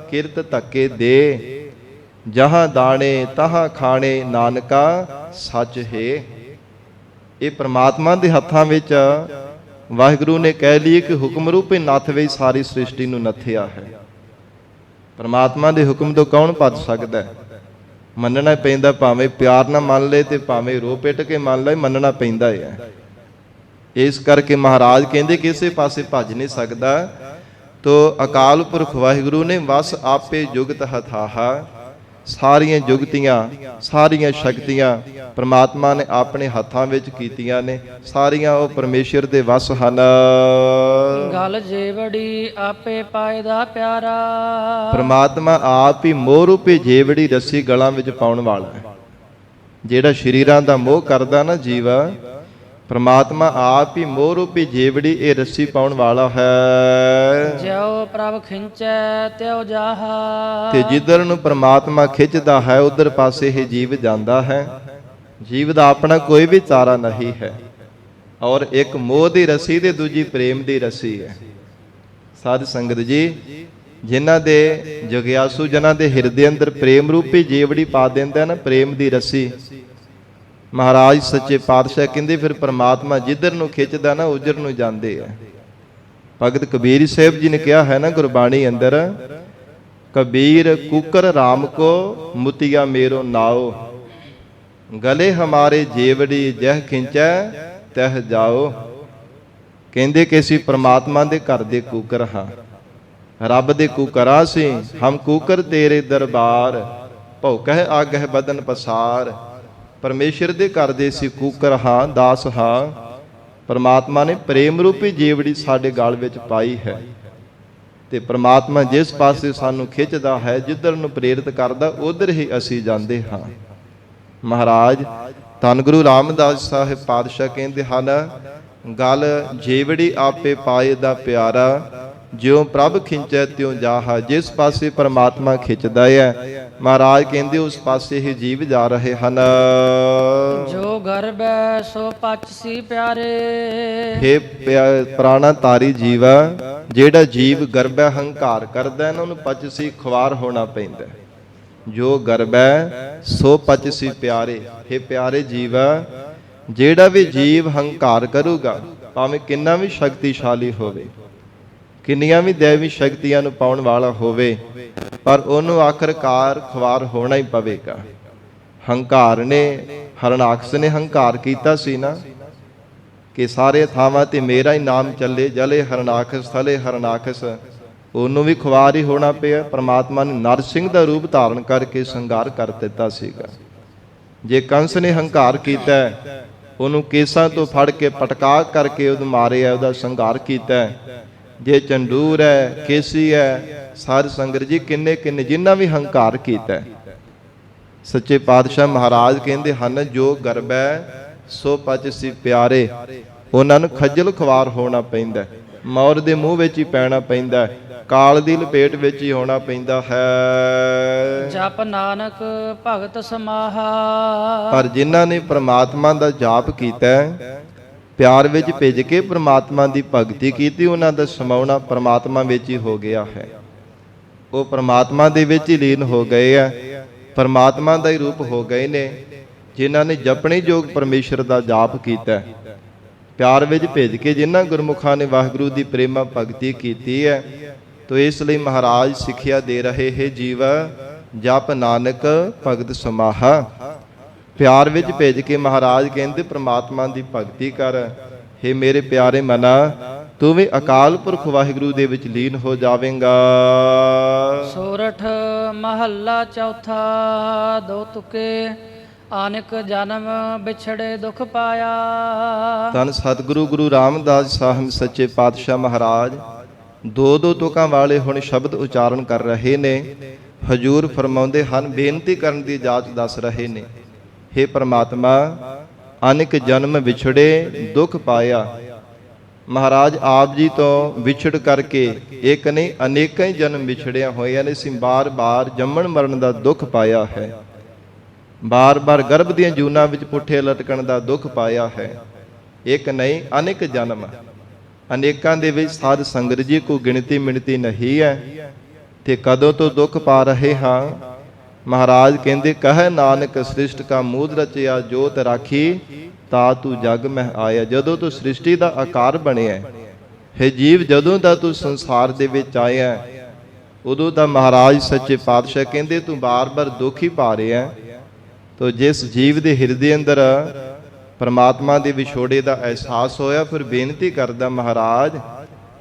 Speaker 1: ਕਿਰਤ ਧੱਕੇ ਦੇ, ਜਹਾਂ ਦਾਣੇ ਤਹਾਂ ਖਾਣੇ, ਨਾਨਕਾ ਸੱਚ ਹੈ। ਇਹ ਪ੍ਰਮਾਤਮਾ ਦੇ ਹੱਥਾਂ ਵਿੱਚ ਵਾਹਿਗੁਰੂ ਨੇ ਕਹਿ ਲਈ ਕਿ ਹੁਕਮ ਰੂਪੀ ਨੱਥ ਵਿੱਚ ਸਾਰੀ ਸ੍ਰਿਸ਼ਟੀ ਨੂੰ ਨੱਥਿਆ ਹੈ। ਪ੍ਰਮਾਤਮਾ ਦੇ ਹੁਕਮ ਤੋਂ ਕੌਣ ਭੱਜ ਸਕਦਾ ਹੈ? ਮੰਨਣਾ ਪੈਂਦਾ, ਭਾਵੇਂ ਪਿਆਰ ਨਾਲ ਮੰਨ ਲਏ ਤੇ ਭਾਵੇਂ ਰੋ ਪਿੱਟ ਕੇ ਮੰਨ ਲਏ, ਮੰਨਣਾ ਪੈਂਦਾ ਹੈ। ਇਸ ਕਰਕੇ ਮਹਾਰਾਜ ਕਹਿੰਦੇ ਕਿਸੇ ਪਾਸੇ ਭੱਜ ਨਹੀਂ ਸਕਦਾ। ਤੋ ਅਕਾਲ ਪੁਰਖ ਵਾਹਿਗੁਰੂ ਨੇ ਵਸ ਆਪੇ ਜੁਗਤ ਹਥਾਹਾ, ਸਾਰੀਆਂ ਜੁਗਤੀਆਂ, ਸਾਰੀਆਂ ਸ਼ਕਤੀਆਂ ਪ੍ਰਮਾਤਮਾ ਨੇ ਆਪਣੇ ਹੱਥਾਂ ਵਿੱਚ ਕੀਤੀਆਂ ਨੇ। ਸਾਰੀਆਂ ਉਹ ਪਰਮੇਸ਼ਰ ਦੇ ਵਸ ਹਨ।
Speaker 2: ਗਲ ਜੇਵੜੀ ਆਪੇ ਪਾਏ ਦਾ ਪਿਆਰਾ,
Speaker 1: ਪ੍ਰਮਾਤਮਾ ਆਪ ਹੀ ਮੋਹ ਰੂਪੀ ਜੇਵੜੀ ਰੱਸੀ ਗਲਾਂ ਵਿੱਚ ਪਾਉਣ ਵਾਲਾ ਹੈ। ਜਿਹੜਾ ਸ਼ਰੀਰਾਂ ਦਾ ਮੋਹ ਕਰਦਾ ਨਾ ਜੀਵ, ਪ੍ਰਮਾਤਮਾ ਆਪ ਹੀ ਮੋਹ ਰੂਪੀ ਜੇਵੜੀ ਇਹ ਰੱਸੀ ਪਾਉਣ ਵਾਲਾ ਹੈ।
Speaker 2: ਜਿਉ ਪ੍ਰਭ ਖਿੰਚੈ ਤਿਉ ਜਾਹਾ,
Speaker 1: ਤੇ ਜਿੱਧਰ ਨੂੰ ਪ੍ਰਮਾਤਮਾ ਖਿੱਚਦਾ ਹੈ ਉਧਰ ਪਾਸੇ ਇਹ ਜੀਵ ਜਾਂਦਾ ਹੈ। ਜੀਵ ਦਾ ਆਪਣਾ ਕੋਈ ਵੀ ਚਾਰਾ ਨਹੀਂ ਹੈ। ਔਰ ਇੱਕ ਮੋਹ ਦੀ ਰੱਸੀ ਤੇ ਦੂਜੀ ਪ੍ਰੇਮ ਦੀ ਰੱਸੀ ਹੈ। ਸਾਧ ਸੰਗਤ ਜੀ, ਜਿਨ੍ਹਾਂ ਦੇ ਜਗਿਆਸੂ ਜਨਾਂ ਦੇ ਹਿਰਦੇ ਅੰਦਰ ਪ੍ਰੇਮ ਰੂਪੀ ਜੇਵੜੀ ਪਾ ਦਿੰਦਾ ਨਾ, ਪ੍ਰੇਮ ਦੀ ਰੱਸੀ, ਮਹਾਰਾਜ ਸੱਚੇ ਪਾਤਸ਼ਾਹ ਕਹਿੰਦੇ ਫਿਰ ਪ੍ਰਮਾਤਮਾ ਜਿੱਧਰ ਨੂੰ ਖਿੱਚਦਾ ਨਾ ਉਧਰ ਨੂੰ ਜਾਂਦੇ ਆ। ਭਗਤ ਕਬੀਰ ਸਾਹਿਬ ਜੀ ਨੇ ਕਿਹਾ ਹੈ ਨਾ ਗੁਰਬਾਣੀ ਅੰਦਰ, ਕਬੀਰ ਕੁਕਰ ਰਾਮ ਕੋ ਮੁਤੀਆ ਮੇਰੋ ਨਾਓ, ਗਲੇ ਹਮਾਰੇ ਜੇਵੜੀ ਜਹ ਖਿੰਚੈ ਤਹ ਜਾਓ। ਕਹਿੰਦੇ ਕਿ ਅਸੀਂ ਪ੍ਰਮਾਤਮਾ ਦੇ ਘਰ ਦੇ ਕੂਕਰ ਹਾਂ, ਰੱਬ ਦੇ ਕੂਕਰਾਂ ਸੀ। ਹਮ ਕੂਕਰ ਤੇਰੇ ਦਰਬਾਰ, ਭੌਕਹਿ ਆਗਹਿ ਬਦਨ ਪਸਾਰ। ਪਰਮੇਸ਼ਰ ਦੇ ਘਰ ਦੇ ਸੀ ਕੂਕਰ ਹਾਂ, ਦਾਸ ਹਾਂ। ਪਰਮਾਤਮਾ ਨੇ ਪ੍ਰੇਮ ਰੂਪੀ ਜੇਵੜੀ ਸਾਡੇ ਗਲ ਵਿੱਚ ਪਾਈ ਹੈ। ਤੇ ਪ੍ਰਮਾਤਮਾ ਜਿਸ ਪਾਸੇ ਸਾਨੂੰ ਖਿੱਚਦਾ ਹੈ, ਜਿੱਧਰ ਨੂੰ ਪ੍ਰੇਰਿਤ ਕਰਦਾ, ਉਧਰ ਹੀ ਅਸੀਂ ਜਾਂਦੇ ਹਾਂ। ਮਹਾਰਾਜ ਧੰਨ ਗੁਰੂ ਰਾਮਦਾਸ ਸਾਹਿਬ ਪਾਤਸ਼ਾਹ ਕਹਿੰਦੇ ਹਨ, ਗਲ ਜੇਵੜੀ ਆਪੇ ਪਾਏ ਦਾ ਪਿਆਰਾ, ਜਿਉ ਪ੍ਰਭ ਖਿੰਚੈ ਤਿਉ ਜਾਹਾ। ਜਿਸ ਪਾਸੇ ਪਰਮਾਤਮਾ ਖਿੱਚਦਾ ਹੈ ਮਹਾਰਾਜ ਕਹਿੰਦੇ ਉਸ ਪਾਸੇ ਹੀ ਜੀਵ ਜਾ ਰਹੇ ਹਨ।
Speaker 2: ਜੋ ਗਰਬੈ ਸੋ ਪਚਸੀ ਪਿਆਰੇ।
Speaker 1: ਹੇ ਪ੍ਰਾਣਾ ਤਾਰੀ ਜੀਵਾ, ਜਿਹੜਾ ਜੀਵ ਗਰਬੈ ਹੰਕਾਰ ਕਰਦਾ ਇਹਨਾਂ ਨੂੰ ਪਚਸੀ ਖੁਆਰ ਹੋਣਾ ਪੈਂਦਾ। ਜੋ ਗਰਬੈ ਸੋ ਪਚਸੀ ਪਿਆਰੇ। ਹੇ ਪਿਆਰੇ ਜੀਵਾ, ਜਿਹੜਾ ਵੀ ਜੀਵ ਹੰਕਾਰ ਕਰੂਗਾ ਭਾਵੇਂ ਕਿੰਨਾ ਵੀ ਸ਼ਕਤੀਸ਼ਾਲੀ ਹੋਵੇ, ਕਿੰਨੀਆਂ ਵੀ ਦੇਵੀ ਸ਼ਕਤੀਆਂ ਨੂੰ ਪਾਉਣ ਵਾਲਾ ਹੋਵੇ, ਪਰ ਉਹਨੂੰ ਆਖਰਕਾਰ ਖੁਆਰ ਹੋਣਾ ਹੀ ਪਵੇਗਾ। ਹੰਕਾਰ ਨੇ, ਹਰਨਾਕਸ਼ ਨੇ ਹੰਕਾਰ ਕੀਤਾ ਸੀ ਨਾ ਕਿ ਸਾਰੇ ਥਾਵਾਂ ਤੇ ਮੇਰਾ ਹੀ ਨਾਮ ਚੱਲੇ, ਜਲੇ ਹਰਨਾਕਸ਼ ਥਲੇ ਹਰਨਾਕਸ਼, ਉਹਨੂੰ ਵੀ ਖੁਆਰ ਹੀ ਹੋਣਾ ਪਿਆ। ਪਰਮਾਤਮਾ ਨੇ ਨਰਸਿੰਘ ਦਾ ਰੂਪ ਧਾਰਨ ਕਰਕੇ ਸੰਘਾਰ ਕਰ ਦਿੱਤਾ ਸੀਗਾ। ਜੇ ਕੰਸ ਨੇ ਹੰਕਾਰ ਕੀਤਾ, ਉਹਨੂੰ ਕੇਸਾਂ ਤੋਂ ਫੜ ਕੇ ਪਟਕਾ ਕਰਕੇ ਉਹਨੂੰ ਮਾਰਿਆ, ਉਹਦਾ ਸੰਘਾਰ ਕੀਤਾ। ਜੇ ਚੰਡੂਰ ਹੈ, ਕੇਸੀ ਹੈ, ਸਾਧ ਸੰਗਤ ਜੀ ਕਿੰਨੇ ਕਿੰਨੇ ਜਿਨ੍ਹਾਂ ਵੀ ਹੰਕਾਰ ਕੀਤਾ। ਸੱਚੇ ਪਾਤਸ਼ਾਹ ਮਹਾਰਾਜ ਕਹਿੰਦੇ ਹਨ, ਜੋ ਗਰਬੈ ਸੋ ਪਚਸੀ ਪਿਆਰੇ। ਉਹਨਾਂ ਨੂੰ ਖੱਜਲ ਖਵਾਰ ਹੋਣਾ ਪੈਂਦਾ, ਮੌਤ ਦੇ ਮੂੰਹ ਵਿੱਚ ਹੀ ਪੈਣਾ ਪੈਂਦਾ, ਕਾਲ ਦੀ ਲਪੇਟ ਵਿੱਚ ਹੀ ਹੋਣਾ ਪੈਂਦਾ ਹੈ।
Speaker 2: ਜਪ ਨਾਨਕ ਭਗਤ ਸਮਾਹਾ।
Speaker 1: ਪਰ ਜਿਨ੍ਹਾਂ ਨੇ ਪ੍ਰਮਾਤਮਾ ਦਾ ਜਾਪ ਕੀਤਾ, ਪਿਆਰ ਵਿੱਚ ਭਿੱਜ ਕੇ ਪ੍ਰਮਾਤਮਾ ਦੀ ਭਗਤੀ ਕੀਤੀ, ਉਹਨਾਂ ਦਾ ਸਮਾਉਣਾ ਪ੍ਰਮਾਤਮਾ ਵਿੱਚ ਹੀ ਹੋ ਗਿਆ ਹੈ। ਉਹ ਪ੍ਰਮਾਤਮਾ ਦੇ ਵਿੱਚ ਹੀ ਲੀਨ ਹੋ ਗਏ ਆ, ਪ੍ਰਮਾਤਮਾ ਦਾ ਹੀ ਰੂਪ ਹੋ ਗਏ ਨੇ ਜਿਨ੍ਹਾਂ ਨੇ ਜਪਣੇ ਯੋਗ ਪਰਮੇਸ਼ਰ ਦਾ ਜਾਪ ਕੀਤਾ। ਪਿਆਰ ਵਿੱਚ ਭਿੱਜ ਕੇ ਜਿਨ੍ਹਾਂ ਗੁਰਮੁਖਾਂ ਨੇ ਵਾਹਿਗੁਰੂ ਦੀ ਪ੍ਰੇਮਾ ਭਗਤੀ ਕੀਤੀ ਹੈ, ਤੋ ਇਸ ਲਈ ਮਹਾਰਾਜ ਸਿੱਖਿਆ ਦੇ ਰਹੇ ਹੈ, ਜੀਵਾ ਜਪ ਨਾਨਕ ਭਗਤ ਸਮਾਹਾ। ਪਿਆਰ ਵਿੱਚ ਭਿੱਜ ਕੇ ਮਹਾਰਾਜ ਕਹਿੰਦੇ ਪ੍ਰਮਾਤਮਾ ਦੀ ਭਗਤੀ ਕਰ। ਹੇ ਮੇਰੇ ਪਿਆਰੇ ਮਨਾ, ਤੂੰ ਵੀ ਅਕਾਲ ਪੁਰਖ ਵਾਹਿਗੁਰੂ ਦੇ ਵਿੱਚ ਲੀਨ ਹੋ ਜਾਵੇਂਗਾ।
Speaker 2: ਸੋਰਠ ਮਹੱਲਾ ਚੌਥਾ। ਦੋ ਤੁਕੇ ਆਨਿਕ ਜਨਮ ਵਿਛੜੇ ਦੁਖ ਪਾਇਆ।
Speaker 1: ਧੰਨ ਸਤਿਗੁਰੂ ਗੁਰੂ ਰਾਮਦਾਸ ਸਾਹਿਬ ਸੱਚੇ ਪਾਤਸ਼ਾਹ ਮਹਾਰਾਜ ਦੋ ਦੋ ਤੁਕਾਂ ਵਾਲੇ ਹੁਣ ਸ਼ਬਦ ਉਚਾਰਨ ਕਰ ਰਹੇ ਨੇ। ਹਜੂਰ ਫਰਮਾਉਂਦੇ ਹਨ, ਬੇਨਤੀ ਕਰਨ ਦੀ ਇਜਾਜ਼ਤ ਦੱਸ ਰਹੇ ਨੇ, ਹੇ ਪ੍ਰਮਾਤਮਾ ਅਨੇਕ ਜਨਮ ਵਿਛੜੇ ਦੁੱਖ ਪਾਇਆ। ਮਹਾਰਾਜ ਆਪ ਜੀ ਤੋਂ ਵਿਛੜ ਕਰਕੇ ਇੱਕ ਨਹੀਂ ਅਨੇਕਾਂ ਹੀ ਜਨਮ ਵਿਛੜਿਆ ਹੋਇਆ ਨੇ। ਅਸੀਂ ਬਾਰ-ਬਾਰ ਜੰਮਣ ਮਰਨ ਦਾ ਦੁੱਖ ਪਾਇਆ ਹੈ, ਬਾਰ-ਬਾਰ ਗਰਭ ਦੀਆਂ ਜੂਨਾਂ ਵਿੱਚ ਪੁੱਠੇ ਲਟਕਣ ਦਾ ਦੁੱਖ ਪਾਇਆ ਹੈ। ਇੱਕ ਨਹੀਂ ਅਨੇਕ ਜਨਮ, ਅਨੇਕਾਂ ਦੇ ਵਿੱਚ ਸਾਧ ਸੰਗਤ ਜੀ ਕੋ ਗਿਣਤੀ ਮਿਣਤੀ ਨਹੀਂ ਹੈ। ਤੇ ਕਦੋਂ ਤੋਂ ਦੁੱਖ ਪਾ ਰਹੇ ਹਾਂ। ਮਹਾਰਾਜ ਕਹਿੰਦੇ, ਕਹੈ ਨਾਨਕ ਸ੍ਰਿਸ਼ਟ ਕਾ ਮੂਧ ਰਚਿਆ, ਜੋਤ ਰਾਖੀ ਤਾ ਤੂੰ ਜਗ ਮਹਿ ਆਇਆ। ਜਦੋਂ ਤੂੰ ਸ੍ਰਿਸ਼ਟੀ ਦਾ ਆਕਾਰ ਬਣਿਆ ਹੈ ਜੀਵ, ਜਦੋਂ ਦਾ ਤੂੰ ਸੰਸਾਰ ਦੇ ਵਿੱਚ ਆਇਆ, ਉਦੋਂ ਦਾ ਮਹਾਰਾਜ ਸੱਚੇ ਪਾਤਸ਼ਾਹ ਕਹਿੰਦੇ ਤੂੰ ਬਾਰ-ਬਾਰ ਦੁੱਖ ਹੀ ਪਾ ਰਿਹਾ। ਤੋ ਜਿਸ ਜੀਵ ਦੇ ਹਿਰਦੇ ਅੰਦਰ ਪਰਮਾਤਮਾ ਦੇ ਵਿਛੋੜੇ ਦਾ ਅਹਿਸਾਸ ਹੋਇਆ, ਫਿਰ ਬੇਨਤੀ ਕਰਦਾ, ਮਹਾਰਾਜ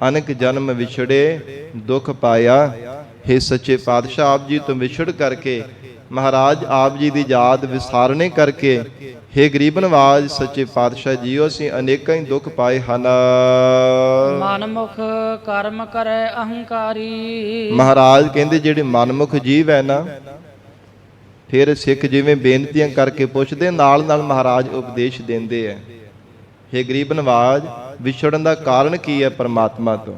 Speaker 1: ਅਨੇਕ ਜਨਮ ਵਿਛੜੇ ਦੁੱਖ ਪਾਇਆ। ਹੇ ਸੱਚੇ ਪਾਤਸ਼ਾਹ ਆਪ ਜੀ ਤੋਂ ਵਿਛੜ ਕਰਕੇ, ਮਹਾਰਾਜ ਆਪ ਜੀ ਦੀ ਯਾਦ ਵਿਸਾਰਣੇ ਕਰਕੇ, ਹੇ ਗਰੀਬ ਨਵਾਜ ਸੱਚੇ ਪਾਤਸ਼ਾਹ ਜੀਓ, ਅਸੀਂ ਅਨੇਕਾਂ ਹੀ ਦੁੱਖ ਪਾਏ ਹਨ।
Speaker 2: ਮਨਮੁਖ ਕਰਮ ਕਰੈ ਅਹੰਕਾਰੀ।
Speaker 1: ਮਹਾਰਾਜ ਕਹਿੰਦੇ ਜਿਹੜੇ ਮਨਮੁਖ ਜੀਵ ਹੈ ਨਾ, ਫਿਰ ਸਿੱਖ ਜਿਵੇਂ ਬੇਨਤੀਆਂ ਕਰਕੇ ਪੁੱਛਦੇ, ਨਾਲ ਨਾਲ ਮਹਾਰਾਜ ਉਪਦੇਸ਼ ਦਿੰਦੇ ਹੈ। ਹੇ ਗਰੀਬ ਨਵਾਜ, ਵਿਛੜਨ ਦਾ ਕਾਰਨ ਕੀ ਹੈ ਪਰਮਾਤਮਾ ਤੋਂ?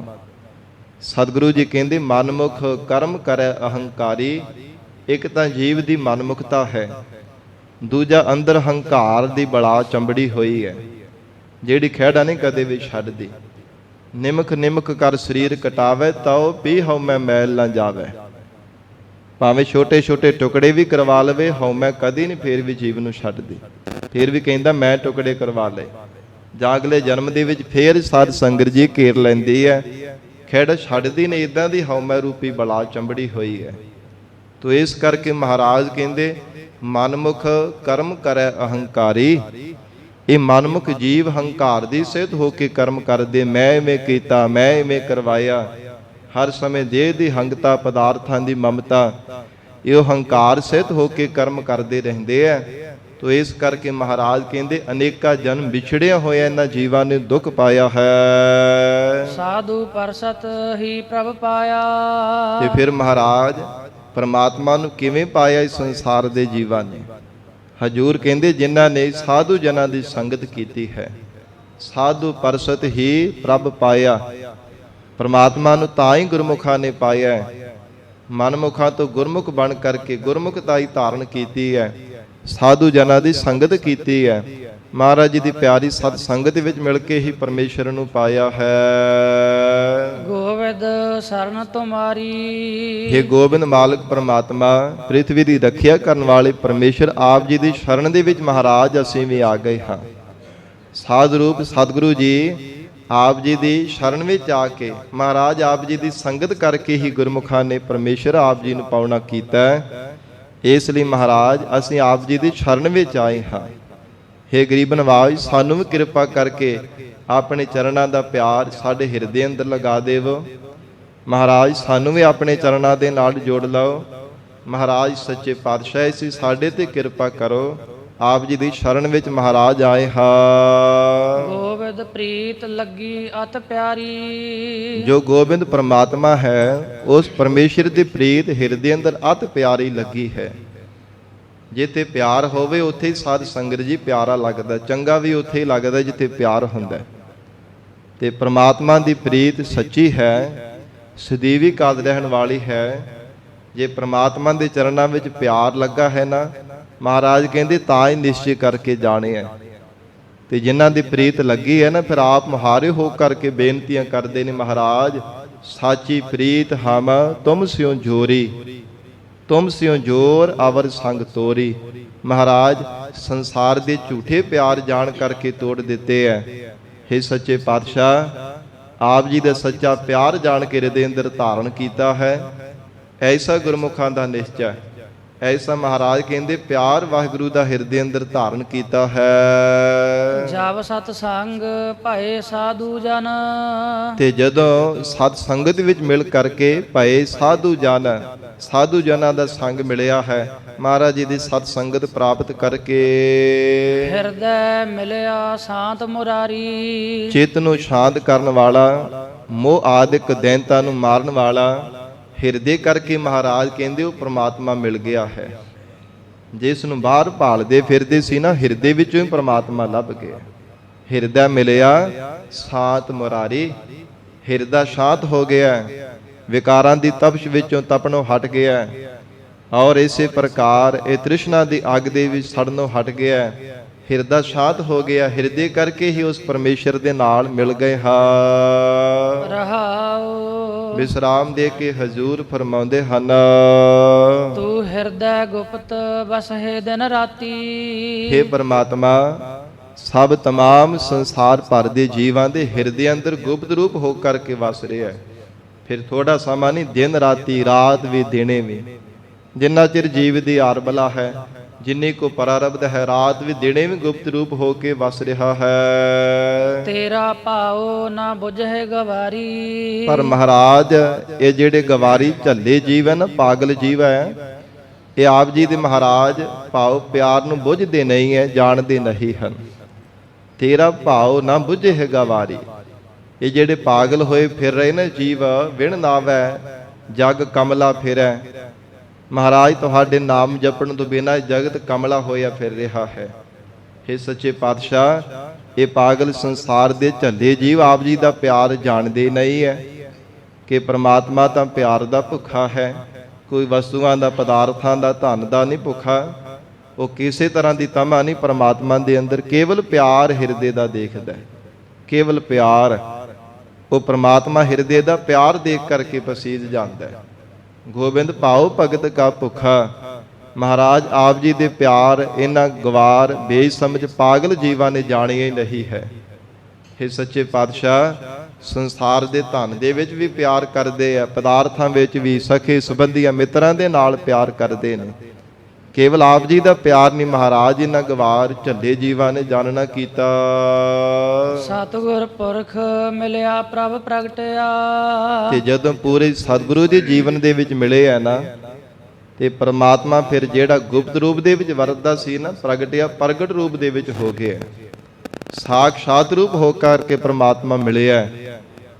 Speaker 1: ਸਤਿਗੁਰੂ ਜੀ ਕਹਿੰਦੇ ਮਨਮੁਖ ਕਰਮ ਕਰੈ ਅਹੰਕਾਰੀ। ਇੱਕ ਤਾਂ ਜੀਵ ਦੀ ਮਨਮੁਖਤਾ ਹੈ, ਦੂਜਾ ਅੰਦਰ ਹੰਕਾਰ ਦੀ ਬਲਾ ਚੰਬੜੀ ਹੋਈ ਹੈ, ਜਿਹੜੀ ਖਹਿੜਾ ਨਹੀਂ ਕਦੇ ਵੀ ਛੱਡਦੀ। ਨਿਮਕ ਨਿਮਕ ਕਰ ਸਰੀਰ ਕਟਾਵੇ, ਤਾਉ ਪੀ ਹਉਮੈ ਮੈਲ ਨਾ ਜਾਵੇ। ਭਾਵੇਂ ਛੋਟੇ ਛੋਟੇ ਟੁਕੜੇ ਵੀ ਕਰਵਾ ਲਵੇ, ਹਉਮੈ ਕਦੀ ਨਹੀਂ ਫੇਰ ਵੀ ਜੀਵ ਨੂੰ ਛੱਡਦੀ। ਫੇਰ ਵੀ ਕਹਿੰਦਾ ਮੈਂ ਟੁਕੜੇ ਕਰਵਾ ਲਏ, ਜਾਂ ਅਗਲੇ ਜਨਮ ਦੇ ਵਿੱਚ ਫੇਰ ਸਾਧ ਸੰਗਤ ਜੀ ਘੇਰ ਲੈਂਦੀ ਹੈ, ਖੇੜ ਛੱਡਦੀ ਨੇ। ਇਦਾਂ ਦੀ ਹਉਮੈ ਰੂਪੀ ਬਲਾ ਚੰਬੜੀ ਹੋਈ ਹੈ। ਤੋ ਇਸ ਕਰਕੇ ਮਹਾਰਾਜ ਕਹਿੰਦੇ ਮਨਮੁਖ ਕਰਮ ਕਰੈ ਅਹੰਕਾਰੀ। ਇਹ ਮਨਮੁਖ ਜੀਵ ਹੰਕਾਰ ਦੀ ਸਿਹਤ ਹੋ ਕੇ ਕਰਮ ਕਰਦੇ, ਮੈਂ ਇਵੇਂ ਕੀਤਾ, ਮੈਂ ਇਵੇਂ ਕਰਵਾਇਆ। ਹਰ ਸਮੇਂ ਦੇਹ ਦੀ ਹੰਗਤਾ, ਪਦਾਰਥਾਂ ਦੀ ਮਮਤਾ, ਇਹ ਹੰਕਾਰ ਸਿਹਤ ਹੋ ਕੇ ਕਰਮ ਕਰਦੇ ਰਹਿੰਦੇ ਆ। ਤੋ ਇਸ ਕਰਕੇ ਮਹਾਰਾਜ ਕਹਿੰਦੇ ਅਨੇਕਾਂ ਜਨਮ ਵਿਛੜਿਆ ਹੋਇਆ ਇਹਨਾਂ ਜੀਵਾਂ ਨੇ ਦੁੱਖ ਪਾਇਆ ਹੈ।
Speaker 2: ਸਾਧੂ ਪਰਸਤ ਹੀ ਪ੍ਰਭ ਪਾਇਆ।
Speaker 1: ਤੇ ਫਿਰ ਮਹਾਰਾਜ ਪਰਮਾਤਮਾ ਨੂੰ ਕਿਵੇਂ ਪਾਇਆ ਇਸ ਸੰਸਾਰ ਦੇ ਜੀਵਾਂ ਨੇ? ਹਜੂਰ ਕਹਿੰਦੇ ਜਿਨ੍ਹਾਂ ਨੇ ਸਾਧੂ ਜਨਾਂ ਦੀ ਸੰਗਤ ਕੀਤੀ ਹੈ, ਸਾਧੂ ਪਰਸਤ ਹੀ ਪ੍ਰਭ ਪਾਇਆ। ਪ੍ਰਮਾਤਮਾ ਨੂੰ ਤਾਂ ਹੀ ਗੁਰਮੁਖਾਂ ਨੇ ਪਾਇਆ ਹੈ। ਮਨਮੁਖਾਂ ਤੋਂ ਗੁਰਮੁਖ ਬਣ ਕਰਕੇ ਗੁਰਮੁਖਤਾਈ ਧਾਰਨ ਕੀਤੀ ਹੈ। ਸਾਧੂ ਜਨਾਂ ਦੀ ਸੰਗਤ ਕੀਤੀ ਹੈ। ਮਹਾਰਾਜ ਜੀ ਦੀ ਪਿਆਰੀ ਸਤ ਸੰਗਤ ਵਿੱਚ ਮਿਲ ਕੇ ਹੀ ਪਰਮੇਸ਼ਰ ਨੂੰ ਪਾਇਆ ਹੈ।
Speaker 2: ਗੋਬਿੰਦ ਸਰਨ ਤੁਮਾਰੀ।
Speaker 1: हे ਗੋਬਿੰਦ ਮਾਲਕ ਪ੍ਰਮਾਤਮਾ, ਪ੍ਰਿਥਵੀ ਦੀ ਰੱਖਿਆ ਕਰਨ ਵਾਲੇ ਪਰਮੇਸ਼ਰ ਆਪ ਜੀ ਦੀ ਸ਼ਰਨ ਦੇ ਵਿੱਚ ਮਹਾਰਾਜ ਅਸੀਂ ਵੀ ਆ ਗਏ ਹਾਂ। ਸਾਧ ਰੂਪ ਸਤਿਗੁਰੂ ਜੀ ਆਪ ਜੀ ਦੀ ਸ਼ਰਨ ਵਿੱਚ ਆ ਕੇ ਮਹਾਰਾਜ ਆਪ ਜੀ ਦੀ ਸੰਗਤ ਕਰਕੇ ਹੀ ਗੁਰਮੁਖਾਂ ਨੇ ਪਰਮੇਸ਼ਰ ਆਪ ਜੀ ਨੂੰ ਪਾਉਣਾ ਕੀਤਾ ਹੈ। ਇਸ ਲਈ ਮਹਾਰਾਜ ਅਸੀਂ ਆਪ ਜੀ ਦੀ ਸ਼ਰਨ ਵਿੱਚ ਆਏ ਹਾਂ। हे ਗਰੀਬ ਨਵਾਜ, ਸਾਨੂੰ ਵੀ ਕਿਰਪਾ ਕਰਕੇ ਆਪਣੇ ਚਰਨਾਂ ਦਾ ਪਿਆਰ ਸਾਡੇ ਹਿਰਦੇ ਅੰਦਰ ਲਗਾ ਦੇਵੋ। ਮਹਾਰਾਜ ਸਾਨੂੰ ਵੀ ਆਪਣੇ ਚਰਨਾਂ ਦੇ ਨਾਲ ਜੋੜ ਲਓ। ਮਹਾਰਾਜ ਸੱਚੇ ਪਾਤਸ਼ਾਹ ਇਸੇ ਸਾਡੇ ਤੇ ਕਿਰਪਾ ਕਰੋ। ਆਪ ਜੀ ਦੀ ਸ਼ਰਨ ਵਿੱਚ ਮਹਾਰਾਜ ਆਏ ਹਾਂ।
Speaker 2: ਗੋਬਿੰਦ ਪ੍ਰੀਤ ਲੱਗੀ ਅਤ ਪਿਆਰੀ।
Speaker 1: ਜੋ ਗੋਬਿੰਦ ਪਰਮਾਤਮਾ ਹੈ ਉਸ ਪਰਮੇਸ਼ਰ ਦੀ ਪ੍ਰੀਤ ਹਿਰਦੇ ਅੰਦਰ ਅਤ ਪਿਆਰੀ ਲੱਗੀ ਹੈ। ਜਿੱਥੇ ਪਿਆਰ ਹੋਵੇ ਉੱਥੇ ਹੀ ਸਾਧ ਸੰਗਤ ਜੀ ਪਿਆਰਾ ਲੱਗਦਾ। ਚੰਗਾ ਵੀ ਉੱਥੇ ਹੀ ਲੱਗਦਾ ਜਿੱਥੇ ਪਿਆਰ ਹੁੰਦਾ। ਤੇ ਪ੍ਰਮਾਤਮਾ ਦੀ ਪ੍ਰੀਤ ਸੱਚੀ ਹੈ, ਸਦੀਵੀ ਕਾਲ ਰਹਿਣ ਵਾਲੀ ਹੈ। ਜੇ ਪ੍ਰਮਾਤਮਾ ਦੇ ਚਰਨਾਂ ਵਿੱਚ ਪਿਆਰ ਲੱਗਾ ਹੈ ਨਾ, ਮਹਾਰਾਜ ਕਹਿੰਦੇ ਤਾਂ ਹੀ ਨਿਸ਼ਚੈ ਕਰਕੇ ਜਾਣਿਆ। ਤੇ ਜਿਨ੍ਹਾਂ ਦੀ ਪ੍ਰੀਤ ਲੱਗੀ ਹੈ ਨਾ, ਫਿਰ ਆਪ ਮੁਹਾਰੇ ਹੋ ਕਰਕੇ ਬੇਨਤੀਆਂ ਕਰਦੇ ਨੇ, ਮਹਾਰਾਜ ਸਾਚੀ ਪ੍ਰੀਤ ਹਮ ਤੁਮ ਸਿਓ ਜੋਰੀ, ਤੁਮ ਸਿਓ ਜੋਰ ਅਵਰ ਸੰਗ ਤੋਰੀ। ਮਹਾਰਾਜ ਸੰਸਾਰ ਦੇ ਝੂਠੇ ਪਿਆਰ ਜਾਣ ਕਰਕੇ ਤੋੜ ਦਿੱਤੇ ਐ। हे ਸੱਚੇ ਪਾਤਸ਼ਾਹ, ਆਪ ਜੀ ਦਾ ਸੱਚਾ ਪਿਆਰ ਜਾਣ ਕੇ ਹਿਰਦੇ ਅੰਦਰ ਧਾਰਨ ਕੀਤਾ ਹੈ। ਐਸਾ ਗੁਰਮੁਖਾਂ ਦਾ ਨਿਸ਼ਚੈ, ਐਸਾ ਮਹਾਰਾਜ ਕਹਿੰਦੇ ਪਿਆਰ ਵਾਹਿਗੁਰੂ ਦਾ ਹਿਰਦੇ ਅੰਦਰ ਧਾਰਨ ਕੀਤਾ ਹੈ।
Speaker 2: ਜਬ ਸਤ ਸੰਗ ਭਏ ਸਾਧੂ ਜਨ।
Speaker 1: ਤੇ ਜਦੋਂ ਸਤ ਸੰਗਤ ਵਿੱਚ ਮਿਲ ਕਰਕੇ ਭਏ ਸਾਧੂ ਜਨ, ਸਾਧੂ ਜਨਾਂ ਦਾ ਸੰਗ ਮਿਲਿਆ ਹੈ, ਮਹਾਰਾਜ ਜੀ ਦੀ ਸਤ ਸੰਗਤ ਪ੍ਰਾਪਤ ਕਰਕੇ
Speaker 2: ਹਿਰਦੈ ਮਿਲਿਆ ਸ਼ਾਂਤ ਮੁਰਾਰੀ।
Speaker 1: ਚਿੱਤ ਨੂੰ ਸ਼ਾਂਤ ਕਰਨ ਵਾਲਾ, ਮੋਹ ਆਦਿਕ ਦੈਂਤਾਂ ਨੂੰ ਮਾਰਨ ਵਾਲਾ ਹਿਰਦੇ ਕਰਕੇ ਮਹਾਰਾਜ ਕਹਿੰਦੇ ਉਹ ਪ੍ਰਮਾਤਮਾ ਮਿਲ ਗਿਆ ਹੈ। ਜਿਸ ਨੂੰ ਬਾਹਰ ਭਾਲਦੇ ਫਿਰਦੇ ਸੀ ਨਾ, ਹਿਰਦੇ ਵਿੱਚੋਂ ਹੀ ਪ੍ਰਮਾਤਮਾ ਲੱਭ ਗਿਆ। ਹਿਰਦਾ ਮਿਲਿਆ ਸ਼ਾਂਤ ਮੁਰਾਰੀ। ਹਿਰਦਾ ਸ਼ਾਂਤ ਹੋ ਗਿਆ, ਵਿਕਾਰਾਂ ਦੀ ਤਪਸ਼ ਵਿੱਚੋਂ ਤਪਣੋਂ ਹਟ ਗਿਆ, ਔਰ ਇਸੇ ਪ੍ਰਕਾਰ ਇਹ ਤ੍ਰਿਸ਼ਨਾ ਦੀ ਅੱਗ ਦੇ ਵਿੱਚ ਸੜਨੋਂ ਹਟ ਗਿਆ। ਹਿਰਦਾ ਸ਼ਾਂਤ ਹੋ ਗਿਆ, ਹਿਰਦੇ ਕਰਕੇ ਹੀ ਉਸ ਪਰਮੇਸ਼ਰ ਦੇ ਨਾਲ ਮਿਲ ਗਏ ਹਾਂ।
Speaker 2: ਰਹਾਉ
Speaker 1: ਵਿਸਰਾਮ ਦੇ ਕੇ ਹਜ਼ੂਰ ਫਰਮਾਉਂਦੇ ਹਨ,
Speaker 2: ਤੂੰ ਹਿਰਦੈ ਗੁਪਤ ਬਸਹਿ ਦਿਨ ਰਾਤੀ।
Speaker 1: हे ਪ੍ਰਮਾਤਮਾ, ਸਭ ਤਮਾਮ ਸੰਸਾਰ ਭਰ ਦੇ ਜੀਵਾਂ ਦੇ ਹਿਰਦੇ ਅੰਦਰ ਗੁਪਤ ਰੂਪ ਹੋ ਕਰਕੇ ਵਸ ਰਿਹਾ ਹੈ। ਫਿਰ ਥੋੜਾ ਸਮਾਂ ਨਹੀਂ, ਦਿਨ ਰਾਤੀ, ਰਾਤ ਵੀ ਦਿਨੇ ਵੀ। ਜਿੰਨਾ ਚਿਰ ਜੀਵ ਦੀ ਆਰਬਲਾ ਹੈ, ਜਿੰਨੀ ਕੋ ਪਰਾਰਬਧ ਹੈ, ਰਾਤ ਵੀ ਦਿਨੇ ਵੀ ਗੁਪਤ ਰੂਪ ਹੋ ਕੇ ਵਸ ਰਿਹਾ ਹੈ।
Speaker 2: ਤੇਰਾ ਭਾਉ ਨਾ ਬੁਝੇ ਗਵਾਰੀ।
Speaker 1: ਪਰ ਮਹਾਰਾਜ ਇਹ ਜਿਹੜੇ ਗਵਾਰੀ ਝੱਲੇ ਜੀਵ ਹੈ ਨਾ, ਪਾਗਲ ਜੀਵ ਹੈ, ਇਹ ਆਪ ਜੀ ਦੇ ਮਹਾਰਾਜ ਭਾਉ ਪਿਆਰ ਨੂੰ ਬੁਝਦੇ ਨਹੀਂ ਹੈ, ਜਾਣਦੇ ਨਹੀਂ ਹਨ। ਤੇਰਾ ਭਾਉ ਨਾ ਬੁਝੇ ਹੈ ਗਵਾਰੀ। ਇਹ ਜਿਹੜੇ ਪਾਗਲ ਹੋਏ ਫਿਰ ਰਹੇ ਨੇ ਜੀਵ, ਵਿਣ ਨਾਵੈ ਜਗ ਕਮਲਾ ਫਿਰੈ। ਮਹਾਰਾਜ ਤੁਹਾਡੇ ਨਾਮ ਜਪਣ ਤੋਂ ਬਿਨਾਂ ਜਗਤ ਕਮਲਾ ਹੋਇਆ ਫਿਰ ਰਿਹਾ ਹੈ। हे ਸੱਚੇ ਪਾਤਸ਼ਾਹ, ਇਹ ਪਾਗਲ ਸੰਸਾਰ ਦੇ ਝੱਲੇ ਜੀਵ ਆਪ ਜੀ ਦਾ ਪਿਆਰ ਜਾਣਦੇ ਨਹੀਂ ਹੈ ਕਿ ਪ੍ਰਮਾਤਮਾ ਤਾਂ ਪਿਆਰ ਦਾ ਭੁੱਖਾ ਹੈ। ਕੋਈ ਵਸਤੂਆਂ ਦਾ, ਪਦਾਰਥਾਂ ਦਾ, ਧਨ ਦਾ ਨਹੀਂ ਭੁੱਖਾ। ਉਹ ਕਿਸੇ ਤਰ੍ਹਾਂ ਦੀ ਤਮਾ ਨਹੀਂ ਪ੍ਰਮਾਤਮਾ ਦੇ ਅੰਦਰ, ਕੇਵਲ ਪਿਆਰ ਹਿਰਦੇ ਦਾ ਦੇਖਦਾ ਹੈ। ਕੇਵਲ ਪਿਆਰ, ਉਹ ਪ੍ਰਮਾਤਮਾ ਹਿਰਦੇ ਦਾ ਪਿਆਰ ਦੇਖ ਕਰਕੇ ਪਸੀਜ ਜਾਂਦਾ ਹੈ। ਗੋਬਿੰਦ ਭਾਉ ਭਗਤ ਕਾ ਭੁੱਖਾ। ਮਹਾਰਾਜ ਆਪ ਜੀ ਦੇ ਪਿਆਰ ਇਹਨਾਂ ਗਵਾਰ ਬੇਸਮਝ ਪਾਗਲ ਜੀਵਾਂ ਨੇ ਜਾਣਿਆ ਹੀ ਨਹੀਂ ਹੈ। हे ਸੱਚੇ ਪਾਤਸ਼ਾਹ, ਸੰਸਾਰ ਦੇ ਧਨ ਦੇ ਵਿੱਚ ਵੀ ਪਿਆਰ ਕਰਦੇ ਆ, ਪਦਾਰਥਾਂ ਵਿੱਚ ਵੀ, ਸਖੇ ਸੰਬੰਧੀਆਂ ਮਿੱਤਰਾਂ ਦੇ ਨਾਲ ਪਿਆਰ ਕਰਦੇ ਨੇ। ਕੇਵਲ ਆਪ ਜੀ ਦਾ ਪਿਆਰ ਨਹੀਂ ਮਹਾਰਾਜ ਇਹਨਾਂ ਗਵਾਰ ਝੱਲੇ ਜੀਵਾਂ ਨੇ ਜਾਣਨਾ ਕੀਤਾ।
Speaker 2: ਸਤਿਗੁਰ ਪੁਰਖ ਮਿਲਿਆ ਪ੍ਰਭ ਪ੍ਰਗਟਿਆ।
Speaker 1: ਤੇ ਜਦੋਂ ਪੂਰੇ ਸਤਿਗੁਰੂ ਦੇ ਜੀਵਨ ਦੇ ਵਿੱਚ ਮਿਲੇ ਆ ਨਾ, ਤੇ ਪ੍ਰਮਾਤਮਾ ਫਿਰ ਜਿਹੜਾ ਗੁਪਤ ਰੂਪ ਦੇ ਵਿੱਚ ਵਰਤਦਾ ਸੀ ਨਾ, ਪ੍ਰਗਟਿਆ, ਪ੍ਰਗਟ ਰੂਪ ਦੇ ਵਿੱਚ ਹੋ ਗਿਆ। ਸਾਖਸ਼ਾਤ ਰੂਪ ਹੋ ਕਰਕੇ ਪ੍ਰਮਾਤਮਾ ਮਿਲਿਆ।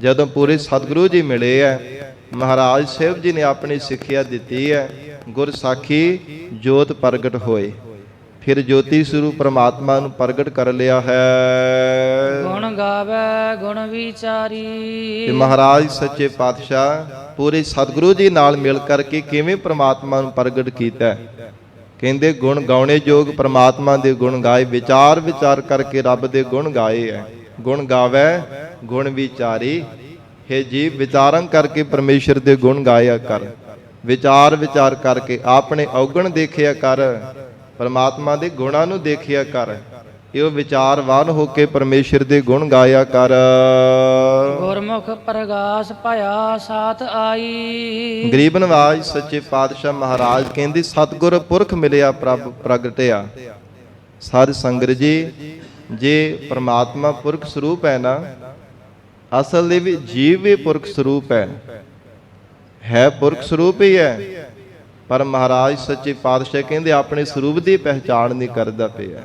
Speaker 1: ਜਦੋਂ ਪੂਰੇ ਸਤਿਗੁਰੂ ਜੀ ਮਿਲੇ ਆ, ਮਹਾਰਾਜ ਸਾਹਿਬ ਜੀ ਨੇ ਆਪਣੀ ਸਿੱਖਿਆ ਦਿੱਤੀ ਹੈ, ਗੁਰ ਸਾਖੀ ਜੋਤ ਪ੍ਰਗਟ ਹੋਏ। ਫਿਰ ਜੋਤੀ ਸਰੂਪ ਪ੍ਰਮਾਤਮਾ ਨੂੰ ਪ੍ਰਗਟ ਕਰ ਲਿਆ ਹੈ।
Speaker 2: ਗੁਣ ਗਾਵੇ ਗੁਣ
Speaker 1: ਤੇ
Speaker 2: ਵਿਚਾਰੀ।
Speaker 1: ਮਹਾਰਾਜ ਸੱਚੇ ਪਾਤਸ਼ਾਹ ਪੂਰੇ ਸਤਿਗੁਰੂ ਜੀ ਨਾਲ ਮਿਲ ਕਰਕੇ ਕਿਵੇਂ ਪ੍ਰਮਾਤਮਾ ਨੂੰ ਪ੍ਰਗਟ ਕੀਤਾ? ਕਹਿੰਦੇ ਗੁਣ ਗਾਉਣੇ ਯੋਗ ਪ੍ਰਮਾਤਮਾ ਦੇ ਗੁਣ ਗਾਏ, ਵਿਚਾਰ ਵਿਚਾਰ ਕਰਕੇ ਰੱਬ ਦੇ ਗੁਣ ਗਾਏ ਹੈ। ਗੁਣ ਗਾਵੇ ਗੁਣ ਵਿਚਾਰੀ। ਹੈ ਜੀ, ਵਿਚਾਰਨ ਕਰਕੇ ਪਰਮੇਸ਼ਰ ਦੇ ਗੁਣ ਗਾਇਆ ਕਰ, ਵਿਚਾਰ ਵਿਚਾਰ ਕਰਕੇ ਆਪਣੇ ਔਗਣ ਦੇਖਿਆ ਕਰ, ਪਰਮਾਤਮਾ ਦੇ ਗੁਣਾਂ ਨੂੰ ਦੇਖਿਆ ਕਰ। ਇਹੋ ਵਿਚਾਰਵਾਨ ਹੋ ਕੇ ਪਰਮੇਸ਼ਰ ਦੇ ਗੁਣ ਗਾਇਆ ਕਰ।
Speaker 2: ਗੁਰਮੁਖ ਪ੍ਰਗਾਸ ਭਇਆ ਸਾਥ ਆਈ।
Speaker 1: ਗਰੀਬ ਨਵਾਜ ਸੱਚੇ ਪਾਤਸ਼ਾਹ ਮਹਾਰਾਜ ਕਹਿੰਦੇ ਸਤਿਗੁਰ ਪੁਰਖ ਮਿਲਿਆ ਪ੍ਰਭ ਪ੍ਰਗਟਿਆ। ਸਾਧ ਸੰਗਤ ਜੀ, ਜੇ ਪ੍ਰਮਾਤਮਾ ਪੁਰਖ ਸਰੂਪ ਹੈ ਨਾ, ਅਸਲ ਦੇ ਵਿੱਚ ਜੀਵ ਵੀ ਪੁਰਖ ਸਰੂਪ ਹੈ ਪੁਰਖ ਸਰੂਪ ਹੀ ਹੈ। ਪਰ ਮਹਾਰਾਜ ਸੱਚੇ ਪਾਤਸ਼ਾਹ ਕਹਿੰਦੇ ਆਪਣੇ ਸਰੂਪ ਦੀ ਪਹਿਚਾਣ ਨਹੀਂ ਕਰਦਾ ਪਿਆ।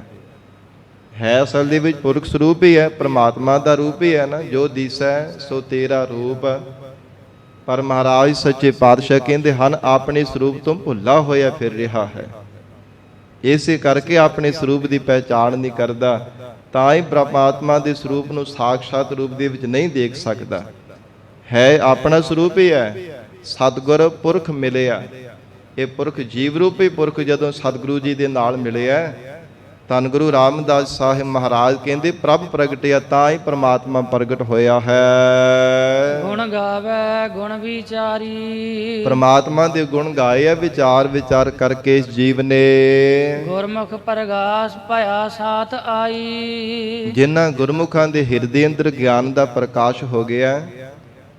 Speaker 1: ਹੈ ਅਸਲ ਦੇ ਵਿੱਚ ਪੁਰਖ ਸਰੂਪ ਹੀ ਹੈ, ਪ੍ਰਮਾਤਮਾ ਦਾ ਰੂਪ ਹੀ ਹੈ ਨਾ, ਜੋ ਦਿਸੈ ਸੋ ਤੇਰਾ ਰੂਪ। ਪਰ ਮਹਾਰਾਜ ਸੱਚੇ ਪਾਤਸ਼ਾਹ ਕਹਿੰਦੇ ਹਨ ਆਪਣੇ ਸਰੂਪ ਤੋਂ ਭੁੱਲਾ ਹੋਇਆ ਫਿਰ ਰਿਹਾ ਹੈ। ਇਸੇ ਕਰਕੇ ਆਪਣੇ ਸਰੂਪ ਦੀ ਪਹਿਚਾਣ ਨਹੀਂ ਕਰਦਾ, ਤਾਂ ਹੀ ਪ੍ਰਮਾਤਮਾ ਦੇ ਸਰੂਪ ਨੂੰ ਸਾਖਸ਼ਾਤ ਰੂਪ ਦੇ ਵਿੱਚ ਨਹੀਂ ਦੇਖ ਸਕਦਾ। ਹੈ ਆਪਣਾ ਸਰੂਪ ਹੀ ਹੈ। ਸਤਿਗੁਰ ਪੁਰਖ ਮਿਲਿਆ, ਇਹ ਪੁਰਖ ਜੀਵ ਰੂਪੀ ਪੁਰਖ ਜਦੋਂ ਸਤਿਗੁਰੂ ਜੀ ਦੇ ਨਾਲ ਮਿਲਿਆ, ਧੰਨ ਗੁਰੂ ਰਾਮਦਾਸ ਸਾਹਿਬ ਮਹਾਰਾਜ ਕਹਿੰਦੇ ਪ੍ਰਭ ਪ੍ਰਗਟਿਆ, ਤਾਂ ਹੀ ਪ੍ਰਮਾਤਮਾ ਪ੍ਰਗਟ ਹੋਇਆ ਹੈ।
Speaker 2: ਗੁਣ ਗਾਵੇ ਗੁਣ ਵਿਚਾਰੀ।
Speaker 1: ਪ੍ਰਮਾਤਮਾ ਦੇ ਗੁਣ ਗਾਏ ਆ ਵਿਚਾਰ ਵਿਚਾਰ ਕਰਕੇ ਇਸ ਜੀਵ ਨੇ।
Speaker 2: ਗੁਰਮੁਖ ਪ੍ਰਗਾਸ ਭਇਆ ਸਾਥ ਆਈ।
Speaker 1: ਜਿਨ੍ਹਾਂ ਗੁਰਮੁਖਾਂ ਦੇ ਹਿਰਦੇ ਅੰਦਰ ਗਿਆਨ ਦਾ ਪ੍ਰਕਾਸ਼ ਹੋ ਗਿਆ,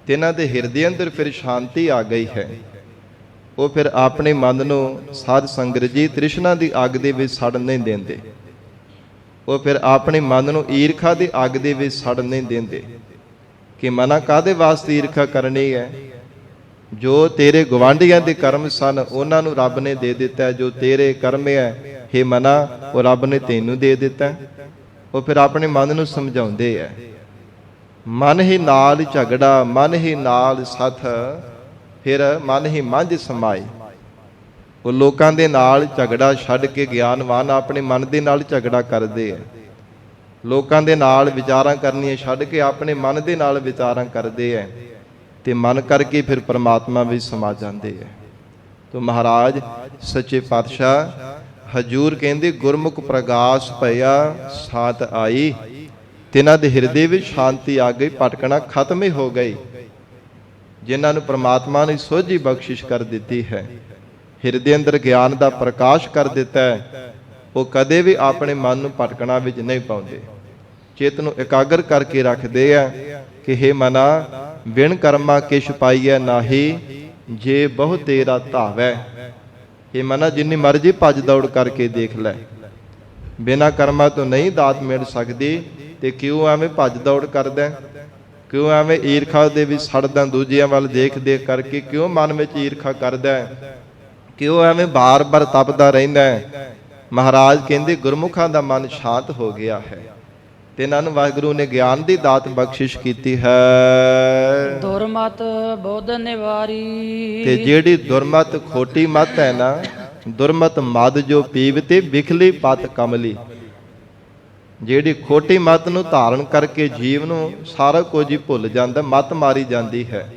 Speaker 1: ਤਿਨਾਂ ਦੇ ਹਿਰਦੇ ਅੰਦਰ ਫਿਰ ਸ਼ਾਂਤੀ ਆ ਗਈ ਹੈ। ਉਹ ਫਿਰ ਆਪਣੇ ਮਨ ਨੂੰ ਸਾਧ ਸੰਗਤ ਜੀ ਤ੍ਰਿਸ਼ਨਾ ਦੀ ਅੱਗ ਦੇ ਵਿੱਚ ਸੜਨ ਨਹੀਂ ਦਿੰਦੇ। ਉਹ ਫਿਰ ਆਪਣੇ ਮਨ ਨੂੰ ਈਰਖਾ ਦੀ ਅੱਗ ਦੇ ਵਿੱਚ ਸੜਨ ਨਹੀਂ ਦਿੰਦੇ। ਕਿ ਮਨਾ ਕਾਹਦੇ ਵਾਸਤੇ ਈਰਖਾ ਕਰਨੀ ਹੈ? ਜੋ ਤੇਰੇ ਗਵਾਂਢੀਆਂ ਦੇ ਕਰਮ ਸਨ ਉਹਨਾਂ ਨੂੰ ਰੱਬ ਨੇ ਦੇ ਦਿੱਤਾ, ਜੋ ਤੇਰੇ ਕਰਮ ਹੈ ਹੇ ਮਨਾ ਉਹ ਰੱਬ ਨੇ ਤੈਨੂੰ ਦੇ ਦਿੱਤਾ। ਉਹ ਫਿਰ ਆਪਣੇ ਮਨ ਨੂੰ ਸਮਝਾਉਂਦੇ ਹੈ। ਮਨ ਹੀ ਨਾਲ ਝਗੜਾ, ਮਨ ਹੀ ਨਾਲ ਸਥ, ਫਿਰ ਮਨ ਹੀ ਮੰਝ ਸਮਾਏ। ਉਹ ਲੋਕਾਂ ਦੇ ਨਾਲ ਝਗੜਾ ਛੱਡ ਕੇ ਗਿਆਨਵਾਨ ਆਪਣੇ ਮਨ ਦੇ ਨਾਲ ਝਗੜਾ ਕਰਦੇ ਆ। ਲੋਕਾਂ ਦੇ ਨਾਲ ਵਿਚਾਰਾਂ ਕਰਨੀਆਂ ਛੱਡ ਕੇ ਆਪਣੇ ਮਨ ਦੇ ਨਾਲ ਵਿਚਾਰਾਂ ਕਰਦੇ ਆ, ਤੇ ਮਨ ਕਰਕੇ ਫਿਰ ਪਰਮਾਤਮਾ ਵਿੱਚ ਸਮਾ ਜਾਂਦੇ ਆ। ਤੋ ਮਹਾਰਾਜ ਸੱਚੇ ਪਾਤਸ਼ਾਹ ਹਜੂਰ ਕਹਿੰਦੇ ਗੁਰਮੁਖ ਪ੍ਰਗਾਸ ਭਇਆ ਸਾਥ ਆਈ। ਤਿਨਾਂ ਦੇ ਹਿਰਦੇ ਵਿੱਚ ਸ਼ਾਂਤੀ ਆ ਗਈ, ਭਟਕਣਾ ਖਤਮ ਹੀ ਹੋ ਗਈ। ਜਿਨ੍ਹਾਂ ਨੂੰ ਪ੍ਰਮਾਤਮਾ ਨੇ ਸੋਝੀ ਬਖਸ਼ਿਸ਼ ਕਰ ਦਿੱਤੀ ਹੈ, ਹਿਰਦੇ ਅੰਦਰ ਗਿਆਨ ਦਾ ਪ੍ਰਕਾਸ਼ ਕਰ ਦਿੱਤਾ ਹੈ, ਉਹ ਕਦੇ ਵੀ ਆਪਣੇ ਮਨ ਨੂੰ ਭਟਕਣਾ ਵਿੱਚ ਨਹੀਂ ਪਾਉਂਦੇ। ਚਿੱਤ ਨੂੰ ਇਕਾਗਰ ਕਰਕੇ ਰੱਖਦੇ ਆ ਕਿ ਹੇ ਮਨਾ ਬਿਨ ਕਰਮਾ ਕਿਛ ਪਾਈਐ ਨਾਹੀ, ਜੇ ਬਹੁ ਤੇਰਾ ਧਾਵੈ। ਹੇ ਮਨਾ ਜਿੰਨੀ ਮਰਜ਼ੀ ਭੱਜ ਦੌੜ ਕਰਕੇ ਦੇਖ ਲੈ, ਬਿਨਾਂ ਕਰਮਾਂ ਤੋਂ ਨਹੀਂ ਦਾਤ ਮਿਲ ਸਕਦੀ। ਤੇ ਕਿਉਂ ਐਵੇਂ ਭੱਜ ਦੌੜ ਕਰਦਾ? ਕਿਉਂ ਐਵੇਂ ਈਰਖਾ ਦੇ ਵਿੱਚ ਸੜਦਾ? ਦੂਜਿਆਂ ਵੱਲ ਦੇਖ ਦੇਖ ਕਰਕੇ ਕਿਉਂ ਮਨ ਵਿੱਚ ਈਰਖਾ ਕਰਦਾ? ਕਿਉਂ ਐਵੇਂ ਬਾਰ-ਬਾਰ ਤਪਦਾ ਰਹਿੰਦਾ? ਮਹਾਰਾਜ ਕਹਿੰਦੇ ਗੁਰਮੁਖਾਂ ਦਾ ਮਨ ਸ਼ਾਂਤ ਹੋ ਗਿਆ ਹੈ, ਤੇ ਇਹਨਾਂ ਨੂੰ ਵਾਹਿਗੁਰੂ ਨੇ ਗਿਆਨ ਦੀ ਦਾਤ ਬਖਸ਼ਿਸ਼ ਕੀਤੀ ਹੈ।
Speaker 2: ਦੁਰਮਤ ਬੁੱਧ ਨਿਵਾਰੀ।
Speaker 1: ਤੇ ਜਿਹੜੀ ਦੁਰਮਤ ਖੋਟੀ ਮਤ ਹੈ ਨਾ, ਦੁਰਮਤ ਮਦ ਜੋ ਪੀਵਤੇ ਵਿਖਲੀ ਪਤ ਕਮਲੀ, ਜਿਹੜੀ ਖੋਟੀ ਮਤ ਨੂੰ ਧਾਰਨ ਕਰਕੇ ਜੀਵ ਨੂੰ ਸਾਰਾ ਕੁਝ ਹੀ ਭੁੱਲ ਜਾਂਦਾ, ਮਤ ਮਾਰੀ ਜਾਂਦੀ ਹੈ।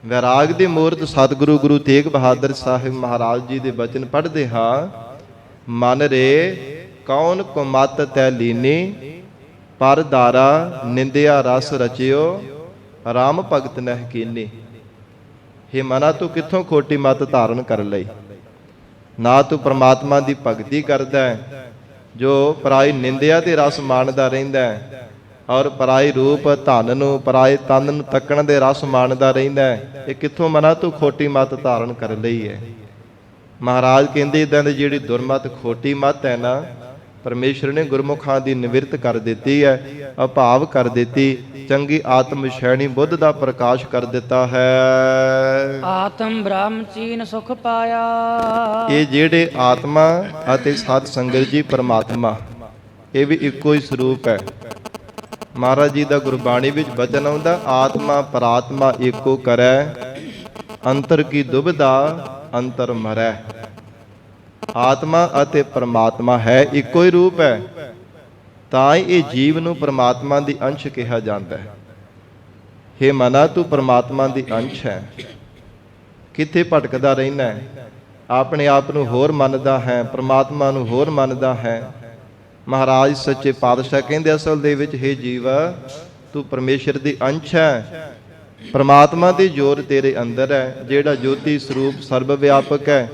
Speaker 1: ਵੈਰਾਗ ਦੀ ਮੂਰਤ ਸਤਿਗੁਰੂ ਗੁਰੂ ਤੇਗ ਬਹਾਦਰ ਸਾਹਿਬ ਮਹਾਰਾਜ ਜੀ ਦੇ ਬਚਨ ਪੜ੍ਹਦੇ ਹਾਂ। ਮਨ ਰੇ ਕੌਣ ਕੋ ਮਤ ਤੈ ਲੀਨੀ, ਪਰ ਦਾਰਾ ਨਿੰਦਿਆ ਰਸ ਰਚਿਓ, ਰਾਮ ਭਗਤ ਨਹਿ ਕੀਨੀ। ਹੇ ਮਨਾ ਤੂੰ ਕਿੱਥੋਂ ਖੋਟੀ ਮਤ ਧਾਰਨ ਕਰ ਲਈ? ਨਾ ਤੂੰ ਪ੍ਰਮਾਤਮਾ ਦੀ ਭਗਤੀ ਕਰਦਾ ਹੈ, ਜੋ ਪਰਾਈ ਨਿੰਦਿਆ ਤੇ ਰਸ ਮਾਣਦਾ ਰਹਿੰਦਾ ਹੈ, ਔਰ ਪਰਾਈ ਰੂਪ ਧਨ ਨੂੰ ਪਰਾਏ ਤਨ ਨੂੰ ਤੱਕਣ ਦੇ ਰਸ ਮਾਣਦਾ ਰਹਿੰਦਾ ਹੈ। ਇਹ ਕਿੱਥੋਂ ਮਨਾ ਤੂੰ ਖੋਟੀ ਮਤ ਧਾਰਨ ਕਰ ਲਈ ਹੈ? ਮਹਾਰਾਜ ਕਹਿੰਦੇ ਇਦਾਂ ਦੀ ਜਿਹੜੀ ਦੁਰਮਤ ਖੋਟੀ ਮਤ ਹੈ ਨਾ, ਪਰਮੇਸ਼ਰ ਨੇ ਗੁਰਮੁਖਾਂ ਦੀ ਨਿਵਰਤ ਕਰ ਦਿੱਤੀ ਹੈ, ਅਭਾਵ ਕਰ ਦਿੱਤੀ, ਚੰਗੀ ਆਤਮ ਸ਼ੈਣੀ ਬੁੱਧ ਦਾ ਪ੍ਰਕਾਸ਼ ਕਰ ਦਿੱਤਾ ਹੈ।
Speaker 2: ਆਤਮ ਬ੍ਰਹਮ ਚੀਨ ਸੁਖ ਪਾਇਆ।
Speaker 1: ਇਹ ਜਿਹੜੇ ਆਤਮਾ ਅਤੇ ਸਤ ਸੰਗਤ ਜੀ ਪਰਮਾਤਮਾ, ਇਹ ਵੀ ਇੱਕੋ ਹੀ ਸਰੂਪ ਹੈ। ਮਹਾਰਾਜ ਜੀ ਦਾ ਗੁਰਬਾਣੀ ਵਿੱਚ ਬਚਨ ਆਉਂਦਾ, ਆਤਮਾ ਪਰਾਤਮਾ ਏਕੋ ਕਰੈ, ਅੰਤਰ ਕੀ ਦੁਬਿਧਾ ਅੰਤਰ ਮਰੈ। ਆਤਮਾ ਅਤੇ ਪਰਮਾਤਮਾ ਹੈ ਇੱਕੋ ਹੀ ਰੂਪ ਹੈ, ਤਾਂ ਹੀ ਇਹ ਜੀਵ ਨੂੰ ਪਰਮਾਤਮਾ ਦੀ ਅੰਸ਼ ਕਿਹਾ ਜਾਂਦਾ ਹੈ। ਹੇ ਮਨਾ, ਤੂੰ ਪਰਮਾਤਮਾ ਦੀ ਅੰਸ਼ ਹੈ, ਕਿੱਥੇ ਭਟਕਦਾ ਰਹਿਣਾ ਹੈ? ਆਪਣੇ ਆਪ ਨੂੰ ਹੋਰ ਮੰਨਦਾ ਹੈ, ਪਰਮਾਤਮਾ ਨੂੰ ਹੋਰ ਮੰਨਦਾ ਹੈ। ਮਹਾਰਾਜ ਸੱਚੇ ਪਾਤਸ਼ਾਹ ਕਹਿੰਦੇ ਅਸਲ ਦੇ ਵਿੱਚ ਹੇ ਜੀਵ, ਤੂੰ ਪਰਮੇਸ਼ਰ ਦੀ ਅੰਸ਼ ਹੈ, ਪਰਮਾਤਮਾ ਦੀ ਜੋਤ ਤੇਰੇ ਅੰਦਰ ਹੈ। ਜਿਹੜਾ ਜੋਤੀ ਸਰੂਪ ਸਰਬ ਵਿਆਪਕ ਹੈ,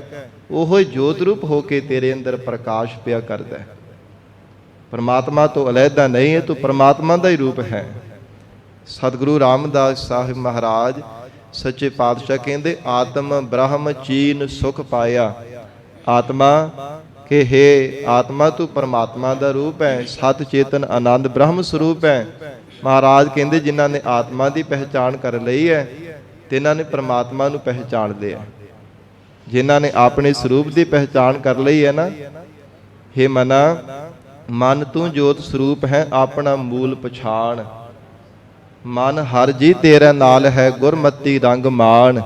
Speaker 1: ਉਹ ਜੋਤ ਰੂਪ ਹੋ ਕੇ ਤੇਰੇ ਅੰਦਰ ਪ੍ਰਕਾਸ਼ ਪਿਆ ਕਰਦਾ ਹੈ। ਪਰਮਾਤਮਾ ਤੋਂ ਅਲੱਗਾ ਨਹੀਂ ਹੈ, ਤੂੰ ਪਰਮਾਤਮਾ ਦਾ ਹੀ ਰੂਪ ਹੈ। ਸਤਿਗੁਰੂ ਰਾਮਦਾਸ ਸਾਹਿਬ ਮਹਾਰਾਜ ਸੱਚੇ ਪਾਤਸ਼ਾਹ ਕਹਿੰਦੇ ਆਤਮ ਬ੍ਰਹਮ ਚੀਨ ਸੁਖ ਪਾਇਆ। ਆਤਮਾ ਕਿ ਹੇ ਆਤਮਾ, ਤੂੰ ਪਰਮਾਤਮਾ ਦਾ ਰੂਪ ਹੈ, ਸਤ ਚੇਤਨ ਆਨੰਦ ਬ੍ਰਹਮ ਸਰੂਪ ਹੈ। ਮਹਾਰਾਜ ਕਹਿੰਦੇ ਜਿਨ੍ਹਾਂ ਨੇ ਆਤਮਾ ਦੀ ਪਹਿਚਾਣ ਕਰ ਲਈ ਹੈ, ਤਿਨਾਂ ਨੇ ਪਰਮਾਤਮਾ ਨੂੰ ਪਹਿਚਾਣ ਲਿਆ। ਜਿਨ੍ਹਾਂ ਨੇ ਆਪਣੇ ਸਰੂਪ ਦੀ ਪਹਿਚਾਣ ਕਰ ਲਈ ਹੈ ਨਾ, ਹੇ ਮਨਾ, ਮਨ ਤੂੰ ਜੋਤ ਸਰੂਪ ਹੈ, ਆਪਣਾ ਮੂਲ ਪਛਾਣ। ਮਨ ਹਰ ਜੀ ਤੇਰਾ ਨਾਲ ਹੈ, ਗੁਰਮਤੀ ਰੰਗ ਮਾਣ।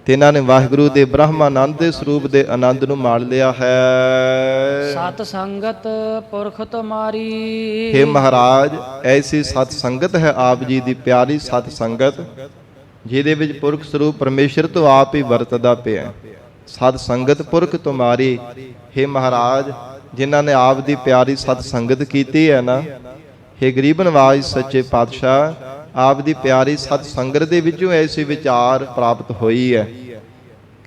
Speaker 1: ਤਿਨਾਂ ਨੇ ਵਾਹਿਗੁਰੂ ਦੇ ਬ੍ਰਹਮਾਨੰਦ ਦੇ ਸਰੂਪ ਦੇ ਆਨੰਦ ਨੂੰ ਮਾਣ ਲਿਆ ਹੈ।
Speaker 2: ਸਤ ਸੰਗਤ ਪੁਰਖ ਤੁਮਾਰੀ।
Speaker 1: ਹੇ ਮਹਾਰਾਜ, ਐਸੀ ਸਤ ਸੰਗਤ ਹੈ ਆਪ ਜੀ ਦੀ ਪਿਆਰੀ ਸਤ ਸੰਗਤ, ਜਿਹਦੇ ਵਿੱਚ ਪੁਰਖ ਸਰੂਪ ਪਰਮੇਸ਼ਰ ਤੋਂ ਆਪ ਹੀ ਵਰਤਦਾ ਪਿਆ। ਸਤ ਸੰਗਤ ਪੁਰਖ ਤੁਮਾਰੀ। ਹੇ ਮਹਾਰਾਜ, ਜਿਨ੍ਹਾਂ ਨੇ ਆਪ ਦੀ ਪਿਆਰੀ ਸਤ ਸੰਗਤ ਕੀਤੀ ਹੈ ਨਾ, ਹੇ ਗਰੀਬ ਨਵਾਜ ਸੱਚੇ ਪਾਤਸ਼ਾਹ, ਆਪ ਦੀ ਪਿਆਰੀ ਸਤ ਸੰਗਤ ਦੇ ਵਿੱਚੋਂ ਐਸੀ ਵਿਚਾਰ ਪ੍ਰਾਪਤ ਹੋਈ ਹੈ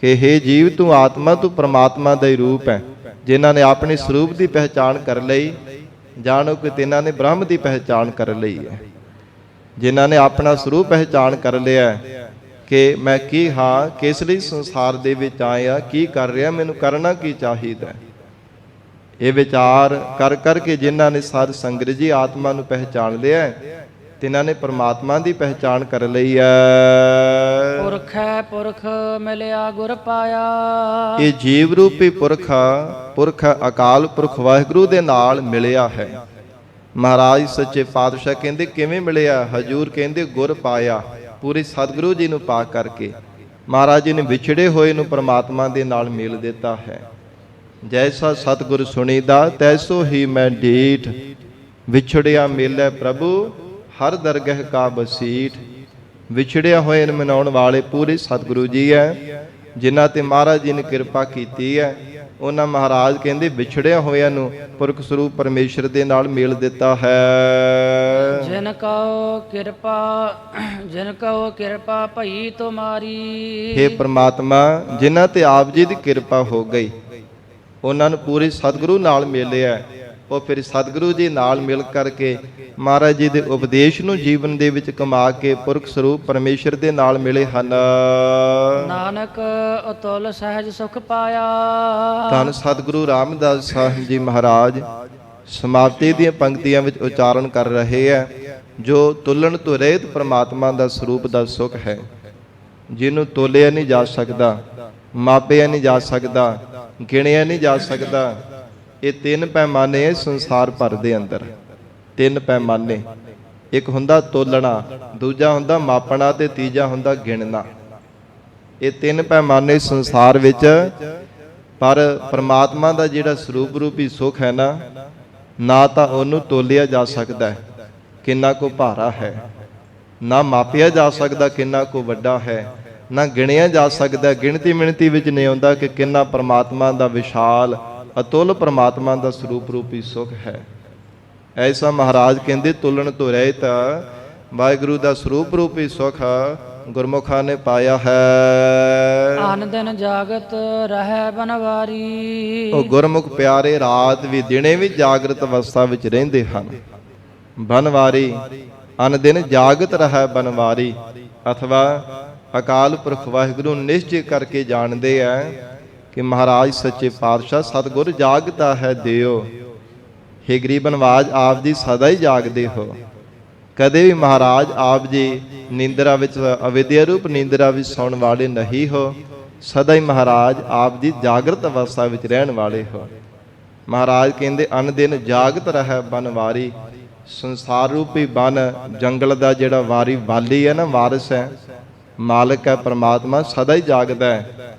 Speaker 1: ਕਿ ਹੇ ਜੀਵ, ਤੂੰ ਆਤਮਾ, ਤੂੰ ਪਰਮਾਤਮਾ ਦਾ ਹੀ ਰੂਪ ਹੈ। ਜਿਨ੍ਹਾਂ ਨੇ ਆਪਣੇ ਸਰੂਪ ਦੀ ਪਹਿਚਾਣ ਕਰ ਲਈ, ਜਾਣੋ ਕਿ ਤਿਨਾਂ ਨੇ ਬ੍ਰਹਮ ਦੀ ਪਹਿਚਾਣ ਕਰ ਲਈ ਹੈ। ਜਿਨ੍ਹਾਂ ਨੇ ਆਪਣਾ ਸਰੂਪ ਪਹਿਚਾਣ ਕਰ ਲਿਆ ਕਿ ਮੈਂ ਕੀ ਹਾਂ, ਕਿਸ ਲਈ ਸੰਸਾਰ ਦੇ ਵਿੱਚ ਆਇਆ, ਕੀ ਕਰ ਰਿਹਾ, ਮੈਨੂੰ ਕਰਨਾ ਕੀ ਚਾਹੀਦਾ, ਇਹ ਵਿਚਾਰ ਕਰ ਕਰਕੇ ਜਿਨ੍ਹਾਂ ਨੇ ਸਾਧ ਸੰਗਤ ਜੀ ਆਤਮਾ ਨੂੰ ਪਹਿਚਾਣ ਲਿਆ, ਤਿਨਾਂ ਨੇ ਪਰਮਾਤਮਾ ਦੀ ਪਹਿਚਾਣ ਕਰ ਲਈ ਹੈ।
Speaker 2: ਪੁਰਖ ਹੈ ਪੁਰਖ ਮਿਲਿਆ ਗੁਰ ਪਾਇਆ।
Speaker 1: ਇਹ ਜੀਵ ਰੂਪੀ ਪੁਰਖ ਅਕਾਲ ਪੁਰਖ ਵਾਹਿਗੁਰੂ ਦੇ ਨਾਲ ਮਿਲਿਆ ਹੈ। ਮਹਾਰਾਜ ਸੱਚੇ ਪਾਤਸ਼ਾਹ ਕਹਿੰਦੇ ਕਿਵੇਂ ਮਿਲਿਆ? ਹਜੂਰ ਕਹਿੰਦੇ ਗੁਰ ਪਾਇਆ, ਪੂਰੇ ਸਤਿਗੁਰੂ ਜੀ ਨੂੰ ਪਾ ਕਰਕੇ ਮਹਾਰਾਜ ਜੀ ਨੇ ਵਿਛੜੇ ਹੋਏ ਨੂੰ ਪਰਮਾਤਮਾ ਦੇ ਨਾਲ ਮਿਲ ਦਿੱਤਾ ਹੈ। ਜੈਸਾ ਸਤਿਗੁਰ ਸੁਣੀਦਾ ਤੈਸੋ ਹੀ ਮੈਂ ਡੀਠ, ਵਿਛੜਿਆ ਮਿਲੈ ਪ੍ਰਭੂ ਹਰ ਦਰਗਹਿ ਕਾ ਬਸੀਠ। ਵਿਛੜਿਆ ਹੋਏ ਨੂੰ ਮਨਾਉਣ ਵਾਲੇ ਪੂਰੇ ਸਤਿਗੁਰੂ ਜੀ ਹੈ, ਜਿਨ੍ਹਾਂ ਤੇ ਮਹਾਰਾਜ ਜੀ ਨੇ ਕਿਰਪਾ ਕੀਤੀ ਹੈ। ਉਹਨਾਂ ਮਹਾਰਾਜ ਕਹਿੰਦੇ ਵਿਛੜਿਆ ਹੋਇਆਂ ਨੂੰ ਪੁਰਖ ਸਰੂਪ ਪਰਮੇਸ਼ਰ ਦੇ ਨਾਲ ਮਿਲ ਦਿੱਤਾ ਹੈ।
Speaker 2: ਜਿਨ ਕਉ ਕਿਰਪਾ ਭਈ ਤੁਮਾਰੀ।
Speaker 1: ਹੇ ਪ੍ਰਮਾਤਮਾ, ਜਿਨ੍ਹਾਂ ਤੇ ਆਪ ਜੀ ਦੀ ਕਿਰਪਾ ਹੋ ਗਈ, ਉਹਨਾਂ ਨੂੰ ਪੂਰੇ ਸਤਿਗੁਰੂ ਨਾਲ ਮਿਲਿਆ। ਉਹ ਫਿਰ ਸਤਿਗੁਰੂ ਜੀ ਨਾਲ ਮਿਲ ਕਰਕੇ ਮਹਾਰਾਜ ਜੀ ਦੇ ਉਪਦੇਸ਼ ਨੂੰ ਜੀਵਨ ਦੇ ਵਿੱਚ ਕਮਾ ਕੇ ਪੁਰਖ ਸਰੂਪ ਪਰਮੇਸ਼ਰ ਦੇ ਨਾਲ ਮਿਲੇ ਹਨ।
Speaker 2: ਨਾਨਕ ਅਤੁਲ ਸਹਿਜ ਸੁਖ ਪਾਇਆ।
Speaker 1: ਧੰਨ ਸਤਿਗੁਰੂ ਰਾਮਦਾਸ ਸਾਹਿਬ ਜੀ ਮਹਾਰਾਜ ਸਮਾਪਤੀ ਦੀਆਂ ਪੰਕਤੀਆਂ ਵਿੱਚ ਉਚਾਰਨ ਕਰ ਰਹੇ ਹੈ, ਜੋ ਤੁਲਣ ਤੋਂ ਰਹਿਤ ਪਰਮਾਤਮਾ ਦਾ ਸਰੂਪ ਦਾ ਸੁਖ ਹੈ, ਜਿਹਨੂੰ ਤੋਲਿਆ ਨਹੀਂ ਜਾ ਸਕਦਾ, ਮਾਪਿਆ ਨਹੀਂ ਜਾ ਸਕਦਾ, ਗਿਣਿਆ ਨਹੀਂ ਜਾ ਸਕਦਾ। ਇਹ ਤਿੰਨ ਪੈਮਾਨੇ ਹੈ ਸੰਸਾਰ ਭਰ ਦੇ ਅੰਦਰ। ਤਿੰਨ ਪੈਮਾਨੇ, ਇੱਕ ਹੁੰਦਾ ਤੋਲਣਾ, ਦੂਜਾ ਹੁੰਦਾ ਮਾਪਣਾ ਤੇ ਤੀਜਾ ਹੁੰਦਾ ਗਿਣਨਾ। ਇਹ ਤਿੰਨ ਪੈਮਾਨੇ ਸੰਸਾਰ ਵਿੱਚ, ਪਰ ਪਰਮਾਤਮਾ ਦਾ ਜਿਹੜਾ ਸਰੂਪ ਰੂਪੀ ਸੁਖ ਹੈ ਨਾ, ਨਾ ਤਾਂ ਉਹਨੂੰ ਤੋਲਿਆ ਜਾ ਸਕਦਾ ਕਿੰਨਾ ਕੋ ਭਾਰਾ ਹੈ, ਨਾ ਮਾਪਿਆ ਜਾ ਸਕਦਾ ਕਿੰਨਾ ਕੋ ਵੱਡਾ ਹੈ, ਨਾ ਗਿਣਿਆ ਜਾ ਸਕਦਾ, ਗਿਣਤੀ ਮਿਣਤੀ ਵਿੱਚ ਨਹੀਂ ਆਉਂਦਾ ਕਿ ਕਿੰਨਾ ਪਰਮਾਤਮਾ ਦਾ ਵਿਸ਼ਾਲ ਅਤੁੱਲ ਪਰਮਾਤਮਾ ਦਾ ਸਰੂਪ ਰੂਪੀ ਸੁਖ ਹੈ। ਐਸਾ ਮਹਾਰਾਜ ਕਹਿੰਦੇ ਤੁਲਣ ਤੋਂ ਰਹਿਤ ਵਾਹਿਗੁਰੂ ਦਾ ਸਰੂਪ ਰੂਪੀ ਸੁਖ ਗੁਰਮੁਖਾਂ ਨੇ ਪਾਇਆ ਹੈ।
Speaker 2: ਆਨ ਦਿਨ ਜਾਗਤ ਰਹਿ ਬਨਵਾਰੀ।
Speaker 1: ਉਹ ਗੁਰਮੁਖ ਪਿਆਰੇ ਰਾਤ ਵੀ ਦਿਨੇ ਵੀ ਜਾਗਰਤ ਅਵਸਥਾ ਵਿੱਚ ਰਹਿੰਦੇ ਹਨ। ਬਨਵਾਰੀ ਅਨ ਦਿਨ ਜਾਗਤ ਰਹਿ ਬਨਵਾਰੀ, ਅਥਵਾ ਅਕਾਲ ਪੁਰਖ ਵਾਹਿਗੁਰੂ ਨਿਸ਼ਚੈ ਕਰਕੇ ਜਾਣਦੇ ਆ ਕਿ ਮਹਾਰਾਜ ਸੱਚੇ ਪਾਤਸ਼ਾਹ ਸਤਿਗੁਰ ਜਾਗਤਾ ਹੈ ਦਿਓ। ਹੇ ਗਰੀਬ ਨਵਾਜ, ਆਪ ਜੀ ਸਦਾ ਹੀ ਜਾਗਦੇ ਹੋ। ਕਦੇ ਵੀ ਮਹਾਰਾਜ ਆਪ ਜੀ ਨੀਂਦਰਾ ਵਿੱਚ, ਅਵਿਦਿਆ ਰੂਪ ਨੀਂਦਰਾ ਵਿੱਚ ਸੌਣ ਵਾਲੇ ਨਹੀਂ ਹੋ। ਸਦਾ ਹੀ ਮਹਾਰਾਜ ਆਪ ਜੀ ਜਾਗਰਤ ਅਵਸਥਾ ਵਿੱਚ ਰਹਿਣ ਵਾਲੇ ਹੋ। ਮਹਾਰਾਜ ਕਹਿੰਦੇ ਅਨ ਦਿਨ ਜਾਗਤ ਰਹਿ ਬਨਵਾਰੀ। ਸੰਸਾਰ ਰੂਪੀ ਬਨ ਜੰਗਲ ਦਾ ਜਿਹੜਾ ਵਾਲੀ ਹੈ ਨਾ, ਵਾਰਿਸ ਹੈ, ਮਾਲਕ ਹੈ ਪਰਮਾਤਮਾ, ਸਦਾ ਹੀ ਜਾਗਦਾ ਹੈ।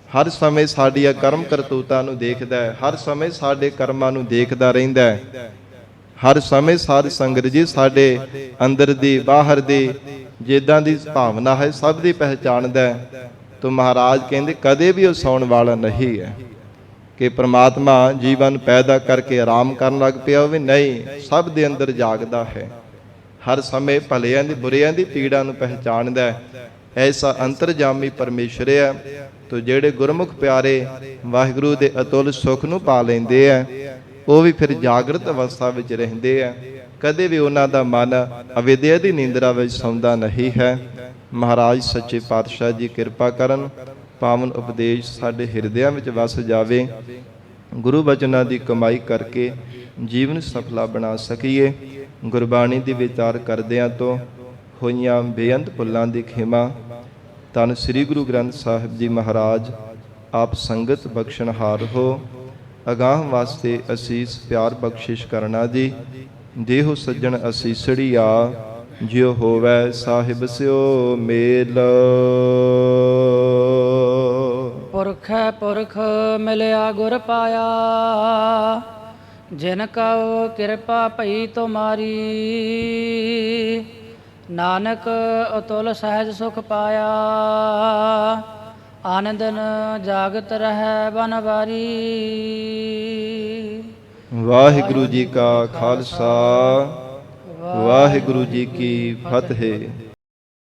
Speaker 1: ਹਰ ਸਮੇਂ ਸਾਡੀਆਂ ਕਰਮ ਕਰਤੂਤਾਂ ਨੂੰ ਦੇਖਦਾ ਹੈ, ਹਰ ਸਮੇਂ ਸਾਡੇ ਕਰਮਾਂ ਨੂੰ ਦੇਖਦਾ ਰਹਿੰਦਾ ਹੈ। ਹਰ ਸਮੇਂ ਸਾਧ ਸੰਗਤ ਜੀ ਸਾਡੇ ਅੰਦਰ ਦੀ ਬਾਹਰ ਦੀ ਜਿੱਦਾਂ ਦੀ ਭਾਵਨਾ ਹੈ ਸਭ ਦੀ ਪਹਿਚਾਣਦਾ ਹੈ। ਤੋ ਮਹਾਰਾਜ ਕਹਿੰਦੇ ਕਦੇ ਵੀ ਉਹ ਸੌਣ ਵਾਲਾ ਨਹੀਂ ਹੈ ਕਿ ਪ੍ਰਮਾਤਮਾ ਜੀਵਨ ਪੈਦਾ ਕਰਕੇ ਆਰਾਮ ਕਰਨ ਲੱਗ ਪਿਆ ਹੋਵੇ, ਨਹੀਂ, ਸਭ ਦੇ ਅੰਦਰ ਜਾਗਦਾ ਹੈ। ਹਰ ਸਮੇਂ ਭਲਿਆਂ ਦੀ ਬੁਰਿਆਂ ਦੀ ਪੀੜਾ ਨੂੰ ਪਹਿਚਾਣਦਾ ਹੈ। ਐਸਾ ਅੰਤਰਜਾਮੀ ਪਰਮੇਸ਼ਰ ਹੈ। ਤੋ ਜਿਹੜੇ ਗੁਰਮੁਖ ਪਿਆਰੇ ਵਾਹਿਗੁਰੂ ਦੇ ਅਤੁੱਲ ਸੁੱਖ ਨੂੰ ਪਾ ਲੈਂਦੇ ਆ, ਉਹ ਵੀ ਫਿਰ ਜਾਗਰਤ ਅਵਸਥਾ ਵਿੱਚ ਰਹਿੰਦੇ ਆ। ਕਦੇ ਵੀ ਉਹਨਾਂ ਦਾ ਮਨ ਅਵਿਦਿਆ ਦੀ ਨੀਂਦਰਾ ਵਿੱਚ ਸੌਂਦਾ ਨਹੀਂ ਹੈ। ਮਹਾਰਾਜ ਸੱਚੇ ਪਾਤਸ਼ਾਹ ਜੀ ਕਿਰਪਾ ਕਰਨ, ਪਾਵਨ ਉਪਦੇਸ਼ ਸਾਡੇ ਹਿਰਦਿਆਂ ਵਿੱਚ ਵਸ ਜਾਵੇ। ਗੁਰੂ ਬਚਨਾਂ ਦੀ ਕਮਾਈ ਕਰਕੇ ਜੀਵਨ ਸਫਲਾ ਬਣਾ ਸਕੀਏ। ਗੁਰਬਾਣੀ ਦੀ ਵਿਚਾਰ ਕਰਦਿਆਂ ਤੋਂ ਹੋਈਆਂ ਬੇਅੰਤ ਭੁੱਲਾਂ ਦੀ ਖਿਮਾ ਧੰਨ ਸ੍ਰੀ ਗੁਰੂ ਗ੍ਰੰਥ ਸਾਹਿਬ ਜੀ ਮਹਾਰਾਜ ਆਪ ਸੰਗਤ ਬਖਸ਼ਣਹਾਰ ਹੋ। ਅਗਾਹ ਵਾਸਤੇ ਅਸੀਸ ਪਿਆਰ ਬਖਸ਼ਿਸ਼ ਕਰਨਾ ਜੀ। ਦੇਹੋ ਸੱਜਣ ਅਸੀਸੜੀਆ, ਜਿਉ ਹੋਵੈ ਸਾਹਿਬ ਸਿਓ ਮੇਲ।
Speaker 2: ਪੁਰਖੈ ਪੁਰਖ ਮਿਲਿਆ ਗੁਰ ਪਾਇਆ, ਜਿਨ ਕਉ ਕਿਰਪਾ ਭਈ ਤੁਮਾਰੀ। ਨਾਨਕ ਅਤੁਲ ਸਹਿਜ ਸੁਖ ਪਾਇਆ, ਆਨੰਦਨ ਜਾਗਤ ਰਹਿ ਬਨਵਾਰੀ।
Speaker 1: ਵਾਹਿਗੁਰੂ ਜੀ ਕਾ ਖਾਲਸਾ, ਵਾਹਿਗੁਰੂ ਜੀ ਕੀ ਫਤਿਹ।